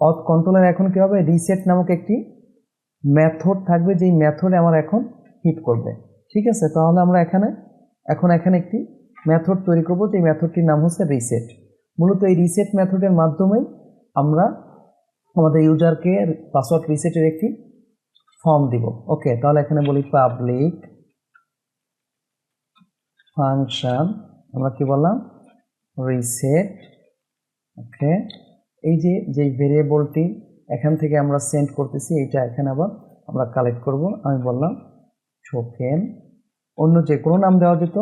S1: অথ কন্ট্রোলার এখন কি হবে, রিসেট নামক একটি মেথড থাকবে, যেই মেথডে আমার এখন হিট করবে। ঠিক আছে, তাহলে আমরা এখানে একটি মেথড তৈরি করব, যে মেথডটির নাম হচ্ছে রিসেট। মূলত এই রিসেট মেথডের মাধ্যমেই আমরা আমাদের ইউজারকে পাসওয়ার্ড রিসেটের একটি ফর্ম দিব। ওকে, তাহলে এখানে বলি পাবলিক ফাংশন, আমরা কি বললাম রিসেট। ওকে, এই যে ভেরিয়েবলটি এখান থেকে আমরা সেন্ড করতেছি, এইটা এখানে আবার আমরা কালেক্ট করব। আমি বললাম টোকেন, অন্য যে কোনো নাম দেওয়া যেত,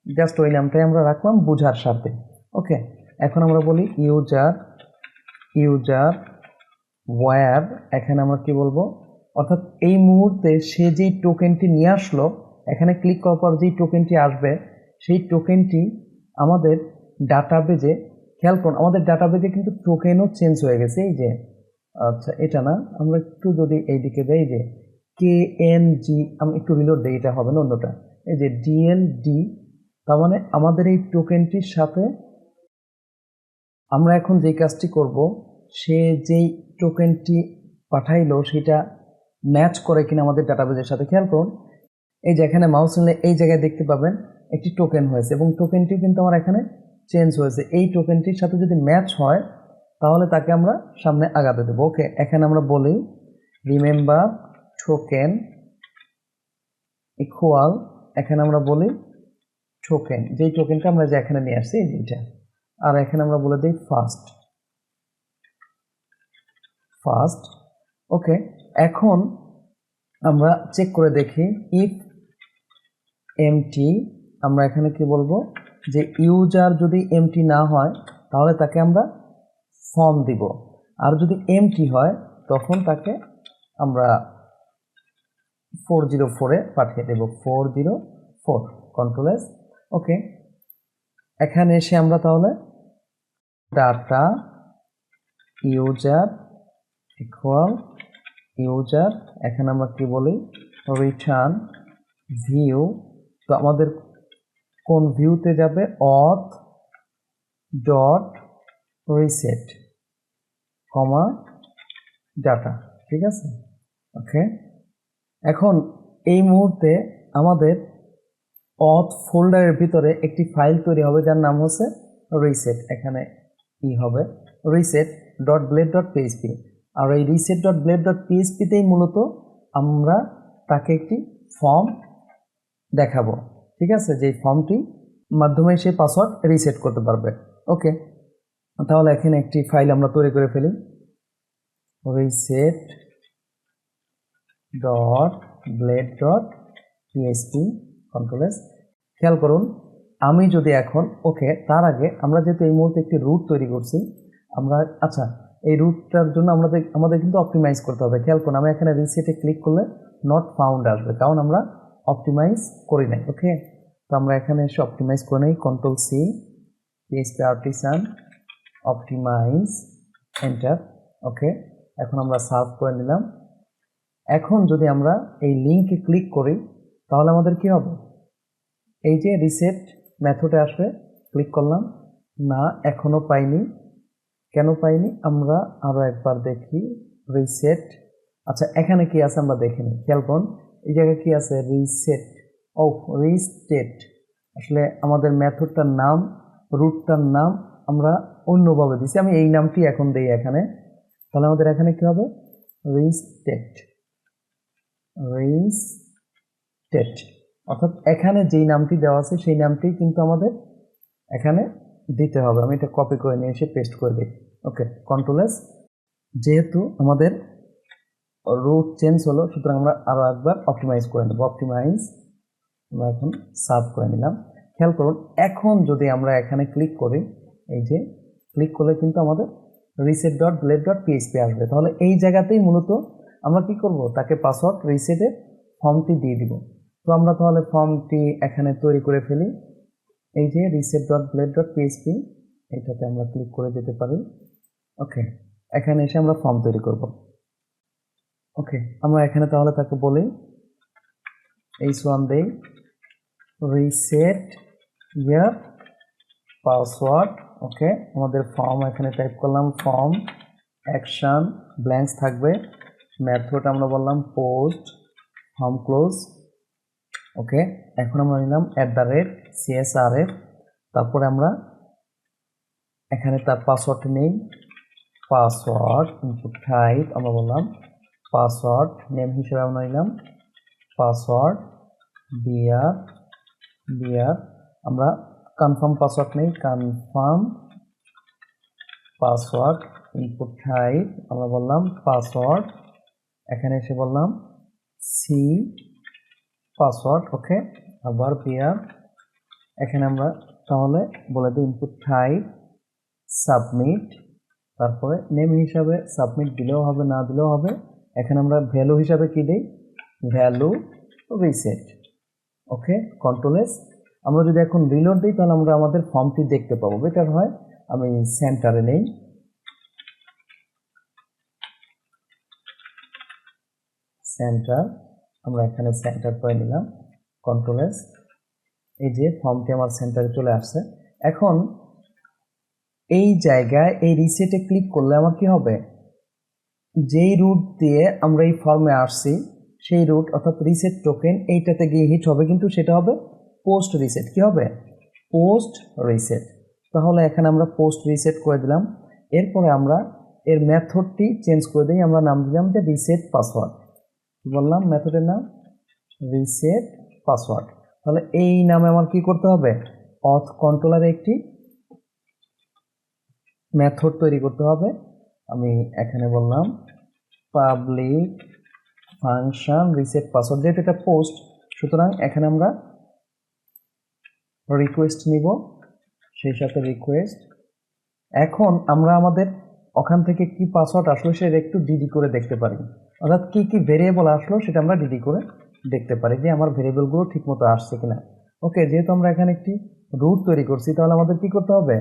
S1: জাস্ট ওই নামটাই আমরা রাখলাম বোঝার সাথে। ওকে, এখন আমরা বলি ইউজার ওয়্যার, এখানে আমরা কি বলবো, অর্থাৎ এই মুহূর্তে সে যেই টোকেনটি নিয়ে আসলো, এখানে ক্লিক করার পর যেই টোকেনটি আসবে, সেই টোকেনটি আমাদের ডাটাবেজে, খেয়াল করুন আমাদের ডাটাবেজে কিন্তু টোকেনও চেঞ্জ হয়ে গেছে। এই যে আচ্ছা, এটা না, আমরা একটু যদি এইদিকে যাই, যে KNG, আমি একটু রিলোড দিই, এটা হবে না অন্যটা, এই যে DLD, তার মানে আমাদের এই টোকেনটির সাথে আমরা এখন যে কাজটি করব, সে যেই টোকেনটি পাঠাইলো সেটা ম্যাচ করে কিনা আমাদের ডাটাবেজের সাথে। খেয়াল করুন, এই যে এখানে মাউস নিলে এই জায়গায় দেখতে পাবেন একটি টোকেন হয়েছে, এবং টোকেনটি কিন্তু আমার এখানে চেঞ্জ হয়েছে। এই টোকেনটির সাথে যদি ম্যাচ হয় তাহলে তাকে আমরা সামনে আগাতে দেবো। ওকে, এখানে আমরা বলি রিমেম্বার টোকেন ইকুয়াল, এখানে আমরা বলি টোকেন, যেই টোকেনটা আমরা যে এখানে নিয়ে আসছি এইটা, আর এখানে আমরা বলে দিই ফার্স্ট। ওকে, এখন আমরা চেক করে দেখি ইফ এমটি, আমরা এখানে কি বলবো, যে ইউজার যদি এমটি না হয় তাহলে তাকে আমরা ফর্ম দিব, আর যদি এমটি হয় তখন তাকে আমরা 404-এ পাঠিয়ে দেব, 404, কন্ট্রোল এস। ওকে, এখানে এসে আমরা তাহলে ডাটা ইউজার ইকুয়াল ইউজার, এখানে আমরা কি বলি রিটার্ন ভিউ। তো আমাদের কোন ভিউতে যাবে, অথ ডট রিসেট কমা ডাটা। ঠিক আছে, ওকে, এখন এই মুহূর্তে আমাদের অথ ফোল্ডারের ভিতরে একটি ফাইল তৈরি হবে যার নাম হচ্ছে রিসেট। এখানে কি হবে, reset.blade.php, আর এই reset.blade.php-তেই মূলত আমরা তাকে একটি ফর্ম দেখাবো। ঠিক আছে, যেই ফর্মটি মাধ্যমে সে পাসওয়ার্ড রিসেট করতে পারবে। ওকে, তাহলে এখানে একটি ফাইল আমরা তৈরি করে ফেলি, reset.blade.php, কন্ট্রোল এস। খেয়াল করুন, আমি যদি এখন, ওকে, তার আগে আমরা যেহেতু এই মুহূর্তে একটি রুট তৈরি করছি, আমরা আচ্ছা এই রুটটার জন্য আমাদের কিন্তু অপটিমাইজ করতে হবে। খেয়াল করুন, আমি এখানে রিসেটে ক্লিক করলে নট ফাউন্ড আসবে, কারণ আমরা অপটিমাইজ করি নাই। ওকে, তো আমরা এখানে এসে অপটিমাইজ করে নিই, control C, PHP artisan optimize, enter. Okay, এখন আমরা সার্চ করে নিলাম। এখন যদি আমরা এই লিঙ্কে ক্লিক করি তাহলে আমাদের কি হবে, এই যে রিসেট মেথডে আসবে, ক্লিক করলাম না, এখনো পাইনি। কেন পাইনি আমরা আরো একবার দেখি, রিসেট। আচ্ছা, এখানে কি আছে আমরা দেখে নিই। খেয়াল করুন, এই জায়গায় কি আছে, রিসেট অফ রিস্টেট। আসলে আমাদের মেথডটার নাম, রুটটার নাম আমরা অন্যভাবে দিছি, আমি এই নামটি এখন দেই এখানে। তাহলে আমাদের এখানে কি হবে, রিস্টেট, রিস্টেট, অর্থাৎ এখানে যেই নামটি দেওয়া আছে সেই নামটি কিন্তু আমাদের এখানে দিতে হবে। আমি এটা কপি করে নিয়ে এসে পেস্ট করে দিই। ওকে, কন্ট্রোল এস। যেহেতু আমাদের রুট চেঞ্জ হলো, সুতরাং আমরা আরও একবার অপটিমাইজ করে নেব। অপটিমাইজ আমরা এখন সার্ভ করে নিলাম। খেয়াল করুন, এখন যদি আমরা এখানে ক্লিক করি, এই যে ক্লিক করলে কিন্তু আমাদের reset.blade.php আসবে। তাহলে এই জায়গাতেই মূলত আমরা কি করব, তাকে পাসওয়ার্ড রিসেটের ফর্মটি দিয়ে দিব। তো আমরা তাহলে ফর্মটি এখানে তৈরি করে ফেলি। এই যে reset.blade.php, এটাতে আমরা ক্লিক করে দিতে পারি। ওকে, এখানে এসে আমরা ফর্ম তৈরি করব। ওকে, আমরা এখানে তাহলে তাকে বলি h1 দেই, রিসেট ইয়ার পাসওয়ার্ড। ওকে, আমাদের ফর্ম এখানে টাইপ করলাম, ফর্ম অ্যাকশন ব্ল্যাঙ্কস থাকবে, মেথড আমরা বললাম পোস্ট ফর্ম ক্লোজ। ওকে, এখন আমরা নিলাম @CSRF, তারপরে আমরা এখানে তার পাসওয়ার্ড নেই, পাসওয়ার্ড ইনপুট টাইপ আমরা বললাম পাসওয়ার্ড, নেম হিসেবে আমরা নিলাম পাসওয়ার্ড বিআর বিআর। আমরা কনফার্ম পাসওয়ার্ড নেই, কনফার্ম পাসওয়ার্ড ইনপুট টাইপ আমরা বললাম পাসওয়ার্ড, এখানে এসে বললাম সি পাসওয়ার্ড। ওকে, আবার বিআর, এখানে আমরা তাহলে বলে দিই ইনপুট টাইপ সাবমিট, তারপরে নেম হিসাবে সাবমিট দিলেও হবে না দিলেও হবে। এখানে আমরা ভ্যালু হিসাবে কি দিই, ভ্যালু রিসেট। ওকে, কন্ট্রোল এস। আমরা যদি এখন রিলোড দিই তাহলে আমরা আমাদের ফর্মটি দেখতে পাবো। বেটার হয় আমি সেন্টারে নেই, সেন্টার, আমরা এখানে সেন্টার করে নিলাম, কন্ট্রোল এস। এই যে ফর্মটি আমার সেন্টারে চলে আসছে। এখন এই জায়গায় এই রিসেটে ক্লিক করলে আমার কি হবে, যেই রুট দিয়ে আমরা এই ফর্মে আসছি সেই রুট অর্থাৎ রিসেট টোকেন এইটাতে গিয়ে হিট হবে, কিন্তু সেটা হবে পোস্ট রিসেট। কি হবে, পোস্ট রিসেট। তাহলে এখানে আমরা পোস্ট রিসেট করে দিলাম। এরপরে আমরা এর মেথডটি চেঞ্জ করে দিই, আমরা নাম দিলাম যে রিসেট পাসওয়ার্ড। বললাম মেথডের নাম রিসেট পাসওয়ার্ড। তাহলে এই নামে আমার কি করতে হবে, অথ কন্ট্রোলারে একটি মেথড তৈরি করতে হবে। আমি এখানে বললাম পাবলিক ফাংশন রিসেট পাসওয়ার্ড, যেহেতু এটা পোস্ট সুতরাং এখানে আমরা রিকোয়েস্ট নিব, সেই সাথে রিকোয়েস্ট। এখন আমরা আমাদের ওখান থেকে কি পাসওয়ার্ড আসলো সেটা একটু ডিডি করে দেখতে পারি, অর্থাৎ কি কি ভেরিয়েবল আসলো সেটা আমরা ডিডি করে দেখতে পারি যে আমার ভেরিয়েবলগুলো ঠিকমতো আসছে কিনা। ওকে, যেহেতু আমরা এখানে একটি রুট তৈরি করছি তাহলে আমাদের কি করতে হবে,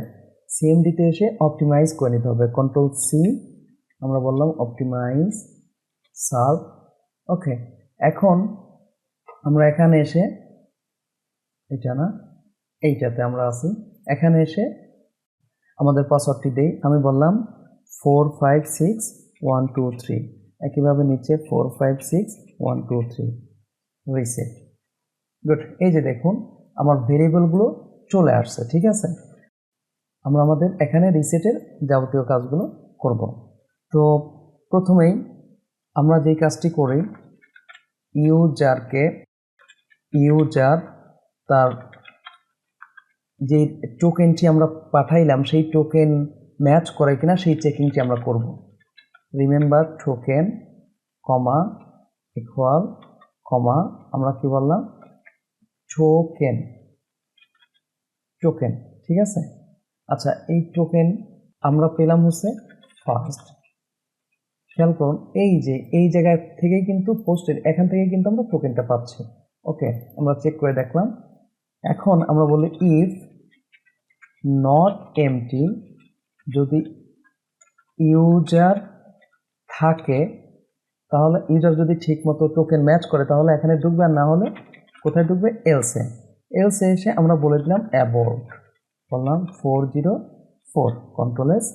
S1: সিএমডিতে এসে অপটিমাইজ করে নিতে হবে। কন্ট্রোল সি, আমরা বললাম অপটিমাইজ সার্ভ। ওকে, এখন আমরা এখানে এসে এটা না এইটাতে আমরা আছি, এখানে এসে আমাদের পাসওয়ার্ডটি দেই। আমি বললাম 456123, একইভাবে নিচে 456123 রিসেট। গুড, এই যে দেখুন আমার ভেরিয়েবলগুলো চলে আসছে। ঠিক আছে, আমরা আমাদের এখানে রিসেটের যাবতীয় কাজগুলো করব। তো প্রথমেই আমরা যেই কাজটি করি, ইউজার তার যে টোকেনটি আমরা পাঠাইলাম সেই টোকেন ম্যাচ করে কিনা সেই চেকিংটি আমরা করব। রিমেম্বার টোকেন কমা ইকুয়াল কমা আমরা কি বললাম টোকেন, ঠিক আছে। আচ্ছা, এই টোকেন আমরা পেলাম হচ্ছে ফার্স্ট। খেয়াল করুন এই যে এই জায়গা থেকেই কিন্তু পোস্টেড, এখান থেকে কিন্তু আমরা টোকেনটা পাচ্ছি। ওকে, আমরা চেক করে দেখলাম। এখন আমরা বলি ইফ নট এমটি, যদি ইউজার থাকে তাহলে ইউজার যদি ঠিক মতো টোকেন ম্যাচ করে তাহলে এখানে ঢুকবে, আর না হলে কোথায় ঢুকবে, এলসে। এলসে এসে আমরা বলে দিলাম অ্যাবোর্ট, বললাম 404, কন্ট্রোল এস।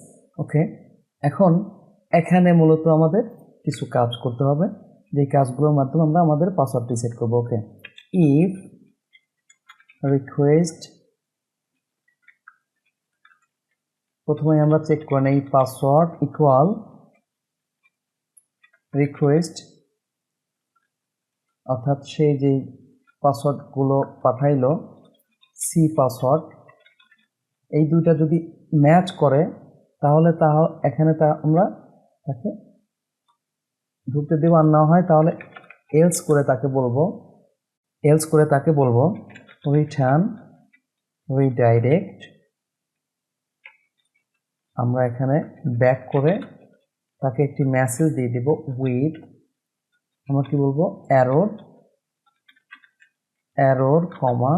S1: ওকে, এখন এখানে মূলত আমাদের কিছু কাজ করতে হবে, যে কাজগুলোর মাধ্যমে আমরা আমাদের পাসওয়ার্ড রিসেট করবো। ওকে, ইফ রিকোয়েস্ট, প্রথমে আমরা চেক করে নেই পাসওয়ার্ড ইকুয়াল রিকোয়েস্ট, অর্থাৎ সে যে পাসওয়ার্ডগুলো পাঠাইলো সি পাসওয়ার্ড, এই দুইটা যদি ম্যাচ করে তাহলে এখানে আমরা তাকে ঢুকতে দেব, আর না হয় তাহলে এলস করে তাকে বলবো রিটার্ন রিডাইরেক্ট। আমরা এখানে ব্যাক করে তাকে একটি মেসেজ দিয়ে দিব উইথ, আমরা কি বলবো, error comma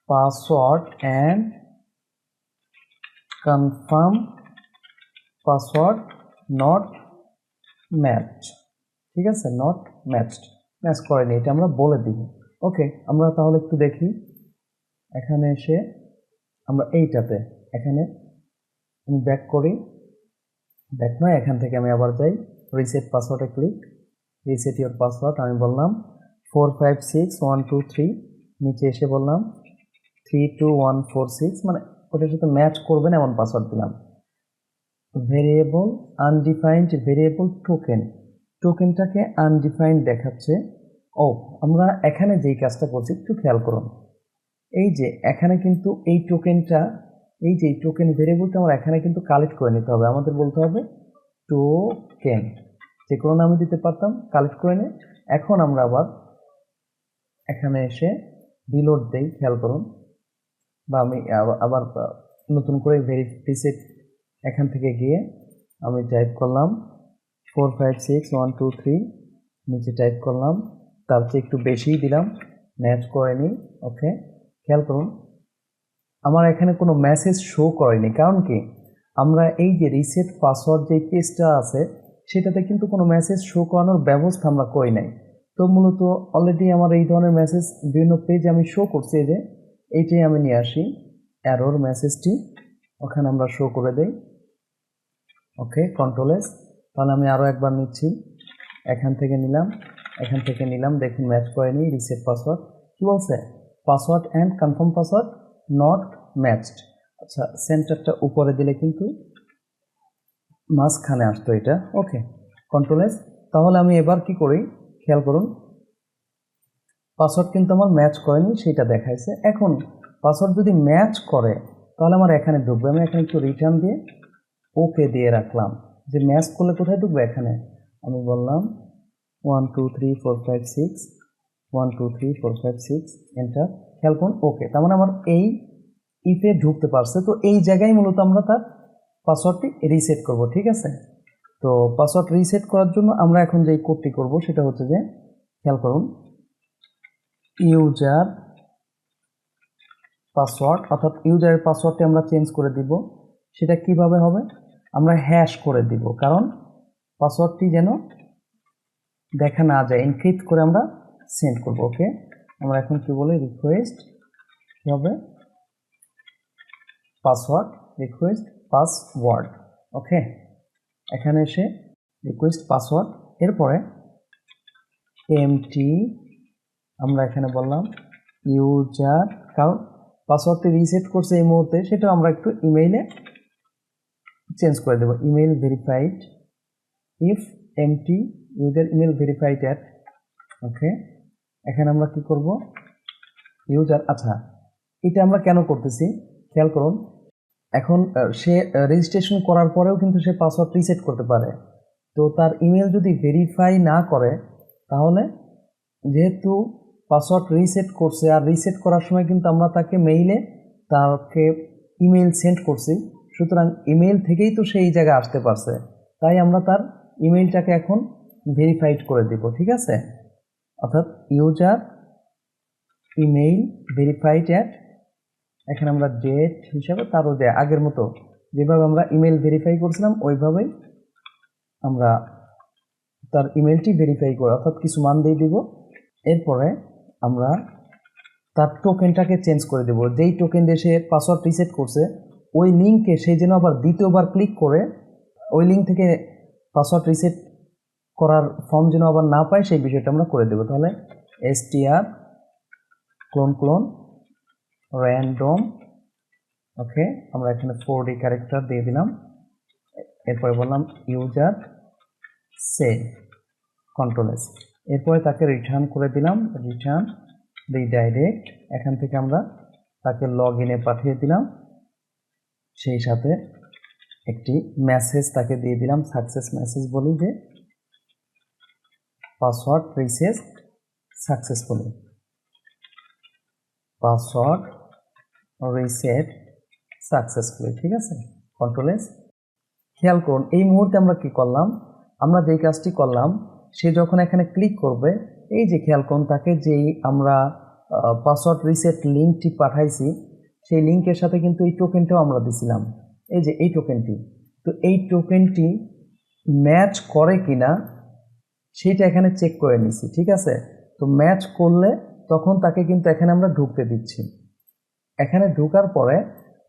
S1: password and confirm password not matched. ঠিক আছে, নট ম্যাচড, ম্যাচ করেনি, এটা আমরা বলে দিব। ওকে, আমরা তাহলে একটু দেখি, এখানে এসে আমরা এইটাতে, এখানে আমি ব্যাক করি, ব্যাক নয়, এখান থেকে আমি আবার যাই রিসেট পাসওয়ার্ডে ক্লিক, রিসেট ইওর পাসওয়ার্ড, আমি বললাম 456123, নিচে এসে বললাম 32146, মানে ওটার সাথে ম্যাচ করবেন এমন পাসওয়ার্ড দিলাম। ভেরিয়েবল আনডিফাইন্ড ভেরিয়েবল টোকেনটাকে আনডিফাইন্ড দেখাচ্ছে। আমরা এখানে যেই কাজটা করছি একটু খেয়াল করুন, এই যে এখানে কিন্তু এই টোকেনটা, এই যে টোকেন ভেরিয়েবলটা আমরা এখানে কিন্তু কালেক্ট করে নিতে হবে। আমাদের বলতে হবে টোকেন, যে কোনো নামে দিতে পারতাম, কালেক্ট করে নিয়ে এখন আমরা আবার এখানে এসে রিলোড দেই, খেয়াল করুন, বা আমি আবার নতুন করে রিসেট, এখান থেকে গিয়ে আমি টাইপ করলাম 456123, নিচে টাইপ করলাম, তার চেয়ে একটু বেশিই দিলাম, ম্যাচ করেনি। ওকে, খেয়াল করুন আমার এখানে কোনো মেসেজ শো করেনি, কারণ কি, আমরা এই যে রিসেট পাসওয়ার্ড যে পেজটা আছে সেটাতে কিন্তু কোনো মেসেজ শো করানোর ব্যবস্থা আমরা করি নাই। তো মূলত অলরেডি আমার এই ধরনের মেসেজ বিভিন্ন পেজে আমি শো করছি, যে এইটাই আমি নিয়ে আসি এরর মেসেজটি, ওখানে আমরা শো করে দেই। ওকে, কন্ট্রোল এস, তাহলে আমি আরও একবার নিচ্ছি, এখান থেকে নিলাম, দেখুন ম্যাচ করেনি, রিসেট পাসওয়ার্ড কি বলছে, password and confirm password not matched. আচ্ছা, সেন্টারটা উপরে দিলে কিন্তু মাঝখানে আসতো এটা। ওকে, কন্ট্রোল এস, তাহলে আমি এবার কি করি, খেয়াল করুন, পাসওয়ার্ড কিন্তু আমার ম্যাচ করেনি সেটা দেখাইছে। এখন পাসওয়ার্ড যদি ম্যাচ করে তাহলে আমার এখানে ঢুকবে, আমি এখানে একটু রিটার্ন দিয়ে ওকে দিয়ে রাখলাম, যে ম্যাচ করলে কোথায় ঢুকবে, এখানে আমি বললাম 123456, 123456, এন্টার, খেয়াল করুন। ওকে, তার মানে আমার এই ইফে ঢুকতে পারছে। তো এই জায়গায় মূলত আমরা তার পাসওয়ার্ডটি রিসেট করব। ঠিক আছে, তো পাসওয়ার্ড রিসেট করার জন্য আমরা এখন যে কোডটি করব সেটা হচ্ছে যে, খেয়াল করুন, ইউজার পাসওয়ার্ড, অর্থাৎ ইউজারের পাসওয়ার্ডটি আমরা চেঞ্জ করে দিব। সেটা কিভাবে হবে, আমরা হ্যাশ করে দিব, কারণ পাসওয়ার্ডটি যেন দেখা না যায়, এনক্রিপ্ট করে আমরা সেন্ড করব। ওকে, আমরা এখন কি বলি, রিকোয়েস্ট কি হবে, পাসওয়ার্ড, রিকোয়েস্ট পাসওয়ার্ড। ওকে, এখানে এসে রিকোয়েস্ট পাসওয়ার্ড, এরপরে এমটি আমরা এখানে বললাম ইউজার, কারণ পাসওয়ার্ডটি রিসেট করছে এই মুহূর্তে, সেটা আমরা একটু ইমেইলে চেঞ্জ করে দেবো, email verified, if empty user email verified at. Okay, এখানে আমরা কি করব, ইউজার, আচ্ছা এটা আমরা কেন করতেছি খেয়াল করুন, এখন সে রেজিস্ট্রেশন করার পরেও কিন্তু সে পাসওয়ার্ড রিসেট করতে পারে। তো তার ইমেল যদি ভেরিফাই না করে তাহলে, যেহেতু পাসওয়ার্ড রিসেট করছে, আর রিসেট করার সময় কিন্তু আমরা তাকে মেইলে তাকে ইমেল সেন্ড করছি, সুতরাং ইমেল থেকেই তো সেই জায়গায় আসতে পারছে, তাই আমরা তার ইমেলটাকে এখন ভেরিফাইড করে দিব। ঠিক আছে, অর্থাৎ ইউজার ইমেইল ভেরিফাইড অ্যাট, এখানে আমরা ডেট হিসাবে তারও দেয় আগের মতো যেভাবে আমরা ইমেল ভেরিফাই করছিলাম ওইভাবেই আমরা তার ইমেলটি ভেরিফাই করে অর্থাৎ কিছু মান দিয়ে দিব। এরপরে আমরা তার টোকেনটাকে চেঞ্জ করে দেব। যেই টোকেন দিয়ে সে পাসওয়ার্ড রিসেট করছে ওই লিঙ্কে সে যেন আবার দ্বিতীয়বার ক্লিক করে ওই লিঙ্ক থেকে পাসওয়ার্ড রিসেট করার ফর্ম যেন আবার না পায় সেই বিষয়টা আমরা করে দেব। তাহলে str ক্লোন র্যান্ডম, ওকে, আমরা এখানে 4D ক্যারেক্টার দিয়ে দিলাম। এরপরে বললাম ইউজার সে কন্ট্রোল এস, এরপরে তাকে রিটার্ন করে দিলাম, রিটার্ন রিডাইরেক্ট। এখান থেকে আমরা তাকে লগ ইনে পাঠিয়ে দিলাম, সেই সাথে একটি মেসেজ তাকে দিয়ে দিলাম, সাকসেস মেসেজ বলি যে password reset successfully, password reset successfully. ঠিক আছে, কন্ট্রোল এস। খেয়াল করুন এই মুহূর্তে আমরা কি করলাম, আমরা যেই কাজটি করলাম সে যখন এখানে ক্লিক করবে, এই যে খেয়াল করুন তাকে যেই আমরা পাসওয়ার্ড রিসেট লিঙ্কটি পাঠাইছি সেই লিঙ্কের সাথে কিন্তু এই টোকেনটাও আমরা দিছিলাম, এই যে এই টোকেনটি। তো এই টোকেনটি ম্যাচ করে কিনা সেইটা এখানে চেক করে নিছি। ঠিক আছে, তো ম্যাচ করলে তখন তাকে কিন্তু এখানে আমরা ঢুকতে দিচ্ছি। এখানে ঢোকার পরে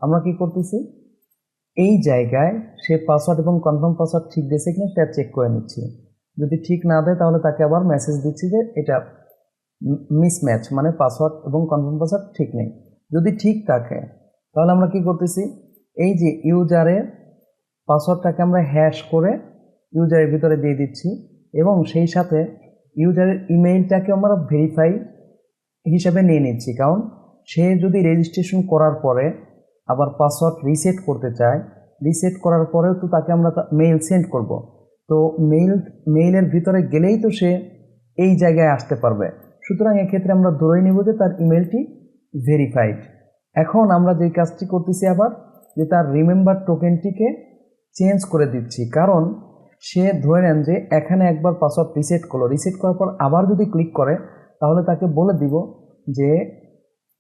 S1: আমরা কি করতেছি, এই জায়গায় সে পাসওয়ার্ড এবং কনফার্ম পাসওয়ার্ড ঠিক দিয়েছে কিনা তা চেক করে নিচ্ছি। যদি ঠিক না দেয় তাহলে তাকে আবার মেসেজ দিচ্ছি যে এটা মিসম্যাচ, মানে পাসওয়ার্ড এবং কনফার্ম পাসওয়ার্ড ঠিক নেই। যদি ঠিক থাকে তাহলে আমরা কি করতেছি, এই যে ইউজারের পাসওয়ার্ডটাকে আমরা হ্যাশ করে ইউজারের ভিতরে দিয়ে দিচ্ছি এবং সেই সাথে ইউজারের ইমেইলটাকে আমরা ভেরিফাই হিসাবে নিয়ে নিচ্ছি। কারণ সে যদি রেজিস্ট্রেশন করার পরে আবার পাসওয়ার্ড রিসেট করতে চায়, রিসেট করার পরেও তো তাকে আমরা মেইল সেন্ড করব, তো মেইলের ভিতরে গেলেই তো সে এই জায়গায় আসতে পারবে। সুতরাং এক্ষেত্রে আমরা ধরে নিব যে তার ইমেলটি ভেরিফাইড। এখন আমরা যেই কাজটি করতেছি আবার যে তার রিমেম্বার টোকেনটিকে চেঞ্জ করে দিচ্ছি, কারণ সে ধরে নেন যে এখানে একবার পাসওয়ার্ড রিসেট করলো, রিসেট করার পর আবার যদি ক্লিক করে তাহলে তাকে বলে দিব যে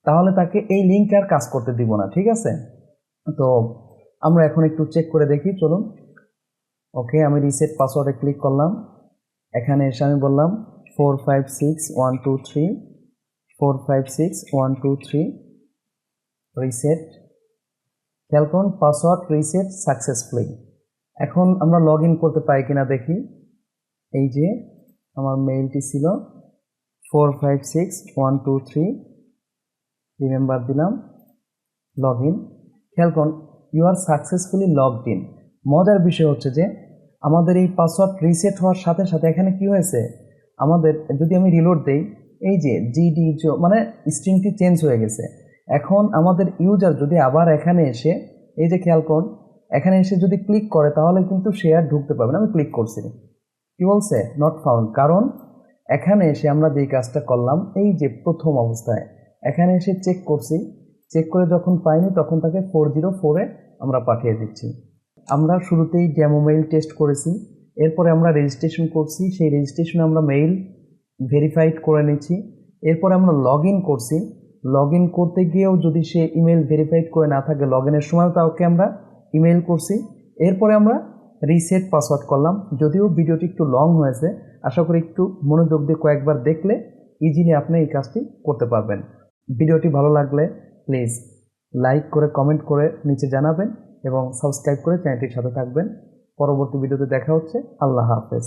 S1: তাহলে তাকে এই লিঙ্ক আর কাজ করতে দিব না। ঠিক আছে, তো আমরা এখন একটু চেক করে দেখি, চলুন। ওকে, আমি রিসেট পাসওয়ার্ডে ক্লিক করলাম, এখানে এসে আমি বললাম 456123 456123 রিসেট, খেয়াল করুন পাসওয়ার্ড রিসেট সাকসেসফুলি। এখন আমরা লগ ইন করতে পাই কিনা দেখি। এই যে আমার মেইলটি ছিল 456123, রিমেম্বার দিলাম, লগ ইন। খেয়াল করুন you are successfully logged in. মজার বিষয় হচ্ছে যে আমাদের এই পাসওয়ার্ড রিসেট হওয়ার সাথে সাথে এখানে কি হয়েছে, আমাদের যদি আমি রিলোড দেই এই যে জিডি মানে স্ট্রিংটি চেঞ্জ হয়ে গেছে। এখন আমাদের ইউজার যদি আবার এখানে এসে এই যে খেয়াল করুন এখানে এসে যদি ক্লিক করে তাহলে কিন্তু সে আর ঢুকতে পারবে না। আমি ক্লিক করছি, কি বলছে, নট ফাউন্ড। কারণ এখানে এসে আমরা যেই কাজটা করলাম এই যে প্রথম অবস্থায় এখানে এসে চেক করছি, চেক করে যখন পাইনি তখন তাকে 404-এ আমরা পাঠিয়ে দিচ্ছি। আমরা শুরুতেই ডেমো মেইল টেস্ট করেছি, এরপরে আমরা রেজিস্ট্রেশন করছি, সেই রেজিস্ট্রেশনে আমরা মেইল ভেরিফাইড করে নিচ্ছি, এরপরে আমরা লগ ইন করছি, লগ ইন করতে গিয়েও যদি সে ইমেল ভেরিফাইড করে না থাকে লগ ইনের সময়ও তাকে আমরা ইমেল করছি, এরপরে আমরা রিসেট পাসওয়ার্ড করলাম। যদিও ভিডিওটি একটু লং হয়েছে, আশা করি একটু মনোযোগ দিয়ে কয়েকবার দেখলে ইজিলি আপনি এই কাজটি করতে পারবেন। ভিডিওটি ভালো লাগলে প্লিজ লাইক করে কমেন্ট করে নিচে জানাবেন এবং সাবস্ক্রাইব করে চ্যানেলটির সাথে থাকবেন। পরবর্তী ভিডিওতে দেখা হচ্ছে। আল্লাহ হাফেজ।